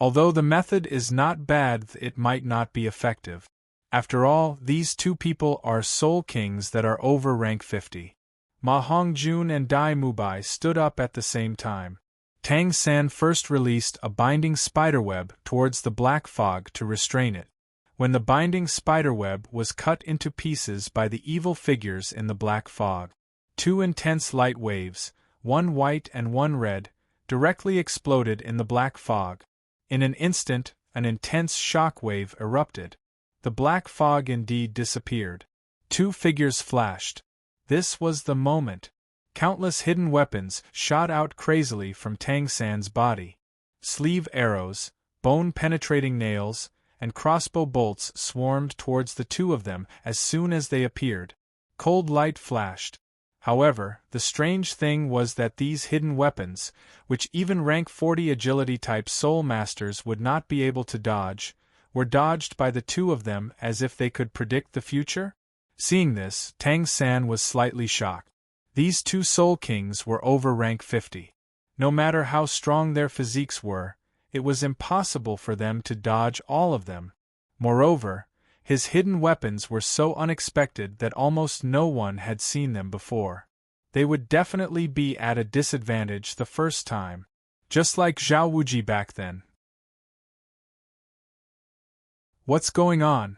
Although the method is not bad, it might not be effective. After all, these two people are soul kings that are over rank 50. Ma Hongjun and Dai Mubai stood up at the same time. Tang San first released a binding spiderweb towards the black fog to restrain it. When the binding spiderweb was cut into pieces by the evil figures in the black fog, 2 intense light waves, one white and one red, directly exploded in the black fog. In an instant, an intense shock wave erupted. The black fog indeed disappeared. 2 figures flashed. This was the moment. Countless hidden weapons shot out crazily from Tang San's body. Sleeve arrows, bone-penetrating nails, and crossbow bolts swarmed towards the two of them as soon as they appeared. Cold light flashed. However, the strange thing was that these hidden weapons, which even rank 40 agility-type soul masters would not be able to dodge, were dodged by the two of them as if they could predict the future? Seeing this, Tang San was slightly shocked. These 2 soul kings were over rank 50. No matter how strong their physiques were, it was impossible for them to dodge all of them. Moreover, his hidden weapons were so unexpected that almost no one had seen them before. They would definitely be at a disadvantage the first time, just like Zhao Wuji back then. What's going on?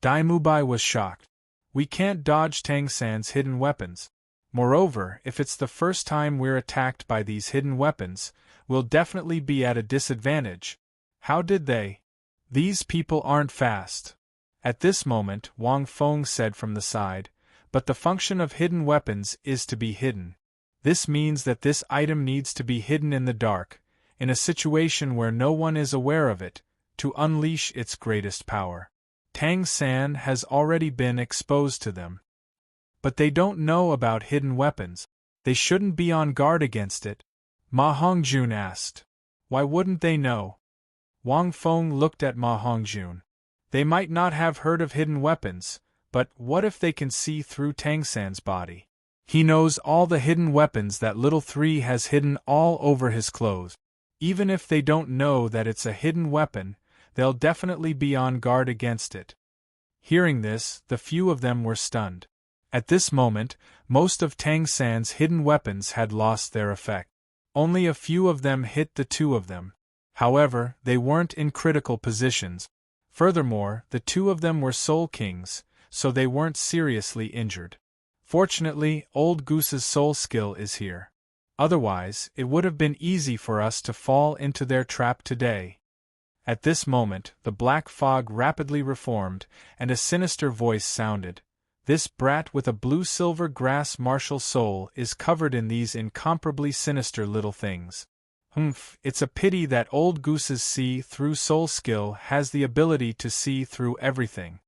Dai Mubai was shocked. We can't dodge Tang San's hidden weapons. Moreover, if it's the first time we're attacked by these hidden weapons, we'll definitely be at a disadvantage. How did they? These people aren't fast. At this moment, Wang Feng said from the side, but the function of hidden weapons is to be hidden. This means that this item needs to be hidden in the dark, in a situation where no one is aware of it, to unleash its greatest power. Tang San has already been exposed to them. But they don't know about hidden weapons. They shouldn't be on guard against it. Ma Hongjun asked. Why wouldn't they know? Wang Feng looked at Ma Hongjun. They might not have heard of hidden weapons, but what if they can see through Tang San's body? He knows all the hidden weapons that Little Three has hidden all over his clothes. Even if they don't know that it's a hidden weapon, they'll definitely be on guard against it. Hearing this, the few of them were stunned. At this moment, most of Tang San's hidden weapons had lost their effect. Only a few of them hit the two of them. However, they weren't in critical positions. Furthermore, the two of them were soul kings, so they weren't seriously injured. Fortunately, Old Goose's soul skill is here. Otherwise, it would have been easy for us to fall into their trap today. At this moment, the black fog rapidly reformed, and a sinister voice sounded. This brat with a blue-silver grass martial soul is covered in these incomparably sinister little things. It's a pity that Old Goose's see-through soul skill has the ability to see through everything.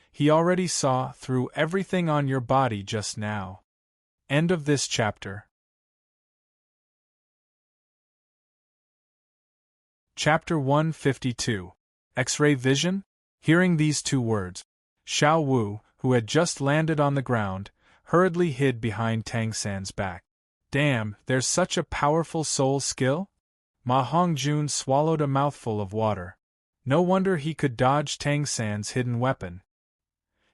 He already saw through everything on your body just now. End of this chapter. Chapter 152. X-ray vision? Hearing these 2 words, Xiao Wu, who had just landed on the ground, hurriedly hid behind Tang San's back. Damn, there's such a powerful soul skill? Ma Hongjun swallowed a mouthful of water. No wonder he could dodge Tang San's hidden weapon.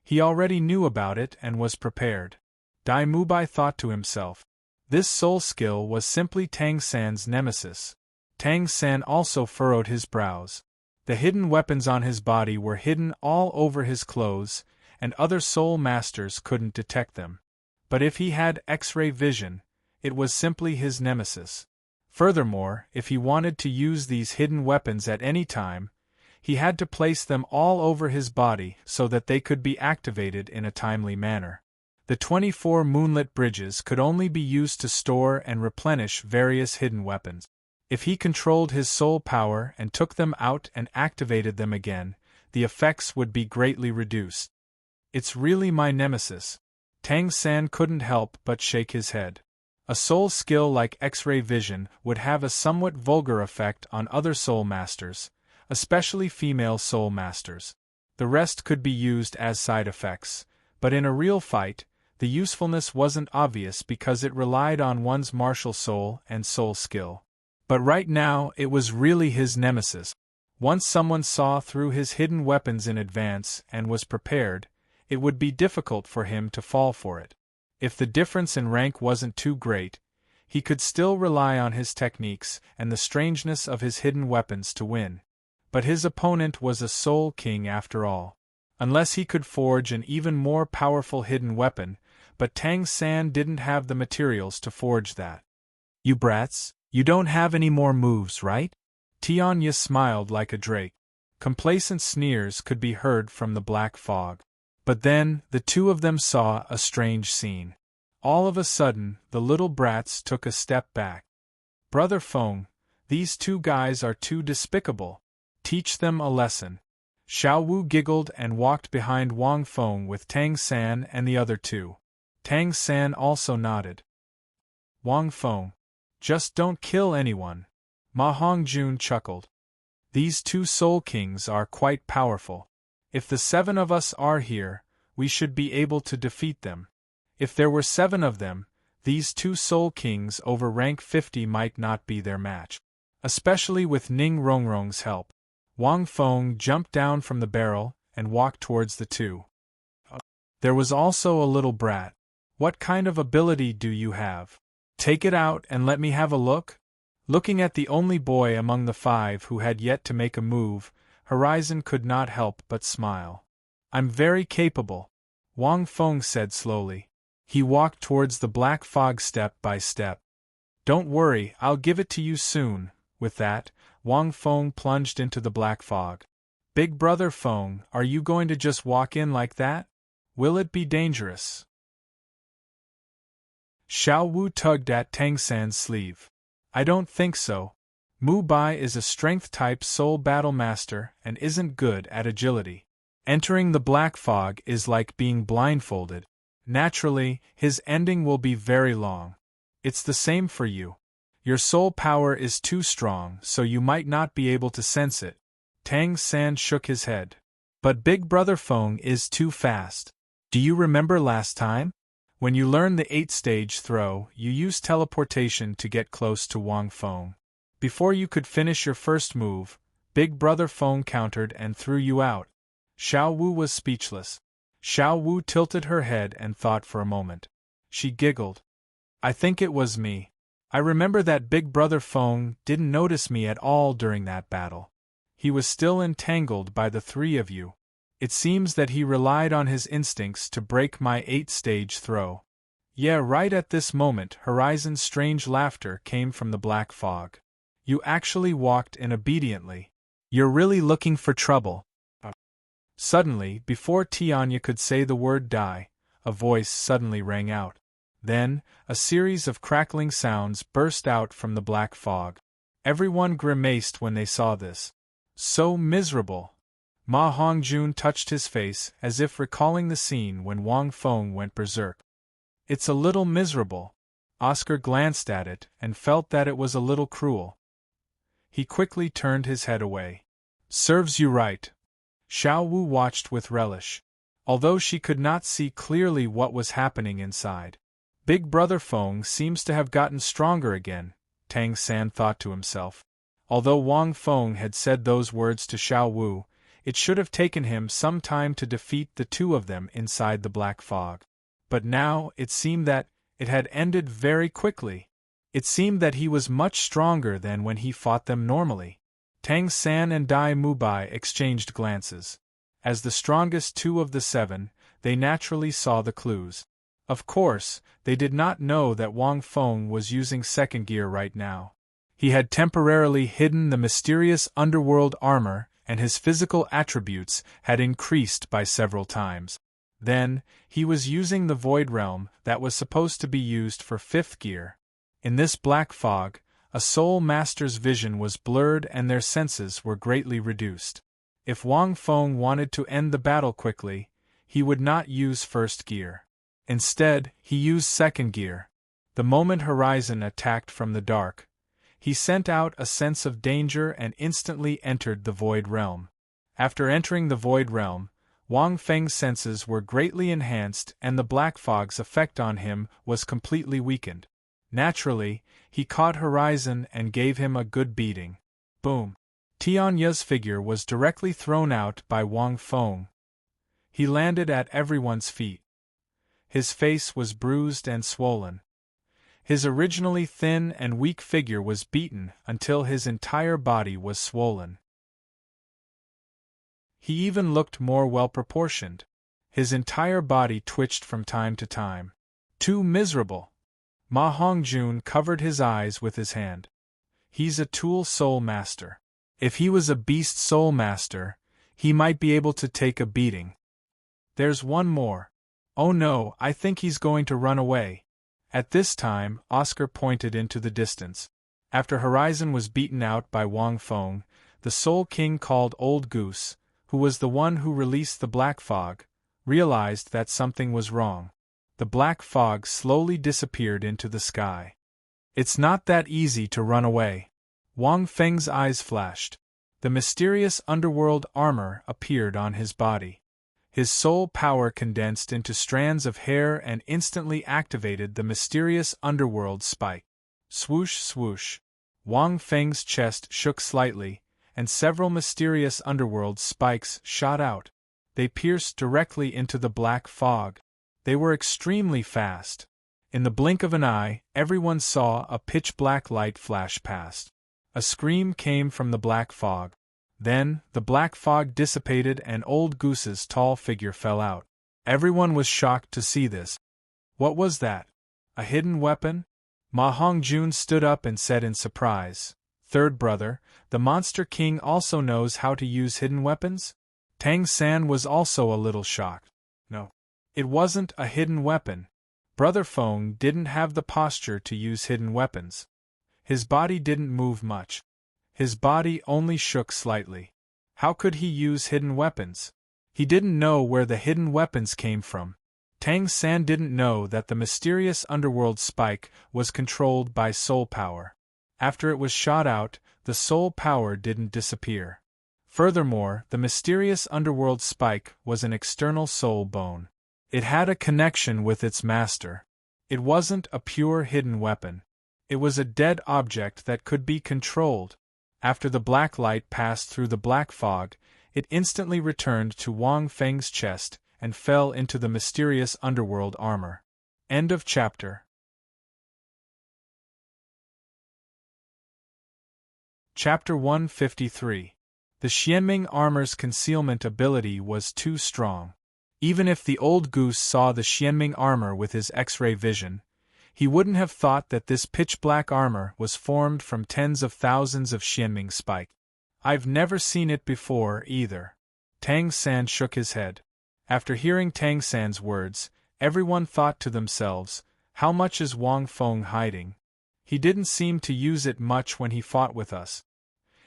He already knew about it and was prepared. Dai Mubai thought to himself. This soul skill was simply Tang San's nemesis. Tang San also furrowed his brows. The hidden weapons on his body were hidden all over his clothes, and other soul masters couldn't detect them. But if he had X-ray vision, it was simply his nemesis. Furthermore, if he wanted to use these hidden weapons at any time, he had to place them all over his body so that they could be activated in a timely manner. The 24 moonlit bridges could only be used to store and replenish various hidden weapons. If he controlled his soul power and took them out and activated them again, the effects would be greatly reduced. It's really my nemesis. Tang San couldn't help but shake his head. A soul skill like X-ray vision would have a somewhat vulgar effect on other soul masters, especially female soul masters. The rest could be used as side effects, but in a real fight, the usefulness wasn't obvious because it relied on one's martial soul and soul skill. But right now it was really his nemesis. Once someone saw through his hidden weapons in advance and was prepared, it would be difficult for him to fall for it. If the difference in rank wasn't too great, he could still rely on his techniques and the strangeness of his hidden weapons to win. But his opponent was a Soul King after all. Unless he could forge an even more powerful hidden weapon, but Tang San didn't have the materials to forge that. "You brats, you don't have any more moves, right?" Tianya smiled like a drake. Complacent sneers could be heard from the black fog. But then, the two of them saw a strange scene. All of a sudden, the little brats took a step back. "Brother Feng, these two guys are too despicable. Teach them a lesson." Xiao Wu giggled and walked behind Wang Feng with Tang San and the other two. Tang San also nodded. "Wang Feng, just don't kill anyone." Ma Hongjun chuckled. "These two Soul Kings are quite powerful. If the 7 of us are here, we should be able to defeat them. If there were 7 of them, these two Soul Kings over rank 50 might not be their match. Especially with Ning Rongrong's help." Wang Feng jumped down from the barrel and walked towards the two. "There was also a little brat. What kind of ability do you have? Take it out and let me have a look?" Looking at the only boy among the 5 who had yet to make a move, Horizon could not help but smile. "I'm very capable," Wang Feng said slowly. He walked towards the black fog step by step. "Don't worry, I'll give it to you soon." With that, Wang Feng plunged into the black fog. "Big brother Feng, are you going to just walk in like that? Will it be dangerous?" Xiao Wu tugged at Tang San's sleeve. "I don't think so. Mu Bai is a strength-type soul battle master and isn't good at agility. Entering the black fog is like being blindfolded. Naturally, his ending will be very long. It's the same for you. Your soul power is too strong, so you might not be able to sense it." Tang San shook his head. "But Big Brother Feng is too fast. Do you remember last time? When you learned the 8-stage throw, you used teleportation to get close to Wang Feng. Before you could finish your first move, Big Brother Feng countered and threw you out." Xiao Wu was speechless. Xiao Wu tilted her head and thought for a moment. She giggled. "I think it was me. I remember that Big Brother Feng didn't notice me at all during that battle. He was still entangled by the 3 of you. It seems that he relied on his instincts to break my 8-stage throw." Yeah, right at this moment, Horizon's strange laughter came from the black fog. "You actually walked in obediently. You're really looking for trouble." Suddenly, before Tianya could say the word die, a voice suddenly rang out. Then, a series of crackling sounds burst out from the black fog. Everyone grimaced when they saw this. "So miserable." Ma Hongjun touched his face as if recalling the scene when Wang Feng went berserk. "It's a little miserable." Oscar glanced at it and felt that it was a little cruel. He quickly turned his head away. "Serves you right." Xiao Wu watched with relish. Although she could not see clearly what was happening inside. Big Brother Feng seems to have gotten stronger again, Tang San thought to himself. Although Wang Feng had said those words to Xiao Wu, it should have taken him some time to defeat the 2 of them inside the black fog. But now, it seemed that it had ended very quickly. It seemed that he was much stronger than when he fought them normally. Tang San and Dai Mubai exchanged glances. As the strongest two of the seven, they naturally saw the clues. Of course, they did not know that Wang Feng was using second gear right now. He had temporarily hidden the mysterious underworld armor, and his physical attributes had increased by several times. Then, he was using the Void Realm that was supposed to be used for fifth gear. In this black fog, a Soul Master's vision was blurred and their senses were greatly reduced. If Wang Feng wanted to end the battle quickly, he would not use first gear. Instead, he used second gear. The moment Horizon attacked from the dark, he sent out a sense of danger and instantly entered the Void Realm. After entering the Void Realm, Wang Feng's senses were greatly enhanced and the black fog's effect on him was completely weakened. Naturally, he caught Horizon and gave him a good beating. Boom! Tianya's figure was directly thrown out by Wang Feng. He landed at everyone's feet. His face was bruised and swollen. His originally thin and weak figure was beaten until his entire body was swollen. He even looked more well-proportioned. His entire body twitched from time to time. Too miserable! Ma Hongjun covered his eyes with his hand. He's a tool soul master. If he was a beast soul master, he might be able to take a beating. There's one more. Oh no, I think he's going to run away. At this time, Oscar pointed into the distance. After Horizon was beaten out by Wang Feng, the Soul King called Old Goose, who was the one who released the black fog, realized that something was wrong. The black fog slowly disappeared into the sky. It's not that easy to run away. Wang Feng's eyes flashed. The mysterious underworld armor appeared on his body. His soul power condensed into strands of hair and instantly activated the mysterious underworld spike. Swoosh swoosh. Wang Feng's chest shook slightly, and several mysterious underworld spikes shot out. They pierced directly into the black fog. They were extremely fast. In the blink of an eye, everyone saw a pitch-black light flash past. A scream came from the black fog. Then, the black fog dissipated and Old Goose's tall figure fell out. Everyone was shocked to see this. What was that? A hidden weapon? Ma Hongjun stood up and said in surprise, "Third brother, the Monster King also knows how to use hidden weapons?" Tang San was also a little shocked. No. It wasn't a hidden weapon. Brother Feng didn't have the posture to use hidden weapons. His body didn't move much. His body only shook slightly. How could he use hidden weapons? He didn't know where the hidden weapons came from. Tang San didn't know that the mysterious underworld spike was controlled by soul power. After it was shot out, the soul power didn't disappear. Furthermore, the mysterious underworld spike was an external soul bone. It had a connection with its master. It wasn't a pure hidden weapon. It was a dead object that could be controlled. After the black light passed through the black fog, it instantly returned to Wang Feng's chest and fell into the mysterious underworld armor. End of chapter. Chapter 153. The Xianming armor's concealment ability was too strong. Even if the Old Goose saw the Xianming armor with his X-ray vision, he wouldn't have thought that this pitch-black armor was formed from tens of thousands of Xianming spike. I've never seen it before, either. Tang San shook his head. After hearing Tang San's words, everyone thought to themselves, how much is Wang Feng hiding? He didn't seem to use it much when he fought with us.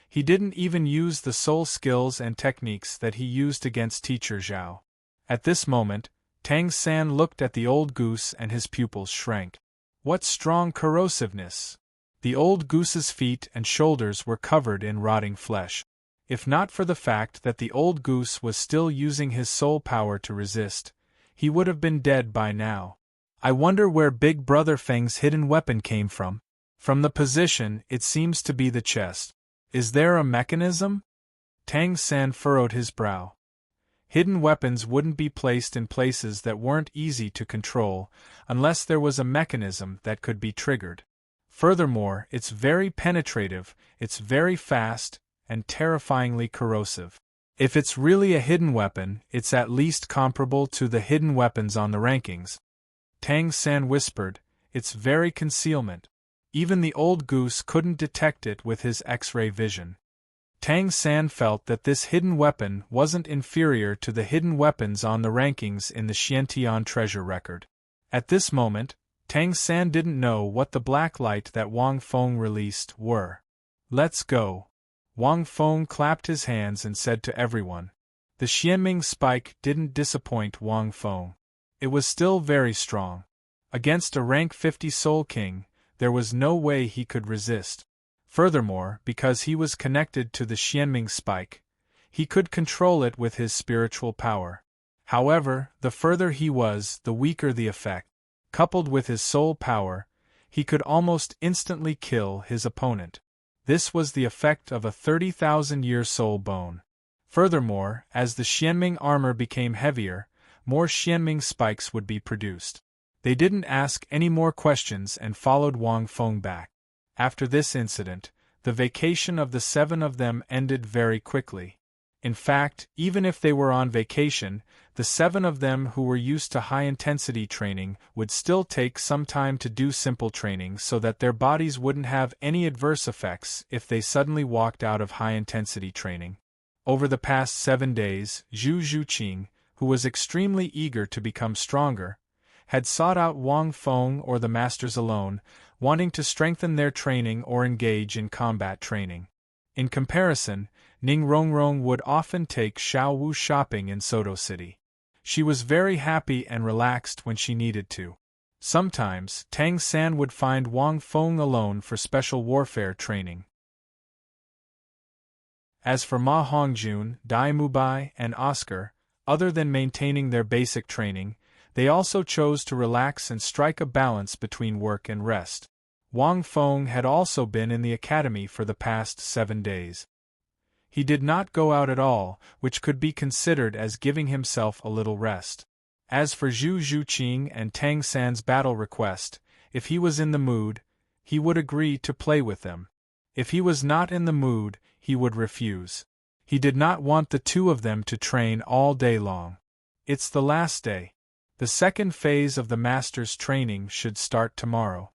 He didn't even use the soul skills and techniques that he used against Teacher Zhao. At this moment, Tang San looked at the Old Goose and his pupils shrank. What strong corrosiveness! The Old Goose's feet and shoulders were covered in rotting flesh. If not for the fact that the Old Goose was still using his soul power to resist, he would have been dead by now. I wonder where Big Brother Feng's hidden weapon came from. From the position, it seems to be the chest. Is there a mechanism? Tang San furrowed his brow. Hidden weapons wouldn't be placed in places that weren't easy to control, unless there was a mechanism that could be triggered. Furthermore, it's very penetrative, it's very fast, and terrifyingly corrosive. If it's really a hidden weapon, it's at least comparable to the hidden weapons on the rankings. Tang San whispered, its very concealment. Even the old goose couldn't detect it with his X-ray vision. Tang San felt that this hidden weapon wasn't inferior to the hidden weapons on the rankings in the Xiantian treasure record. At this moment, Tang San didn't know what the black light that Wang Feng released were. Let's go. Wang Feng clapped his hands and said to everyone. The Xianming spike didn't disappoint Wang Feng. It was still very strong. Against a rank 50 Soul King, there was no way he could resist. Furthermore, because he was connected to the Xianming spike, he could control it with his spiritual power. However, the further he was, the weaker the effect. Coupled with his soul power, he could almost instantly kill his opponent. This was the effect of a 30,000-year soul bone. Furthermore, as the Xianming armor became heavier, more Xianming spikes would be produced. They didn't ask any more questions and followed Wang Feng back. After this incident, the vacation of the 7 of them ended very quickly. In fact, even if they were on vacation, the 7 of them who were used to high-intensity training would still take some time to do simple training so that their bodies wouldn't have any adverse effects if they suddenly walked out of high-intensity training. Over the past 7 days, Zhu Zhuqing, who was extremely eager to become stronger, had sought out Wang Feng or the masters alone, wanting to strengthen their training or engage in combat training. In comparison, Ning Rongrong would often take Xiao Wu shopping in Soto City. She was very happy and relaxed when she needed to. Sometimes, Tang San would find Wang Feng alone for special warfare training. As for Ma Hongjun, Dai Mubai, and Oscar, other than maintaining their basic training, they also chose to relax and strike a balance between work and rest. Wang Feng had also been in the academy for the past 7 days. He did not go out at all, which could be considered as giving himself a little rest. As for Zhu Zhuqing and Tang San's battle request, if he was in the mood, he would agree to play with them. If he was not in the mood, he would refuse. He did not want the 2 of them to train all day long. It's the last day. The second phase of the master's training should start tomorrow.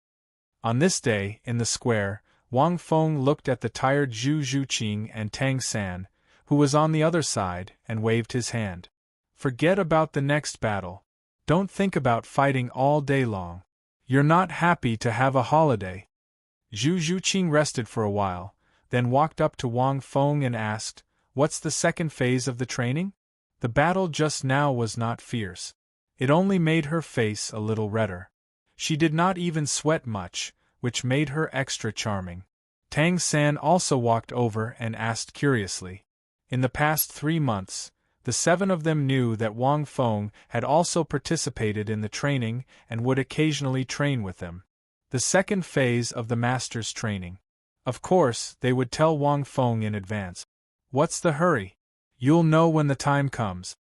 On this day, in the square, Wang Feng looked at the tired Zhu Zhuqing and Tang San, who was on the other side, and waved his hand. Forget about the next battle. Don't think about fighting all day long. You're not happy to have a holiday. Zhu Zhuqing rested for a while, then walked up to Wang Feng and asked, "What's the second phase of the training?" The battle just now was not fierce. It only made her face a little redder. She did not even sweat much, which made her extra charming. Tang San also walked over and asked curiously. In the past 3 months, the 7 of them knew that Wang Feng had also participated in the training and would occasionally train with them. The second phase of the master's training. Of course, they would tell Wang Feng in advance. What's the hurry? You'll know when the time comes.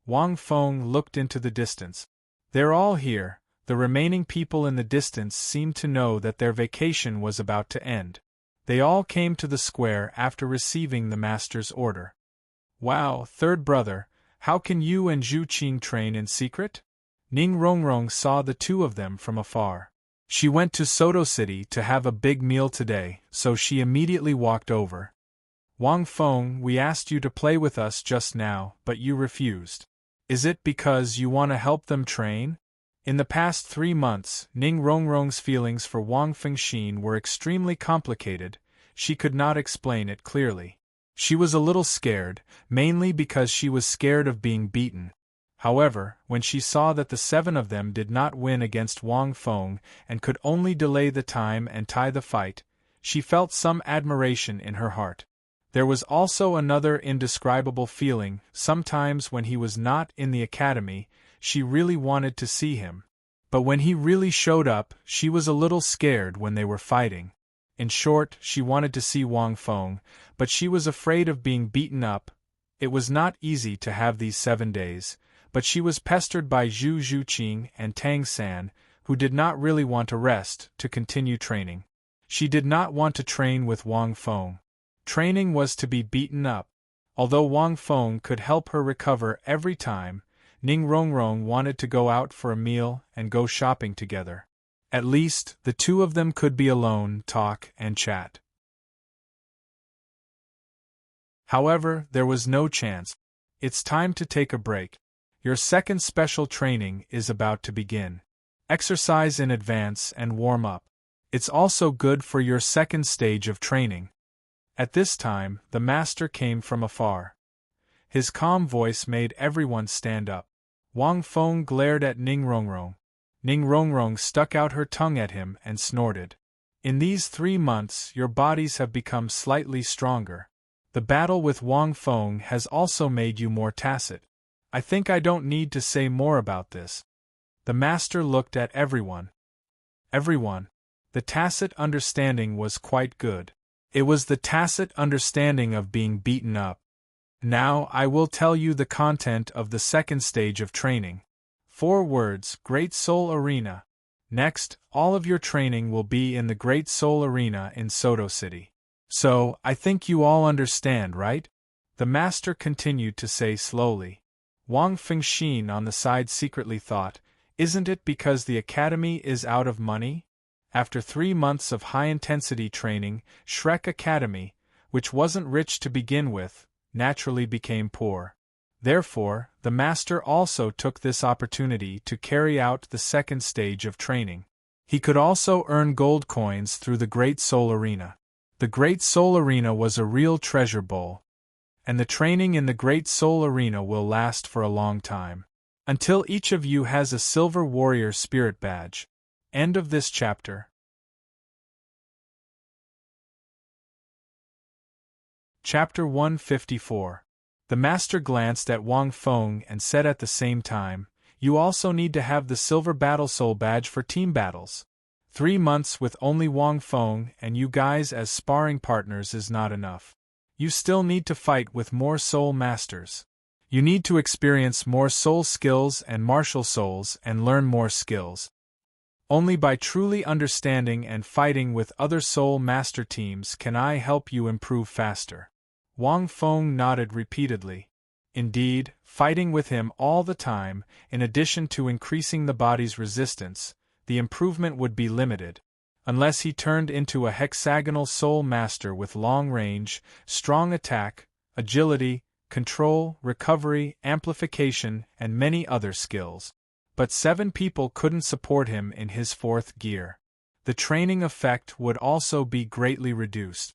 Wang Feng looked into the distance. They're all here. The remaining people in the distance seemed to know that their vacation was about to end. They all came to the square after receiving the master's order. Wow, third brother, how can you and Zhu Qing train in secret? Ning Rongrong saw the 2 of them from afar. She went to Soto City to have a big meal today, so she immediately walked over. Wang Feng, we asked you to play with us just now, but you refused. Is it because you want to help them train? In the past 3 months, Ning Rongrong's feelings for Wang Fengxin were extremely complicated. She could not explain it clearly. She was a little scared, mainly because she was scared of being beaten. However, when she saw that the 7 of them did not win against Wang Feng and could only delay the time and tie the fight, she felt some admiration in her heart. There was also another indescribable feeling. Sometimes when he was not in the academy, she really wanted to see him. But when he really showed up, she was a little scared when they were fighting. In short, she wanted to see Wang Feng, but she was afraid of being beaten up. It was not easy to have these 7 days, but she was pestered by Zhu Zhuqing and Tang San, who did not really want to rest, to continue training. She did not want to train with Wang Feng. Training was to be beaten up. Although Wang Feng could help her recover every time, Ning Rongrong wanted to go out for a meal and go shopping together. At least, the two of them could be alone, talk, and chat. However, there was no chance. It's time to take a break. Your second special training is about to begin. Exercise in advance and warm up. It's also good for your second stage of training. At this time, the master came from afar. His calm voice made everyone stand up. Wang Feng glared at Ning Rongrong. Ning Rongrong stuck out her tongue at him and snorted. In these 3 months, your bodies have become slightly stronger. The battle with Wang Feng has also made you more tacit. I think I don't need to say more about this. The master looked at everyone. Everyone. The tacit understanding was quite good. It was the tacit understanding of being beaten up. Now I will tell you the content of the second stage of training. 4 words, Great Soul Arena. Next, all of your training will be in the Great Soul Arena in Soto City. So, I think you all understand, right? The master continued to say slowly. Wang Fengxin on the side secretly thought, isn't it because the academy is out of money? After 3 months of high-intensity training, Shrek Academy, which wasn't rich to begin with, naturally became poor. Therefore, the master also took this opportunity to carry out the second stage of training. He could also earn gold coins through the Great Soul Arena. The Great Soul Arena was a real treasure bowl. And the training in the Great Soul Arena will last for a long time. Until each of you has a Silver Warrior Spirit Badge. End of this chapter. Chapter 154. The master glanced at Wang Feng and said at the same time, you also need to have the Silver Battle Soul Badge for team battles. 3 months with only Wang Feng and you guys as sparring partners is not enough. You still need to fight with more soul masters. You need to experience more soul skills and martial souls and learn more skills. Only by truly understanding and fighting with other soul master teams can I help you improve faster. Wang Feng nodded repeatedly. Indeed, fighting with him all the time, in addition to increasing the body's resistance, the improvement would be limited. Unless he turned into a hexagonal soul master with long range, strong attack, agility, control, recovery, amplification, and many other skills. But 7 people couldn't support him in his 4th gear. The training effect would also be greatly reduced.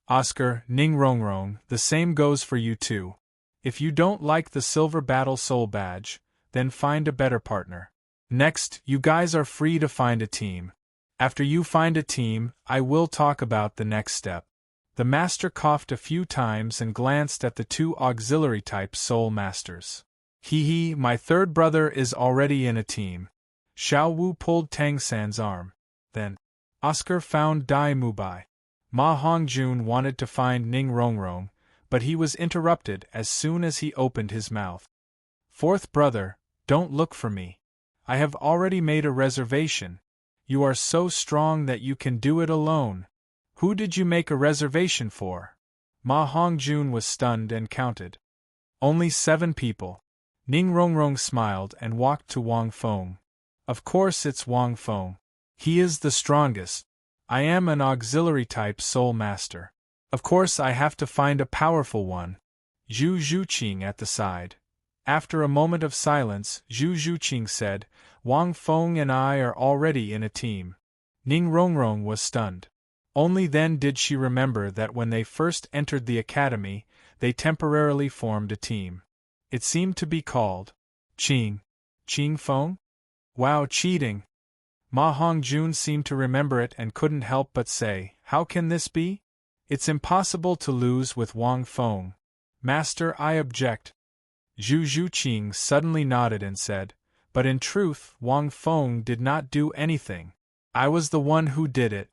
Oscar, Ning Rongrong, the same goes for you too. If you don't like the Silver Battle Soul Badge, then find a better partner. Next, you guys are free to find a team. After you find a team, I will talk about the next step. The master coughed a few times and glanced at the 2 auxiliary-type soul masters. Hee, my 3rd brother is already in a team. Xiao Wu pulled Tang San's arm. Then, Oscar found Dai Mubai. Ma Hongjun wanted to find Ning Rongrong, but he was interrupted as soon as he opened his mouth. 4th brother, don't look for me. I have already made a reservation. You are so strong that you can do it alone. Who did you make a reservation for? Ma Hongjun was stunned and counted. Only 7 people. Ning Rongrong smiled and walked to Wang Feng. Of course it's Wang Feng. He is the strongest. I am an auxiliary-type soul master. Of course I have to find a powerful one. Zhu Zhuqing at the side. After a moment of silence, Zhu Zhuqing said, Wang Feng and I are already in a team. Ning Rongrong was stunned. Only then did she remember that when they first entered the academy, they temporarily formed a team. It seemed to be called Qing Feng? Wow, cheating! Ma Hongjun seemed to remember it and couldn't help but say, how can this be? It's impossible to lose with Wang Feng. Master, I object. Zhu Zhuqing suddenly nodded and said, but in truth, Wang Feng did not do anything. I was the one who did it.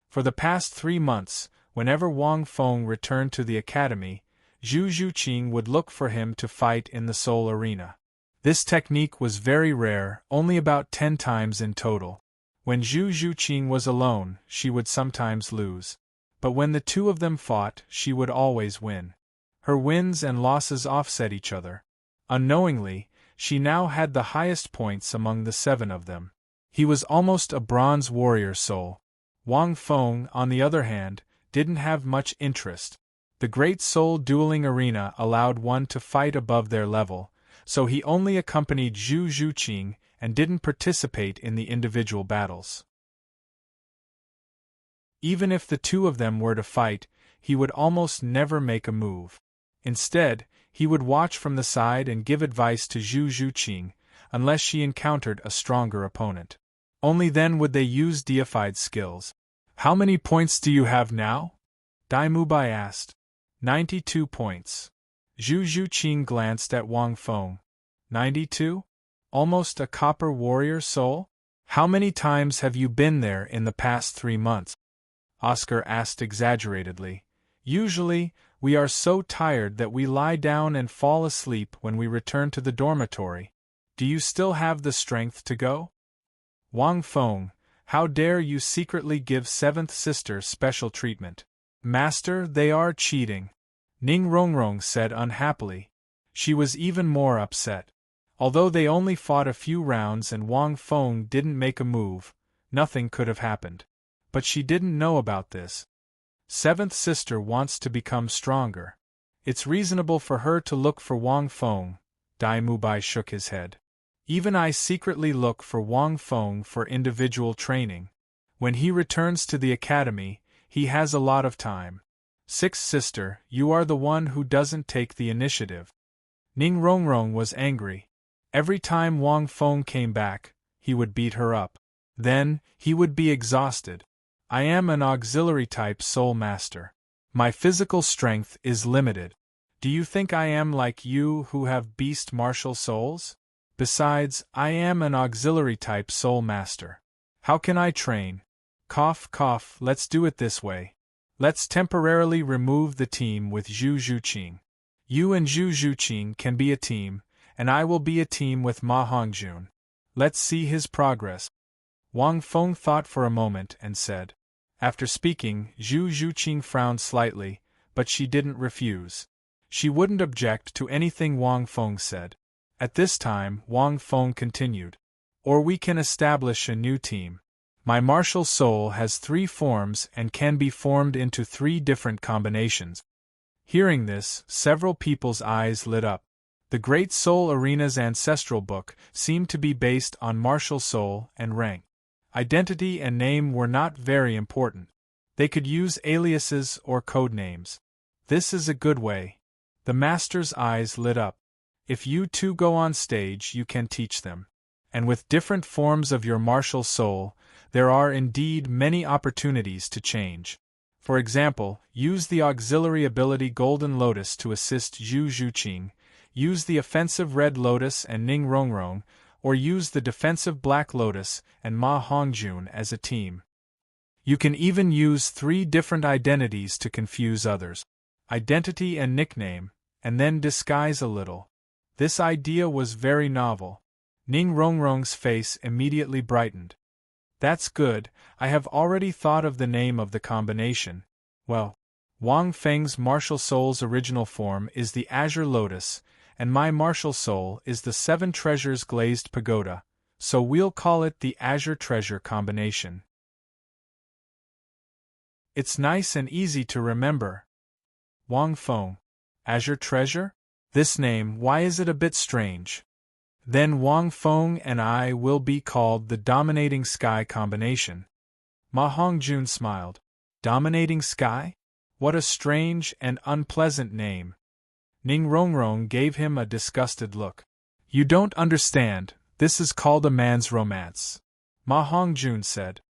For the past 3 months, whenever Wang Feng returned to the academy, Zhu Zhuqing would look for him to fight in the soul arena. This technique was very rare, only about 10 times in total. When Zhu Zhuqing was alone, she would sometimes lose. But when the two of them fought, she would always win. Her wins and losses offset each other. Unknowingly, she now had the highest points among the 7 of them. He was almost a bronze warrior soul. Wang Feng, on the other hand, didn't have much interest. The Great Soul dueling arena allowed one to fight above their level, so he only accompanied Zhu Zhuqing and didn't participate in the individual battles. Even if the two of them were to fight, he would almost never make a move. Instead, he would watch from the side and give advice to Zhu Zhuqing, unless she encountered a stronger opponent. Only then would they use deified skills. "How many points do you have now?" Dai Mubai asked. 92 points. Zhu Zhuqing glanced at Wang Feng. 92? Almost a copper warrior soul? How many times have you been there in the past 3 months? Oscar asked exaggeratedly. Usually, we are so tired that we lie down and fall asleep when we return to the dormitory. Do you still have the strength to go? Wang Feng, how dare you secretly give 7th sister special treatment? Master, they are cheating, Ning Rongrong said unhappily. She was even more upset. Although they only fought a few rounds and Wang Feng didn't make a move, nothing could have happened. But she didn't know about this. 7th sister wants to become stronger. It's reasonable for her to look for Wang Feng. Dai Mubai shook his head. Even I secretly look for Wang Feng for individual training. When he returns to the academy, he has a lot of time. 6th sister, you are the one who doesn't take the initiative. Ning Rongrong was angry. Every time Wang Feng came back, he would beat her up. Then, he would be exhausted. I am an auxiliary type soul master. My physical strength is limited. Do you think I am like you who have beast martial souls? Besides, I am an auxiliary type soul master. How can I train? Cough, cough, let's do it this way. Let's temporarily remove the team with Zhu Zhuqing. You and Zhu Zhuqing can be a team, and I will be a team with Ma Hongjun. Let's see his progress. Wang Feng thought for a moment and said. After speaking, Zhu Zhuqing frowned slightly, but she didn't refuse. She wouldn't object to anything Wang Feng said. At this time, Wang Feng continued. Or we can establish a new team. My martial soul has 3 forms and can be formed into 3 different combinations. Hearing this, several people's eyes lit up. The Great Soul Arena's ancestral book seemed to be based on martial soul and rank. Identity and name were not very important. They could use aliases or code names. This is a good way. The master's eyes lit up. If you two go on stage, you can teach them. And with different forms of your martial soul, there are indeed many opportunities to change. For example, use the auxiliary ability Golden Lotus to assist Zhu Zhuqing, use the offensive Red Lotus and Ning Rongrong, or use the defensive Black Lotus and Ma Hongjun as a team. You can even use 3 different identities to confuse others. Identity and nickname, and then disguise a little. This idea was very novel. Ning Rongrong's face immediately brightened. That's good, I have already thought of the name of the combination. Well, Wang Feng's martial soul's original form is the Azure Lotus, and my martial soul is the 7 Treasures Glazed Pagoda, so we'll call it the Azure Treasure combination. It's nice and easy to remember. Wang Feng. Azure Treasure? This name, why is it a bit strange? Then Wang Feng and I will be called the Dominating Sky combination. Ma Hongjun smiled. Dominating Sky? What a strange and unpleasant name. Ning Rongrong gave him a disgusted look. You don't understand, this is called a man's romance. Ma Hongjun said.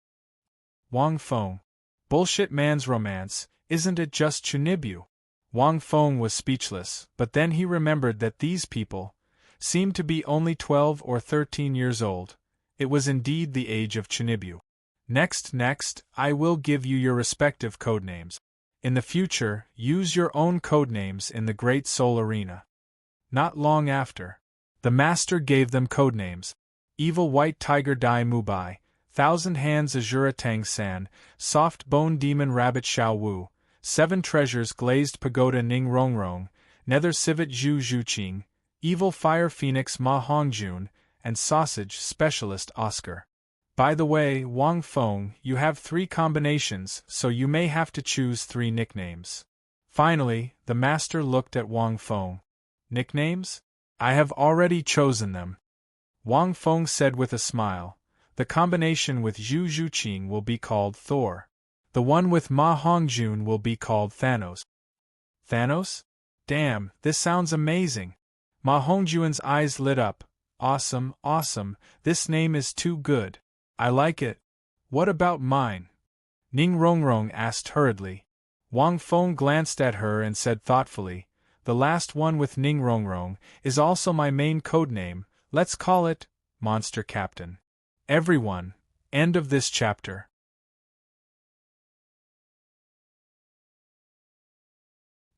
Wang Feng. Bullshit man's romance, isn't it just Chunibyu? Wang Feng was speechless, but then he remembered that these people seemed to be only 12 or 13 years old. It was indeed the age of Chunibyu. Next, I will give you your respective codenames. In the future, use your own codenames in the Great Soul Arena. Not long after, the master gave them codenames. Evil White Tiger Dai Mubai, Thousand Hands Azura Tang San, Soft Bone Demon Rabbit Xiao Wu, 7 Treasures Glazed Pagoda Ning Rongrong, Nether Civet Zhu Zhuqing, Evil Fire Phoenix Ma Hongjun, and Sausage Specialist Oscar. By the way, Wang Feng, you have 3 combinations, so you may have to choose 3 nicknames. Finally, the master looked at Wang Feng. Nicknames? I have already chosen them. Wang Feng said with a smile. The combination with Zhu Zhuqing will be called Thor. The one with Ma Hongjun will be called Thanos. Thanos? Damn, this sounds amazing. Ma Hongjun's eyes lit up. Awesome, awesome, this name is too good. I like it. What about mine? Ning Rongrong asked hurriedly. Wang Feng glanced at her and said thoughtfully, the last one with Ning Rongrong is also my main codename, let's call it Monster Captain. Everyone, end of this chapter.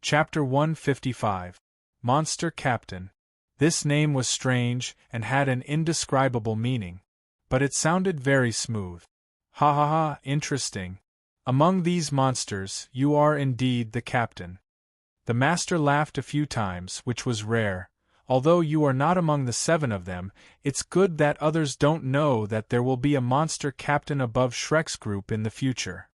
Chapter 155. Monster Captain. This name was strange and had an indescribable meaning. But it sounded very smooth. Ha ha ha, interesting. Among these monsters, you are indeed the captain. The master laughed a few times, which was rare. Although you are not among the 7 of them, it's good that others don't know that there will be a monster captain above Shrek's group in the future.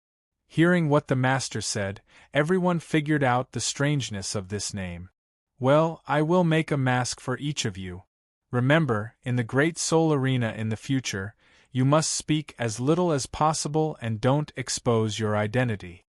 Hearing what the master said, everyone figured out the strangeness of this name. Well, I will make a mask for each of you. Remember, in the Great Soul Arena in the future, you must speak as little as possible and don't expose your identity.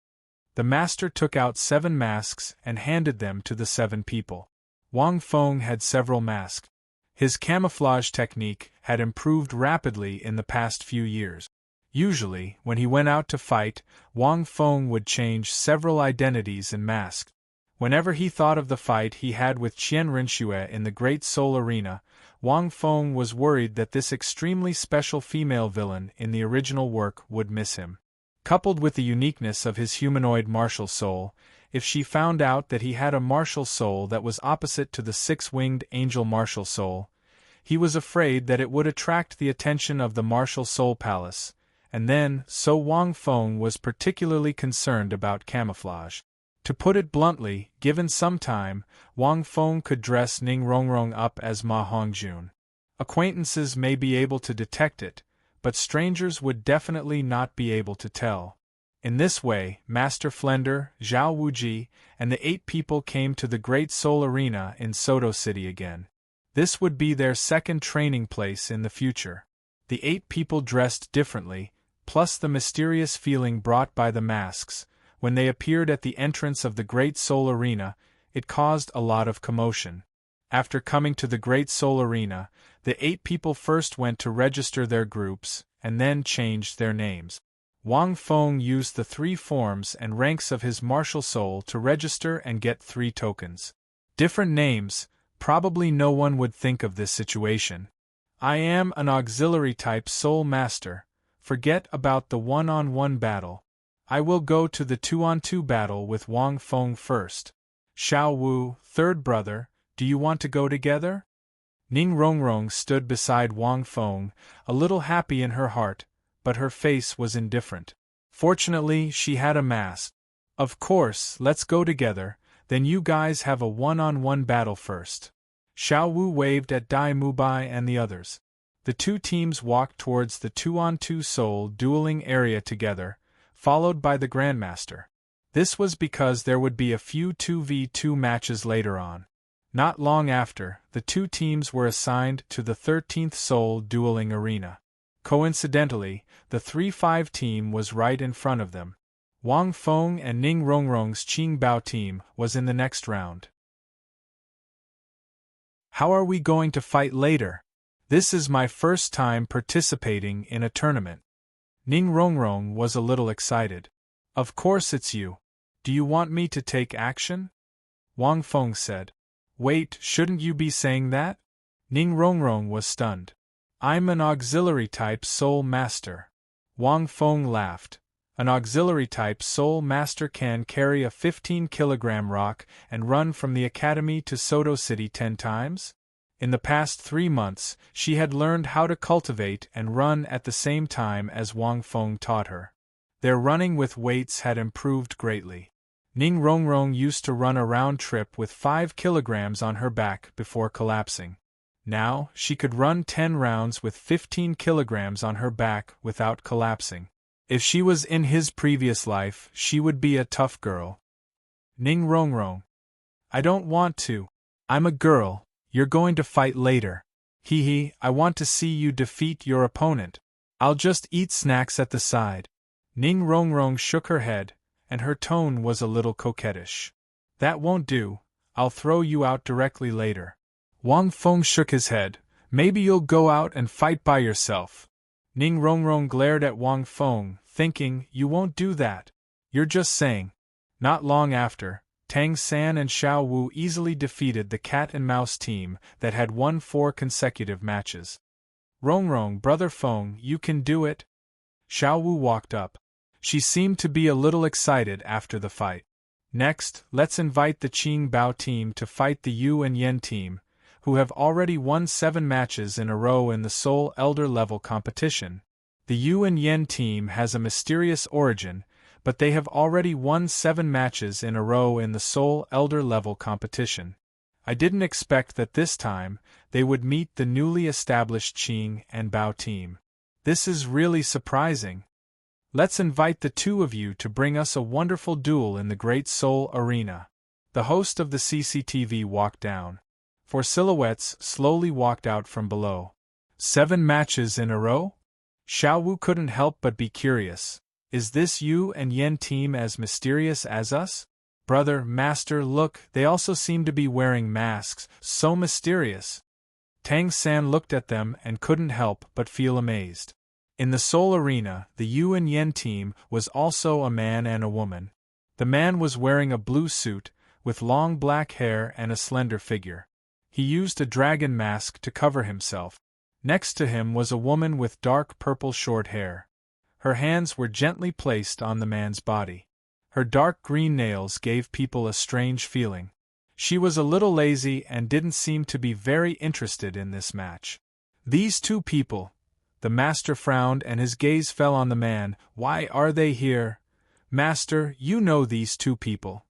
The master took out 7 masks and handed them to the 7 people. Wang Feng had several masks. His camouflage technique had improved rapidly in the past few years. Usually, when he went out to fight, Wang Feng would change several identities and masks. Whenever he thought of the fight he had with Qian Rinxue in the Great Soul Arena, Wang Feng was worried that this extremely special female villain in the original work would miss him. Coupled with the uniqueness of his humanoid martial soul, if she found out that he had a martial soul that was opposite to the 6-winged angel martial soul, he was afraid that it would attract the attention of the Martial Soul Palace, and then, so Wang Feng was particularly concerned about camouflage. To put it bluntly, given some time, Wang Feng could dress Ning Rongrong up as Ma Hongjun. Acquaintances may be able to detect it, but strangers would definitely not be able to tell. In this way, Master Flender, Zhao Wuji, and the 8 people came to the Great Soul Arena in Soto City again. This would be their second training place in the future. The 8 people dressed differently, plus the mysterious feeling brought by the masks. When they appeared at the entrance of the Great Soul Arena, it caused a lot of commotion. After coming to the Great Soul Arena, the 8 people first went to register their groups, and then changed their names. Wang Feng used the 3 forms and ranks of his martial soul to register and get 3 tokens. Different names, probably no one would think of this situation. I am an auxiliary-type soul master. Forget about the one-on-one battle. I will go to the 2-on-2 battle with Wang Feng first. Xiao Wu, 3rd brother, do you want to go together? Ning Rongrong stood beside Wang Feng, a little happy in her heart, but her face was indifferent. Fortunately, she had a mask. Of course, let's go together, then you guys have a one-on-one battle first. Xiao Wu waved at Dai Mubai and the others. The 2 teams walked towards the 2-on-2 soul dueling area together, followed by the Grandmaster. This was because there would be a few 2v2 matches later on. Not long after, the 2 teams were assigned to the 13th Soul Dueling Arena. Coincidentally, the 3-5 team was right in front of them. Wang Feng and Ning Rongrong's Qing Bao team was in the next round. How are we going to fight later? This is my first time participating in a tournament. Ning Rongrong was a little excited. Of course it's you. Do you want me to take action? Wang Feng said. Wait, shouldn't you be saying that? Ning Rongrong was stunned. I'm an auxiliary-type soul master. Wang Feng laughed. An auxiliary-type soul master can carry a 15-kilogram rock and run from the academy to Soto City 10 times? In the past 3 months, she had learned how to cultivate and run at the same time as Wang Feng taught her. Their running with weights had improved greatly. Ning Rongrong used to run a round trip with 5 kilograms on her back before collapsing. Now, she could run 10 rounds with 15 kilograms on her back without collapsing. If she was in his previous life, she would be a tough girl. Ning Rongrong. I don't want to. I'm a girl, you're going to fight later. Hee, I want to see you defeat your opponent. I'll just eat snacks at the side. Ning Rongrong shook her head, and her tone was a little coquettish. That won't do, I'll throw you out directly later. Wang Feng shook his head. Maybe you'll go out and fight by yourself. Ning Rongrong glared at Wang Feng, thinking, you won't do that. You're just saying. Not long after, Tang San and Xiao Wu easily defeated the cat and mouse team that had won 4 consecutive matches. Rongrong, brother Feng, you can do it? Xiao Wu walked up. She seemed to be a little excited after the fight. Next, let's invite the Qing Bao team to fight the Yu and Yen team, who have already won 7 matches in a row in the Soul Elder level competition. The Yu and Yen team has a mysterious origin, but they have already won 7 matches in a row in the Soul Elder level competition. I didn't expect that this time they would meet the newly established Qing and Bao team. This is really surprising. Let's invite the 2 of you to bring us a wonderful duel in the Great Soul Arena. The host of the CCTV walked down. 4 silhouettes slowly walked out from below. 7 matches in a row? Xiao Wu couldn't help but be curious. Is this Yu and Yen team as mysterious as us? Brother, master, look, they also seem to be wearing masks, so mysterious. Tang San looked at them and couldn't help but feel amazed. In the Soul Arena, the Yu and Yen team was also a man and a woman. The man was wearing a blue suit, with long black hair and a slender figure. He used a dragon mask to cover himself. Next to him was a woman with dark purple short hair. Her hands were gently placed on the man's body. Her dark green nails gave people a strange feeling. She was a little lazy and didn't seem to be very interested in this match. These 2 people. The master frowned and his gaze fell on the man. Why are they here? Master, you know these 2 people.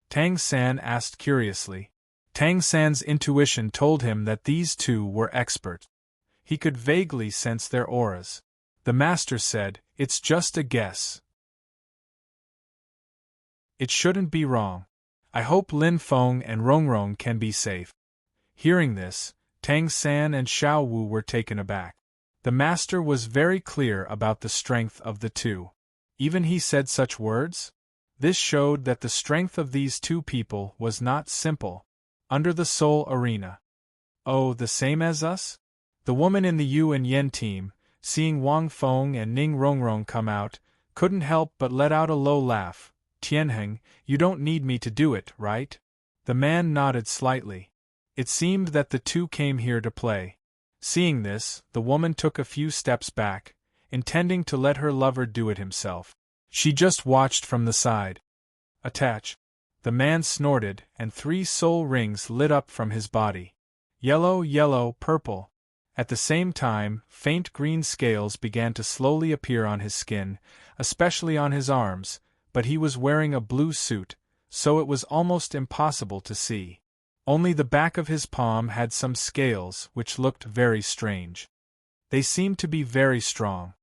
Tang San asked curiously. Tang San's intuition told him that these 2 were expert. He could vaguely sense their auras. The master said, it's just a guess. It shouldn't be wrong. I hope Lin Feng and Rongrong can be safe. Hearing this, Tang San and Xiao Wu were taken aback. The master was very clear about the strength of the 2. Even he said such words? This showed that the strength of these 2 people was not simple. Under the Soul Arena. Oh, the same as us? The woman in the Yu and Yen team, seeing Wang Feng and Ning Rongrong come out, couldn't help but let out a low laugh. Tianheng, you don't need me to do it, right? The man nodded slightly. It seemed that the 2 came here to play. Seeing this, the woman took a few steps back, intending to let her lover do it himself. She just watched from the side. Attach. The man snorted, and 3 soul rings lit up from his body. Yellow, yellow, purple. At the same time, faint green scales began to slowly appear on his skin, especially on his arms, but he was wearing a blue suit, so it was almost impossible to see. Only the back of his palm had some scales which looked very strange. They seemed to be very strong.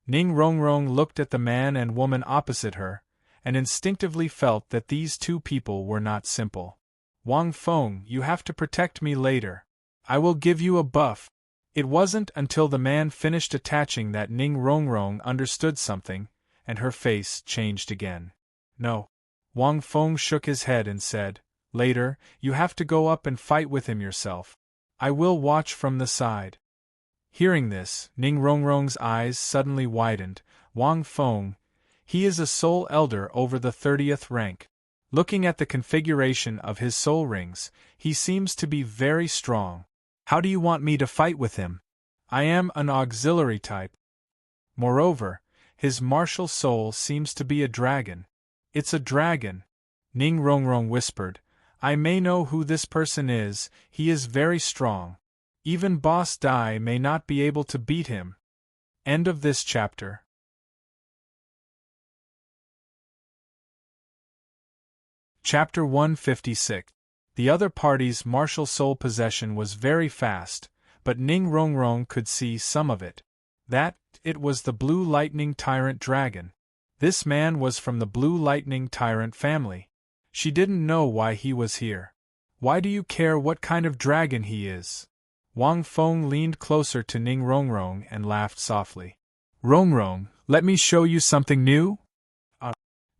Ning Rongrong looked at the man and woman opposite her, and instinctively felt that these 2 people were not simple. Wang Feng, you have to protect me later. I will give you a buff. It wasn't until the man finished attaching that Ning Rongrong understood something, and her face changed again. No. Wang Feng shook his head and said, later, you have to go up and fight with him yourself. I will watch from the side. Hearing this, Ning Rongrong's eyes suddenly widened. Wang Feng, he is a soul elder over the 30th rank. Looking at the configuration of his soul rings, he seems to be very strong. How do you want me to fight with him? I am an auxiliary type. Moreover, his martial soul seems to be a dragon. It's a dragon. Ning Rongrong whispered. I may know who this person is, he is very strong. Even Boss Dai may not be able to beat him. End of this chapter. Chapter 156. The other party's martial soul possession was very fast, but Ning Rongrong could see some of it. It was the Blue Lightning Tyrant Dragon. This man was from the Blue Lightning Tyrant family. She didn't know why he was here. Why do you care what kind of dragon he is? Wang Feng leaned closer to Ning Rongrong and laughed softly. Rongrong, let me show you something new?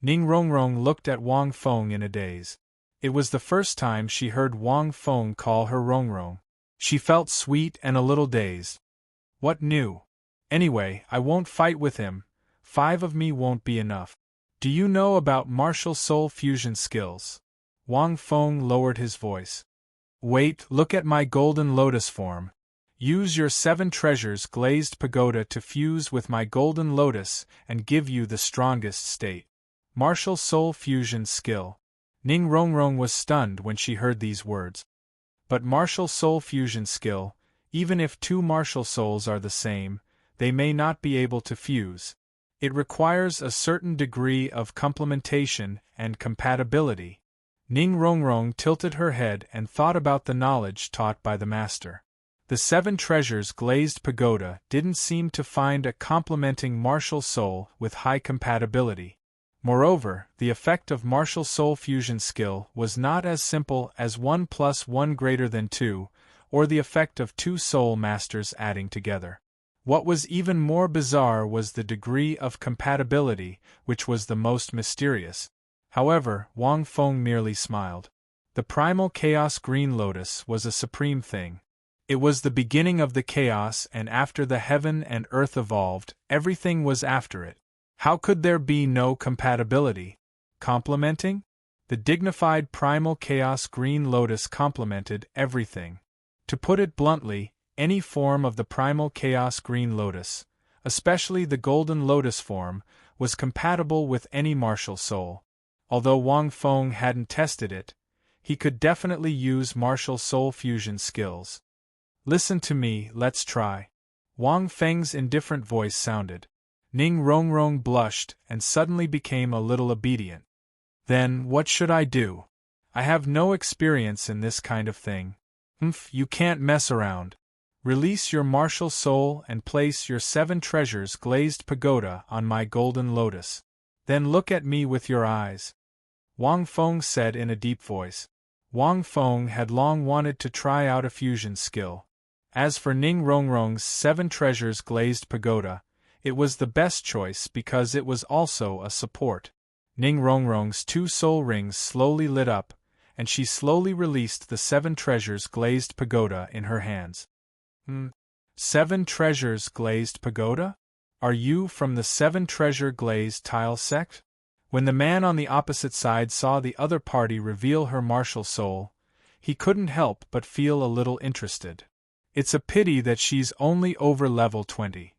Ning Rongrong looked at Wang Feng in a daze. It was the first time she heard Wang Feng call her Rongrong. She felt sweet and a little dazed. What new? Anyway, I won't fight with him. 5 of me won't be enough. Do you know about martial soul fusion skills? Wang Feng lowered his voice. Wait, look at my golden lotus form. Use your 7 treasures glazed pagoda to fuse with my golden lotus and give you the strongest state. Martial soul fusion skill. Ning Rongrong was stunned when she heard these words. But martial soul fusion skill, even if 2 martial souls are the same, they may not be able to fuse. It requires a certain degree of complementation and compatibility. Ning Rongrong tilted her head and thought about the knowledge taught by the master. The 7 treasures glazed pagoda didn't seem to find a complementing martial soul with high compatibility. Moreover, the effect of martial soul fusion skill was not as simple as 1 + 1 greater than 2, or the effect of 2 soul masters adding together. What was even more bizarre was the degree of compatibility, which was the most mysterious. However, Wang Feng merely smiled. The primal chaos green lotus was a supreme thing. It was the beginning of the chaos, and after the heaven and earth evolved, everything was after it. How could there be no compatibility? Complementing? The dignified primal chaos green lotus complemented everything. To put it bluntly, any form of the primal chaos green lotus, especially the golden lotus form, was compatible with any martial soul. Although Wang Feng hadn't tested it, he could definitely use martial soul fusion skills. Listen to me, let's try. Wang Feng's indifferent voice sounded. Ning Rongrong blushed and suddenly became a little obedient. Then, what should I do? I have no experience in this kind of thing. You can't mess around. Release your martial soul and place your 7 treasures glazed pagoda on my golden lotus. Then look at me with your eyes. Wang Feng said in a deep voice. Wang Feng had long wanted to try out a fusion skill. As for Ning Rongrong's 7 treasures glazed pagoda, it was the best choice because it was also a support. Ning Rongrong's 2 soul rings slowly lit up, and she slowly released the 7 treasures glazed pagoda in her hands. 7 treasures glazed pagoda? Are you from the 7 treasure glazed tile sect? When the man on the opposite side saw the other party reveal her martial soul, he couldn't help but feel a little interested. It's a pity that she's only over level 20.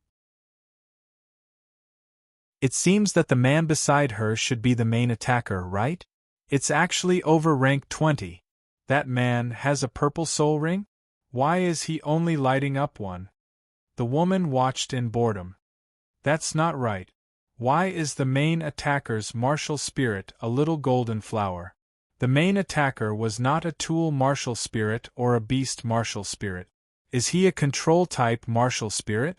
It seems that the man beside her should be the main attacker, right? It's actually over rank 20. That man has a purple soul ring? Why is he only lighting up one? The woman watched in boredom. That's not right. Why is the main attacker's martial spirit a little golden flower? The main attacker was not a tool martial spirit or a beast martial spirit. Is he a control type martial spirit?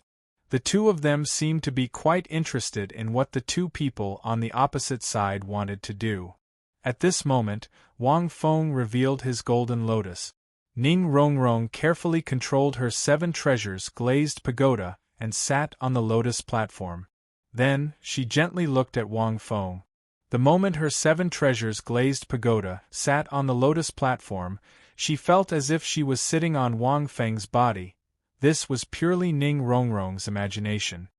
The 2 of them seemed to be quite interested in what the 2 people on the opposite side wanted to do. At this moment, Wang Feng revealed his golden lotus. Ning Rongrong carefully controlled her 7 treasures glazed pagoda and sat on the lotus platform. Then, she gently looked at Wang Feng. The moment her 7 treasures glazed pagoda sat on the lotus platform, she felt as if she was sitting on Wang Feng's body. This was purely Ning Rongrong's imagination.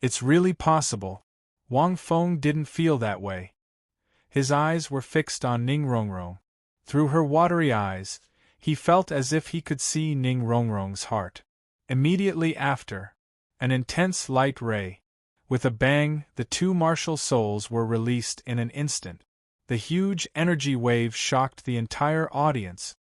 It's really possible. Wang Feng didn't feel that way. His eyes were fixed on Ning Rongrong. Through her watery eyes, he felt as if he could see Ning Rongrong's heart. Immediately after, an intense light ray. With a bang, the 2 martial souls were released in an instant. The huge energy wave shocked the entire audience.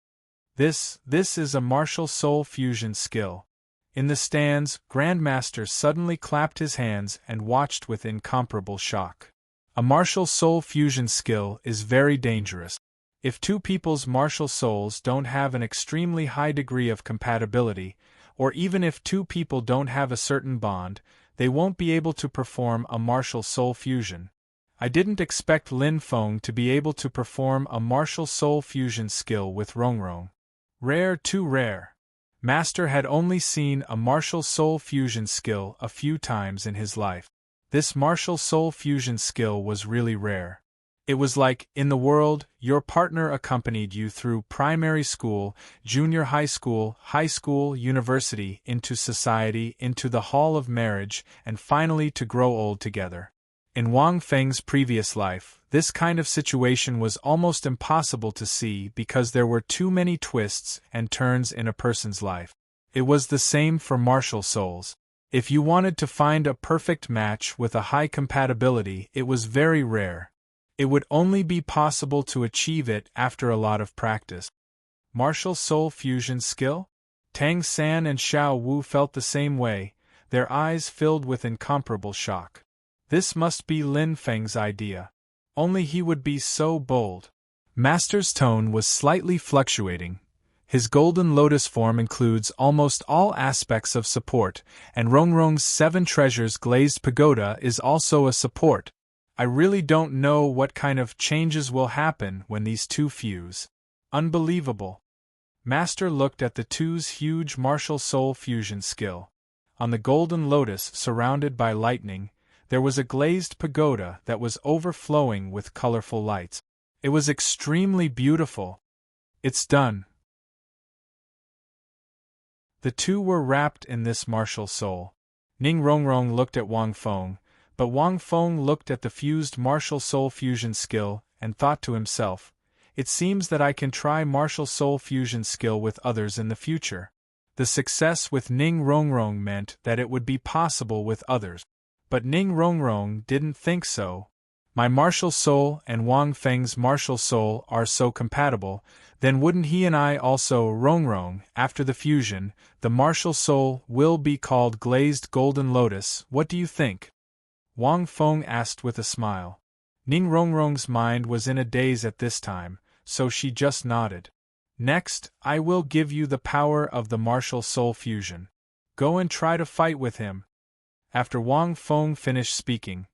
This is a martial soul fusion skill. In the stands, Grandmaster suddenly clapped his hands and watched with incomparable shock. A martial soul fusion skill is very dangerous. If two people's martial souls don't have an extremely high degree of compatibility, or even if two people don't have a certain bond, they won't be able to perform a martial soul fusion. I didn't expect Lin Feng to be able to perform a martial soul fusion skill with Rongrong. Rare, too rare. Master had only seen a martial soul fusion skill a few times in his life. This martial soul fusion skill was really rare. It was like, in the world, your partner accompanied you through primary school, junior high school, university, into society, into the hall of marriage, and finally to grow old together. In Wang Feng's previous life, this kind of situation was almost impossible to see because there were too many twists and turns in a person's life. It was the same for martial souls. If you wanted to find a perfect match with a high compatibility, it was very rare. It would only be possible to achieve it after a lot of practice. Martial soul fusion skill? Tang San and Xiao Wu felt the same way, their eyes filled with incomparable shock. This must be Lin Feng's idea. Only he would be so bold. Master's tone was slightly fluctuating. His golden lotus form includes almost all aspects of support, and Rongrong's 7 treasures glazed pagoda is also a support. I really don't know what kind of changes will happen when these two fuse. Unbelievable. Master looked at the two's huge martial soul fusion skill. On the golden lotus surrounded by lightning, there was a glazed pagoda that was overflowing with colorful lights. It was extremely beautiful. It's done. The two were wrapped in this martial soul. Ning Rongrong looked at Wang Feng, but Wang Feng looked at the fused martial soul fusion skill and thought to himself, it seems that I can try martial soul fusion skill with others in the future. The success with Ning Rongrong meant that it would be possible with others. But Ning Rongrong didn't think so. My martial soul and Wang Feng's martial soul are so compatible, then wouldn't he and I also Rongrong, after the fusion, the martial soul will be called glazed golden lotus, what do you think? Wang Feng asked with a smile. Ning Rongrong's mind was in a daze at this time, so she just nodded. Next, I will give you the power of the martial soul fusion. Go and try to fight with him. After Wang Feng finished speaking,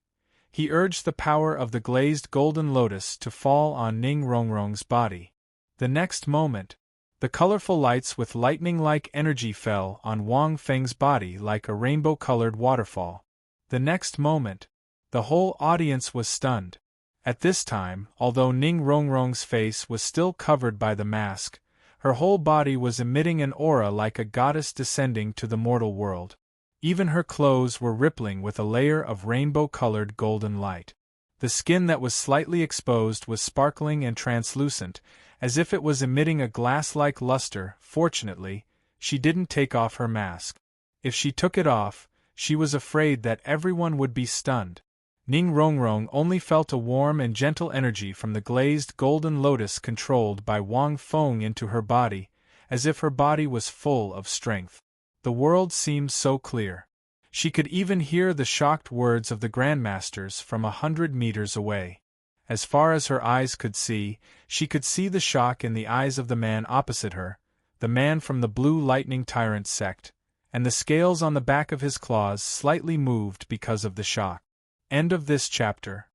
he urged the power of the glazed golden lotus to fall on Ning Rongrong's body. The next moment, the colorful lights with lightning-like energy fell on Wang Feng's body like a rainbow-colored waterfall. The next moment, the whole audience was stunned. At this time, although Ning Rongrong's face was still covered by the mask, her whole body was emitting an aura like a goddess descending to the mortal world. Even her clothes were rippling with a layer of rainbow-colored golden light. The skin that was slightly exposed was sparkling and translucent, as if it was emitting a glass-like luster. Fortunately, she didn't take off her mask. If she took it off, she was afraid that everyone would be stunned. Ning Rongrong only felt a warm and gentle energy from the glazed golden lotus controlled by Wang Feng into her body, as if her body was full of strength. The world seemed so clear. She could even hear the shocked words of the Grandmasters from 100 meters away. As far as her eyes could see, she could see the shock in the eyes of the man opposite her, the man from the Blue Lightning Tyrant sect, and the scales on the back of his claws slightly moved because of the shock. End of this chapter.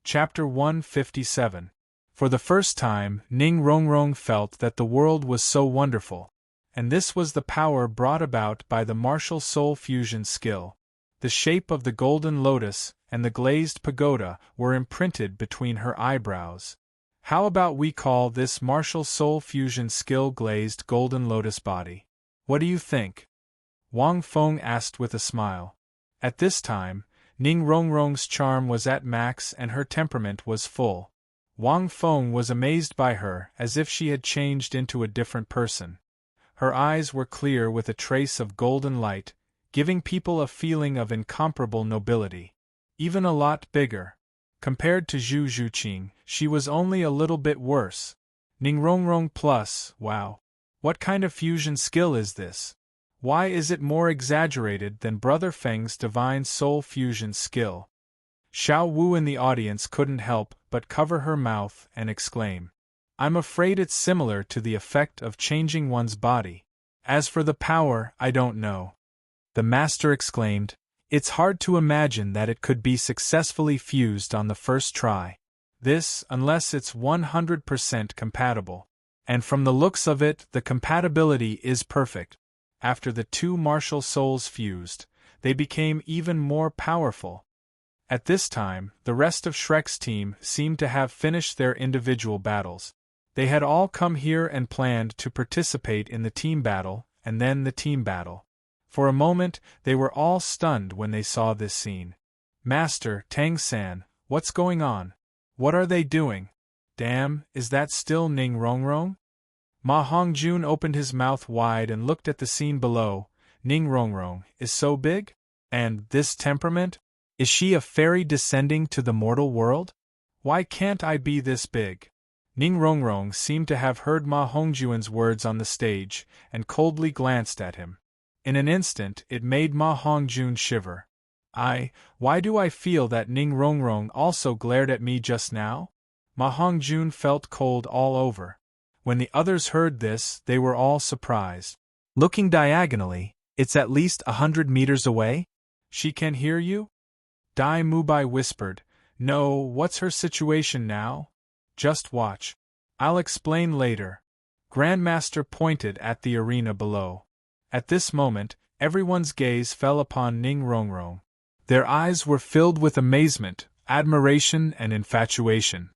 Chapter 157. For the first time, Ning Rongrong felt that the world was so wonderful, and this was the power brought about by the martial soul fusion skill. The shape of the golden lotus and the glazed pagoda were imprinted between her eyebrows. How about we call this martial soul fusion skill glazed golden lotus body? What do you think? Wang Feng asked with a smile. At this time, Ning Rongrong's charm was at max and her temperament was full. Wang Feng was amazed by her as if she had changed into a different person. Her eyes were clear with a trace of golden light, giving people a feeling of incomparable nobility. Even a lot bigger. Compared to Zhu Zhuqing, she was only a little bit worse. Ningrongrong plus, wow. What kind of fusion skill is this? Why is it more exaggerated than Brother Feng's divine soul fusion skill? Xiao Wu in the audience couldn't help but cover her mouth and exclaim. I'm afraid it's similar to the effect of changing one's body. As for the power, I don't know. The master exclaimed. It's hard to imagine that it could be successfully fused on the first try. This, unless it's 100% compatible. And from the looks of it, the compatibility is perfect. After the two martial souls fused, they became even more powerful. At this time, the rest of Shrek's team seemed to have finished their individual battles. They had all come here and planned to participate in the team battle, and then the team battle. For a moment, they were all stunned when they saw this scene. Master, Tang-san, what's going on? What are they doing? Damn, is that still Ning Rongrong? Ma Hongjun opened his mouth wide and looked at the scene below. Ning Rongrong is so big? And this temperament? Is she a fairy descending to the mortal world? Why can't I be this big? Ning Rongrong seemed to have heard Ma Hongjuan's words on the stage, and coldly glanced at him. In an instant it made Ma Hongjun shiver. Why do I feel that Ning Rongrong also glared at me just now? Ma Hongjun felt cold all over. When the others heard this, they were all surprised. Looking diagonally, it's at least 100 meters away? She can hear you? Dai Mubai whispered. No, what's her situation now? Just watch. I'll explain later. Grandmaster pointed at the arena below. At this moment, everyone's gaze fell upon Ning Rongrong. Their eyes were filled with amazement, admiration and infatuation.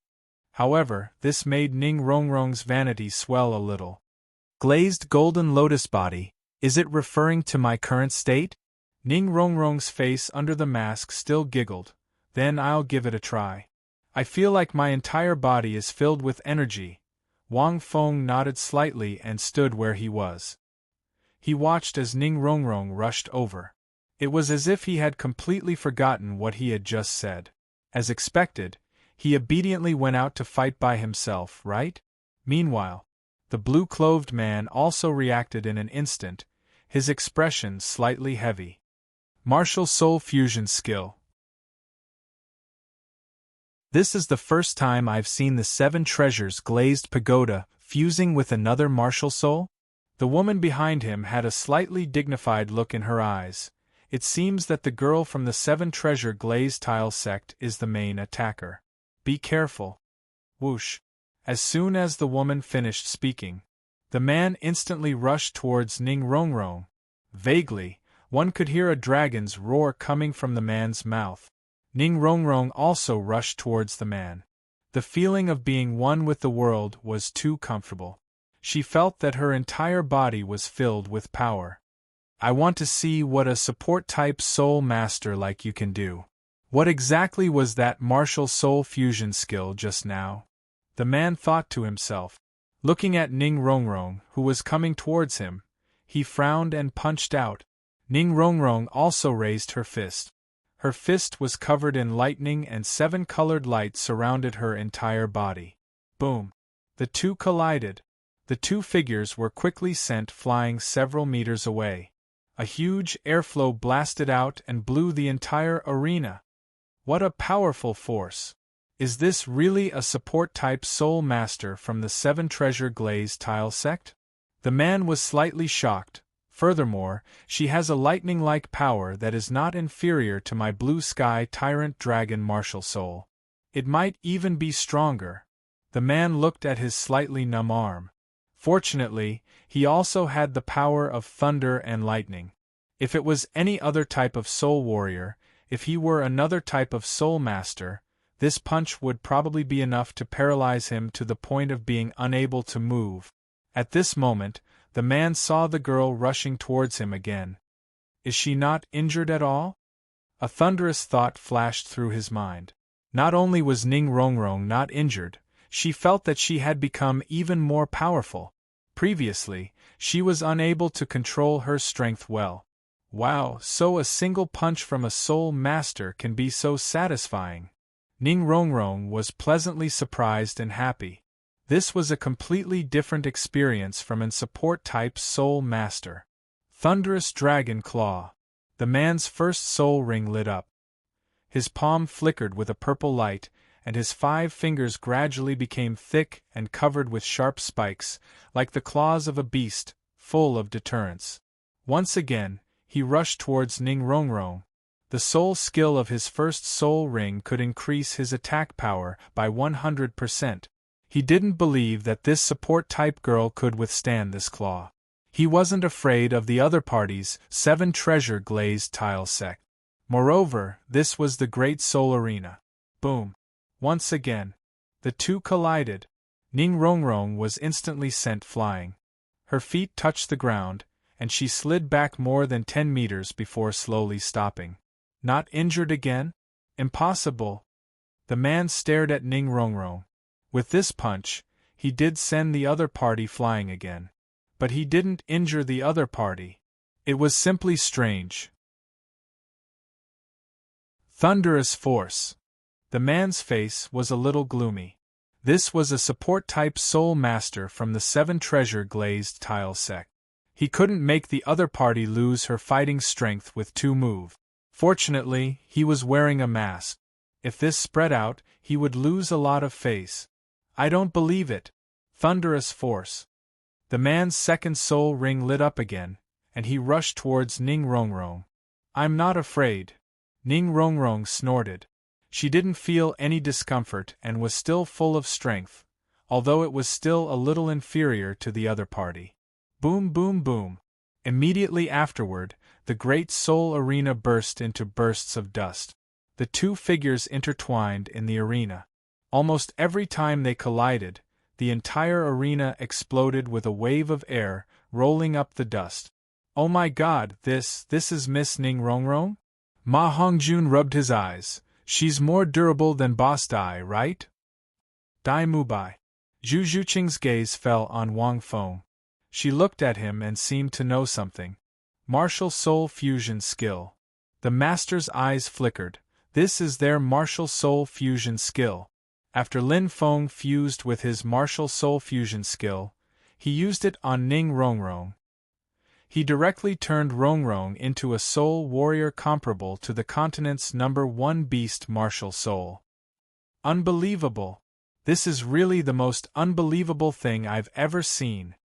However, this made Ning Rongrong's vanity swell a little. Glazed golden lotus body, is it referring to my current state? Ning Rongrong's face under the mask still giggled. Then I'll give it a try. I feel like my entire body is filled with energy. Wang Feng nodded slightly and stood where he was. He watched as Ning Rongrong rushed over. It was as if he had completely forgotten what he had just said. As expected, he obediently went out to fight by himself, right? Meanwhile, the blue-clothed man also reacted in an instant, his expression slightly heavy. Martial Soul Fusion Skill. This is the first time I've seen the Seven Treasures glazed pagoda fusing with another martial soul. The woman behind him had a slightly dignified look in her eyes. It seems that the girl from the Seven Treasure glazed tile sect is the main attacker. Be careful. Whoosh. As soon as the woman finished speaking, the man instantly rushed towards Ning Rongrong. Vaguely, one could hear a dragon's roar coming from the man's mouth. Ning Rongrong also rushed towards the man. The feeling of being one with the world was too comfortable. She felt that her entire body was filled with power. I want to see what a support-type soul master like you can do. What exactly was that martial soul fusion skill just now? The man thought to himself. Looking at Ning Rongrong, who was coming towards him, he frowned and punched out. Ning Rongrong also raised her fist. Her fist was covered in lightning and 7 colored lights surrounded her entire body. Boom! The two collided. The two figures were quickly sent flying several meters away. A huge airflow blasted out and blew the entire arena. What a powerful force! Is this really a support-type soul master from the Seven Treasure Glaze Tile sect? The man was slightly shocked. Furthermore, she has a lightning-like power that is not inferior to my blue sky tyrant dragon martial soul. It might even be stronger. The man looked at his slightly numb arm. Fortunately, he also had the power of thunder and lightning. If it was any other type of soul warrior, if he were another type of soul master, this punch would probably be enough to paralyze him to the point of being unable to move. At this moment, the man saw the girl rushing towards him again. Is she not injured at all? A thunderous thought flashed through his mind. Not only was Ning Rongrong not injured, she felt that she had become even more powerful. Previously, she was unable to control her strength well. Wow, so a single punch from a soul master can be so satisfying. Ning Rongrong was pleasantly surprised and happy. This was a completely different experience from an support-type soul master. Thunderous Dragon Claw. The man's first soul ring lit up. His palm flickered with a purple light, and his 5 fingers gradually became thick and covered with sharp spikes, like the claws of a beast, full of deterrence. Once again, he rushed towards Ning Rongrong. The soul skill of his first soul ring could increase his attack power by 100%. He didn't believe that this support-type girl could withstand this claw. He wasn't afraid of the other party's 7 treasure glazed tile sect. Moreover, this was the Great Soul Arena. Boom! Once again, the two collided. Ning Rongrong was instantly sent flying. Her feet touched the ground, and she slid back more than 10 meters before slowly stopping. Not injured again? Impossible! The man stared at Ning Rongrong. With this punch, he did send the other party flying again. But he didn't injure the other party. It was simply strange. Thunderous Force. The man's face was a little gloomy. This was a support-type soul master from the 7 treasure glazed tile sect. He couldn't make the other party lose her fighting strength with 2 moves. Fortunately, he was wearing a mask. If this spread out, he would lose a lot of face. I don't believe it. Thunderous Force. The man's second soul ring lit up again, and he rushed towards Ning Rongrong. I'm not afraid. Ning Rongrong snorted. She didn't feel any discomfort and was still full of strength, although it was still a little inferior to the other party. Boom, boom, boom. Immediately afterward, the Great Soul Arena burst into bursts of dust. The 2 figures intertwined in the arena. Almost every time they collided, the entire arena exploded with a wave of air rolling up the dust. Oh my god, this is Miss Ning Rongrong? Ma Hongjun rubbed his eyes. She's more durable than Boss Dai, right? Dai Mubai. Zhu Zhuqing's gaze fell on Wang Feng. She looked at him and seemed to know something. Martial Soul Fusion Skill. The master's eyes flickered. This is their Martial Soul Fusion Skill. After Lin Feng fused with his Martial Soul Fusion Skill, he used it on Ning Rongrong. He directly turned Rongrong into a soul warrior comparable to the continent's #1 beast martial soul. Unbelievable! This is really the most unbelievable thing I've ever seen.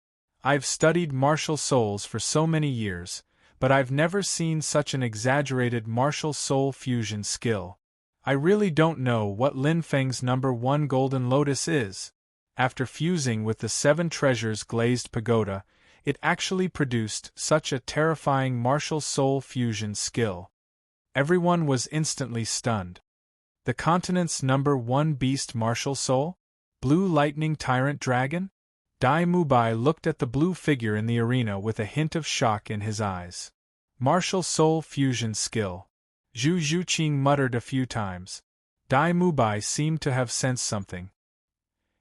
I've studied martial souls for so many years, but I've never seen such an exaggerated martial soul fusion skill. I really don't know what Lin Feng's #1 Golden Lotus is. After fusing with the 7 treasures glazed pagoda, it actually produced such a terrifying martial soul fusion skill. Everyone was instantly stunned. The continent's #1 beast martial soul? Blue Lightning Tyrant Dragon? Dai Mubai looked at the blue figure in the arena with a hint of shock in his eyes. Martial soul fusion skill. Zhu Zhuqing muttered a few times. Dai Mubai seemed to have sensed something.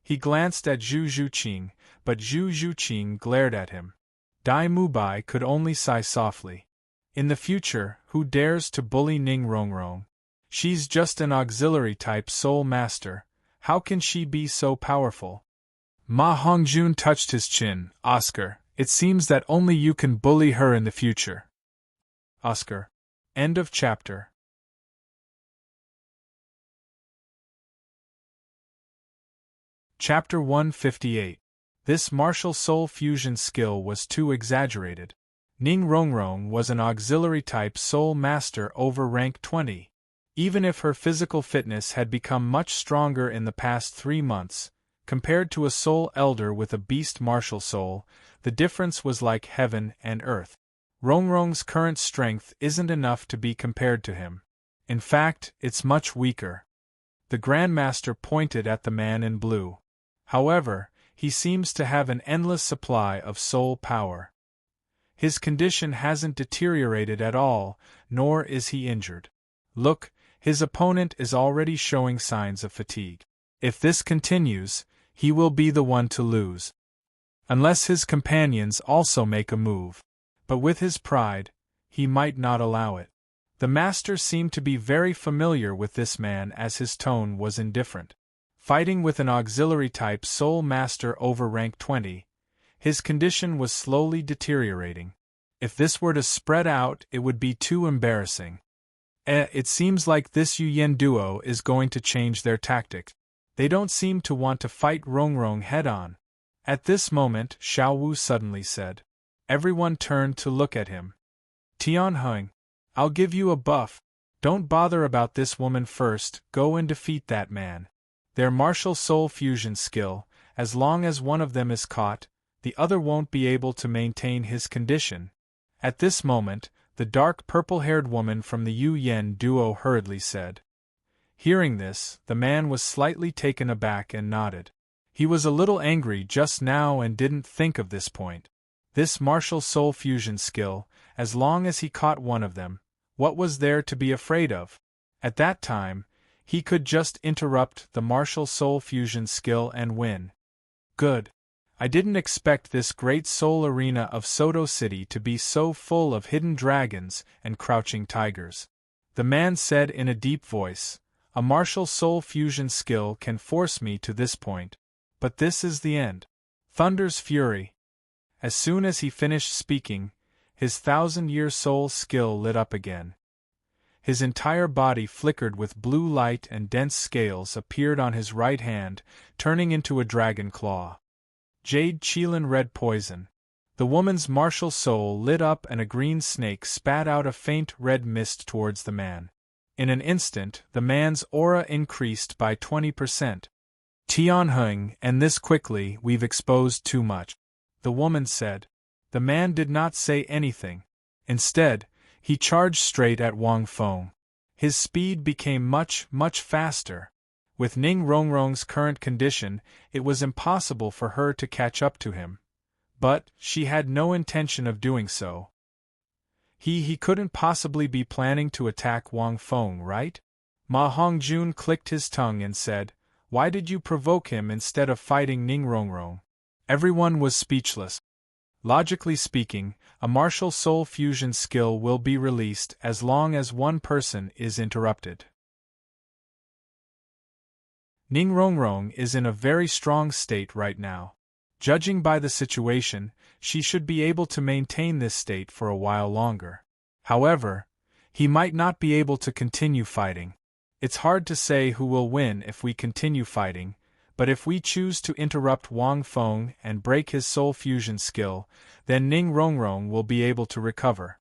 He glanced at Zhu Zhuqing, but Zhu Zhuqing glared at him. Dai Mubai could only sigh softly. In the future, who dares to bully Ning Rongrong? She's just an auxiliary-type soul master. How can she be so powerful? Ma Hongjun touched his chin. Oscar, it seems that only you can bully her in the future. Oscar. End of chapter. Chapter 158. This martial soul fusion skill was too exaggerated. Ning Rongrong was an auxiliary-type soul master over rank 20. Even if her physical fitness had become much stronger in the past 3 months, compared to a soul elder with a beast martial soul, the difference was like heaven and earth. Rongrong's current strength isn't enough to be compared to him. In fact, it's much weaker. The Grandmaster pointed at the man in blue. However, he seems to have an endless supply of soul power. His condition hasn't deteriorated at all, nor is he injured. Look, his opponent is already showing signs of fatigue. If this continues, he will be the one to lose. Unless his companions also make a move. But with his pride, he might not allow it. The master seemed to be very familiar with this man as his tone was indifferent. Fighting with an auxiliary-type soul master over rank 20, his condition was slowly deteriorating. If this were to spread out, it would be too embarrassing. It seems like this Yu-Yen duo is going to change their tactics. They don't seem to want to fight Rongrong head-on. At this moment, Xiaowu suddenly said. Everyone turned to look at him. Tianheng, I'll give you a buff. Don't bother about this woman first, go and defeat that man. Their martial soul fusion skill, as long as one of them is caught, the other won't be able to maintain his condition. At this moment, the dark purple-haired woman from the Yu-Yen duo hurriedly said. Hearing this, the man was slightly taken aback and nodded. He was a little angry just now and didn't think of this point. This martial soul fusion skill, as long as he caught one of them, what was there to be afraid of? At that time, he could just interrupt the martial soul fusion skill and win. Good. I didn't expect this great soul arena of Soto City to be so full of hidden dragons and crouching tigers. The man said in a deep voice, a martial soul fusion skill can force me to this point. But this is the end. Thunder's fury. As soon as he finished speaking, his 1,000-year soul skill lit up again. His entire body flickered with blue light and dense scales appeared on his right hand, turning into a dragon claw. Jade Qilin red poison. The woman's martial soul lit up and a green snake spat out a faint red mist towards the man. In an instant, the man's aura increased by 20%. Tianheng, and this quickly, we've exposed too much. The woman said. The man did not say anything. Instead, he charged straight at Wang Feng. His speed became much faster. With Ning Rongrong's current condition, it was impossible for her to catch up to him. But she had no intention of doing so. He couldn't possibly be planning to attack Wang Feng, right? Ma Hongjun clicked his tongue and said, why did you provoke him instead of fighting Ning Rongrong? Everyone was speechless. Logically speaking, a martial soul fusion skill will be released as long as one person is interrupted. Ning Rongrong is in a very strong state right now. Judging by the situation, she should be able to maintain this state for a while longer. However, he might not be able to continue fighting. It's hard to say who will win if we continue fighting, but if we choose to interrupt Wang Feng and break his soul fusion skill, then Ning Rongrong will be able to recover.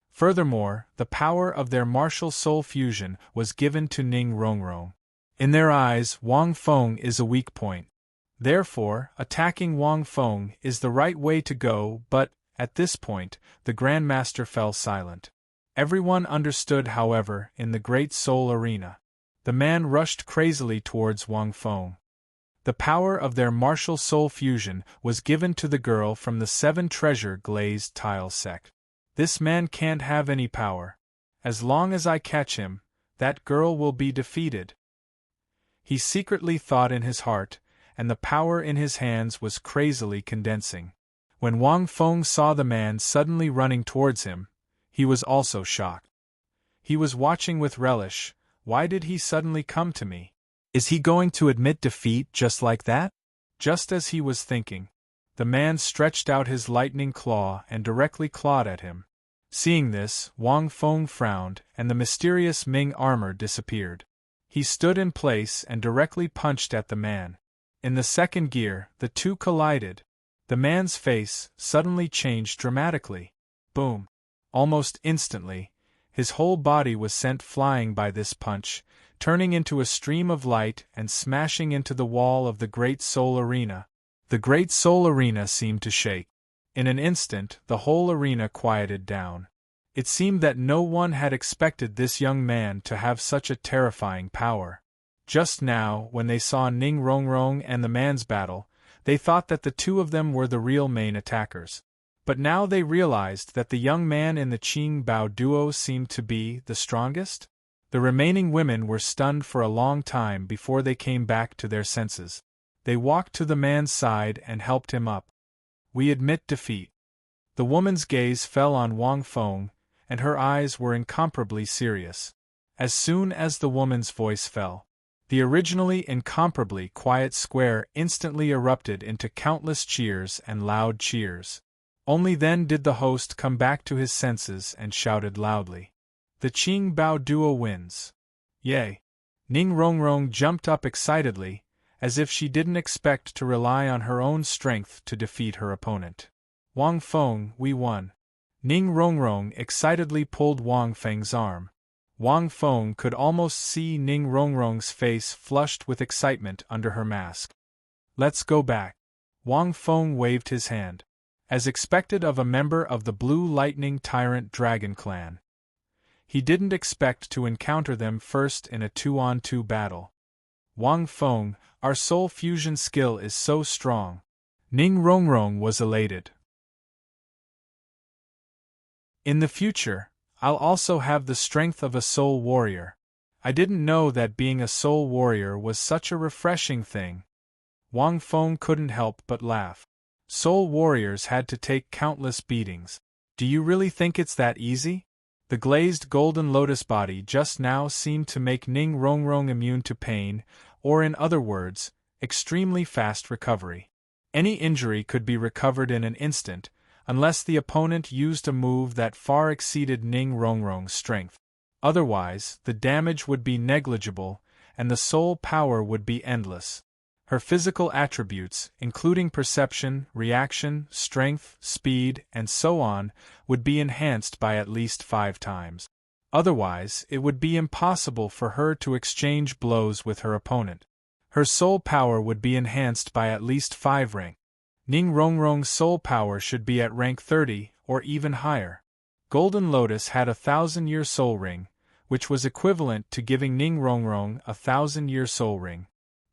Furthermore, the power of their martial soul fusion was given to Ning Rongrong. In their eyes, Wang Feng is a weak point. Therefore, attacking Wang Feng is the right way to go, but, at this point, the Grandmaster fell silent. Everyone understood, however, in the Great Soul Arena. The man rushed crazily towards Wang Feng. The power of their martial soul fusion was given to the girl from the 7 treasure glazed tile sect. This man can't have any power. As long as I catch him, that girl will be defeated. He secretly thought in his heart, and the power in his hands was crazily condensing. When Wang Feng saw the man suddenly running towards him, he was also shocked. He was watching with relish. Why did he suddenly come to me? Is he going to admit defeat just like that? Just as he was thinking, the man stretched out his lightning claw and directly clawed at him. Seeing this, Wang Feng frowned, and the mysterious Ming armor disappeared. He stood in place and directly punched at the man. In the second gear, the two collided. The man's face suddenly changed dramatically. Boom! Almost instantly, his whole body was sent flying by this punch, turning into a stream of light and smashing into the wall of the Great Soul Arena. The Great Soul Arena seemed to shake. In an instant, the whole arena quieted down. It seemed that no one had expected this young man to have such a terrifying power. Just now, when they saw Ning Rongrong and the man's battle, they thought that the two of them were the real main attackers. But now they realized that the young man in the Qing Bao duo seemed to be the strongest. The remaining women were stunned for a long time before they came back to their senses. They walked to the man's side and helped him up. We admit defeat. The woman's gaze fell on Wang Feng, and her eyes were incomparably serious. As soon as the woman's voice fell, the originally incomparably quiet square instantly erupted into countless cheers and loud cheers. Only then did the host come back to his senses and shouted loudly, "The Qing Bao Duo wins!" Yay! Ning Rongrong jumped up excitedly, as if she didn't expect to rely on her own strength to defeat her opponent. "Wang Feng, we won!" Ning Rongrong excitedly pulled Wang Feng's arm. Wang Feng could almost see Ning Rongrong's face flushed with excitement under her mask. "Let's go back." Wang Feng waved his hand. As expected of a member of the Blue Lightning Tyrant Dragon clan, he didn't expect to encounter them first in a 2-on-2 battle. "Wang Feng, our soul fusion skill is so strong." Ning Rongrong was elated. "In the future, I'll also have the strength of a soul warrior. I didn't know that being a soul warrior was such a refreshing thing." Wang Feng couldn't help but laugh. Soul warriors had to take countless beatings. Do you really think it's that easy? The glazed golden lotus body just now seemed to make Ning Rongrong immune to pain, or in other words, extremely fast recovery. Any injury could be recovered in an instant, unless the opponent used a move that far exceeded Ning Rongrong's strength. Otherwise, the damage would be negligible, and the soul power would be endless. Her physical attributes, including perception, reaction, strength, speed, and so on, would be enhanced by at least 5 times. Otherwise, it would be impossible for her to exchange blows with her opponent. Her soul power would be enhanced by at least 5 ranks. Ning Rongrong's soul power should be at rank 30, or even higher. Golden Lotus had a 1,000-year soul ring, which was equivalent to giving Ning Rongrong a 1,000-year soul ring.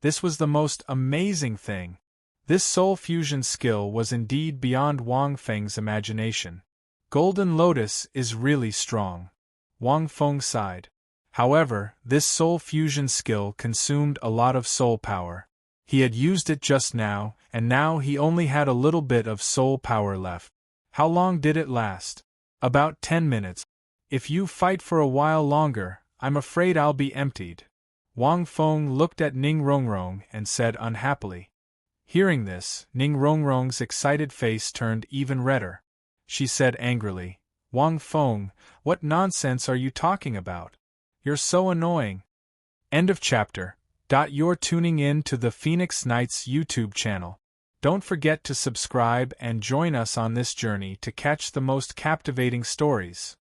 This was the most amazing thing. This soul fusion skill was indeed beyond Wang Feng's imagination. Golden Lotus is really strong. Wang Feng sighed. However, this soul fusion skill consumed a lot of soul power. He had used it just now, and now he only had a little bit of soul power left. How long did it last? About 10 minutes. If you fight for a while longer, I'm afraid I'll be emptied. Wang Feng looked at Ning Rongrong and said unhappily. Hearing this, Ning Rongrong's excited face turned even redder. She said angrily, "Wang Feng, what nonsense are you talking about? You're so annoying." End of chapter. You're tuning in to the Phoenix Knights YouTube channel. Don't forget to subscribe and join us on this journey to catch the most captivating stories.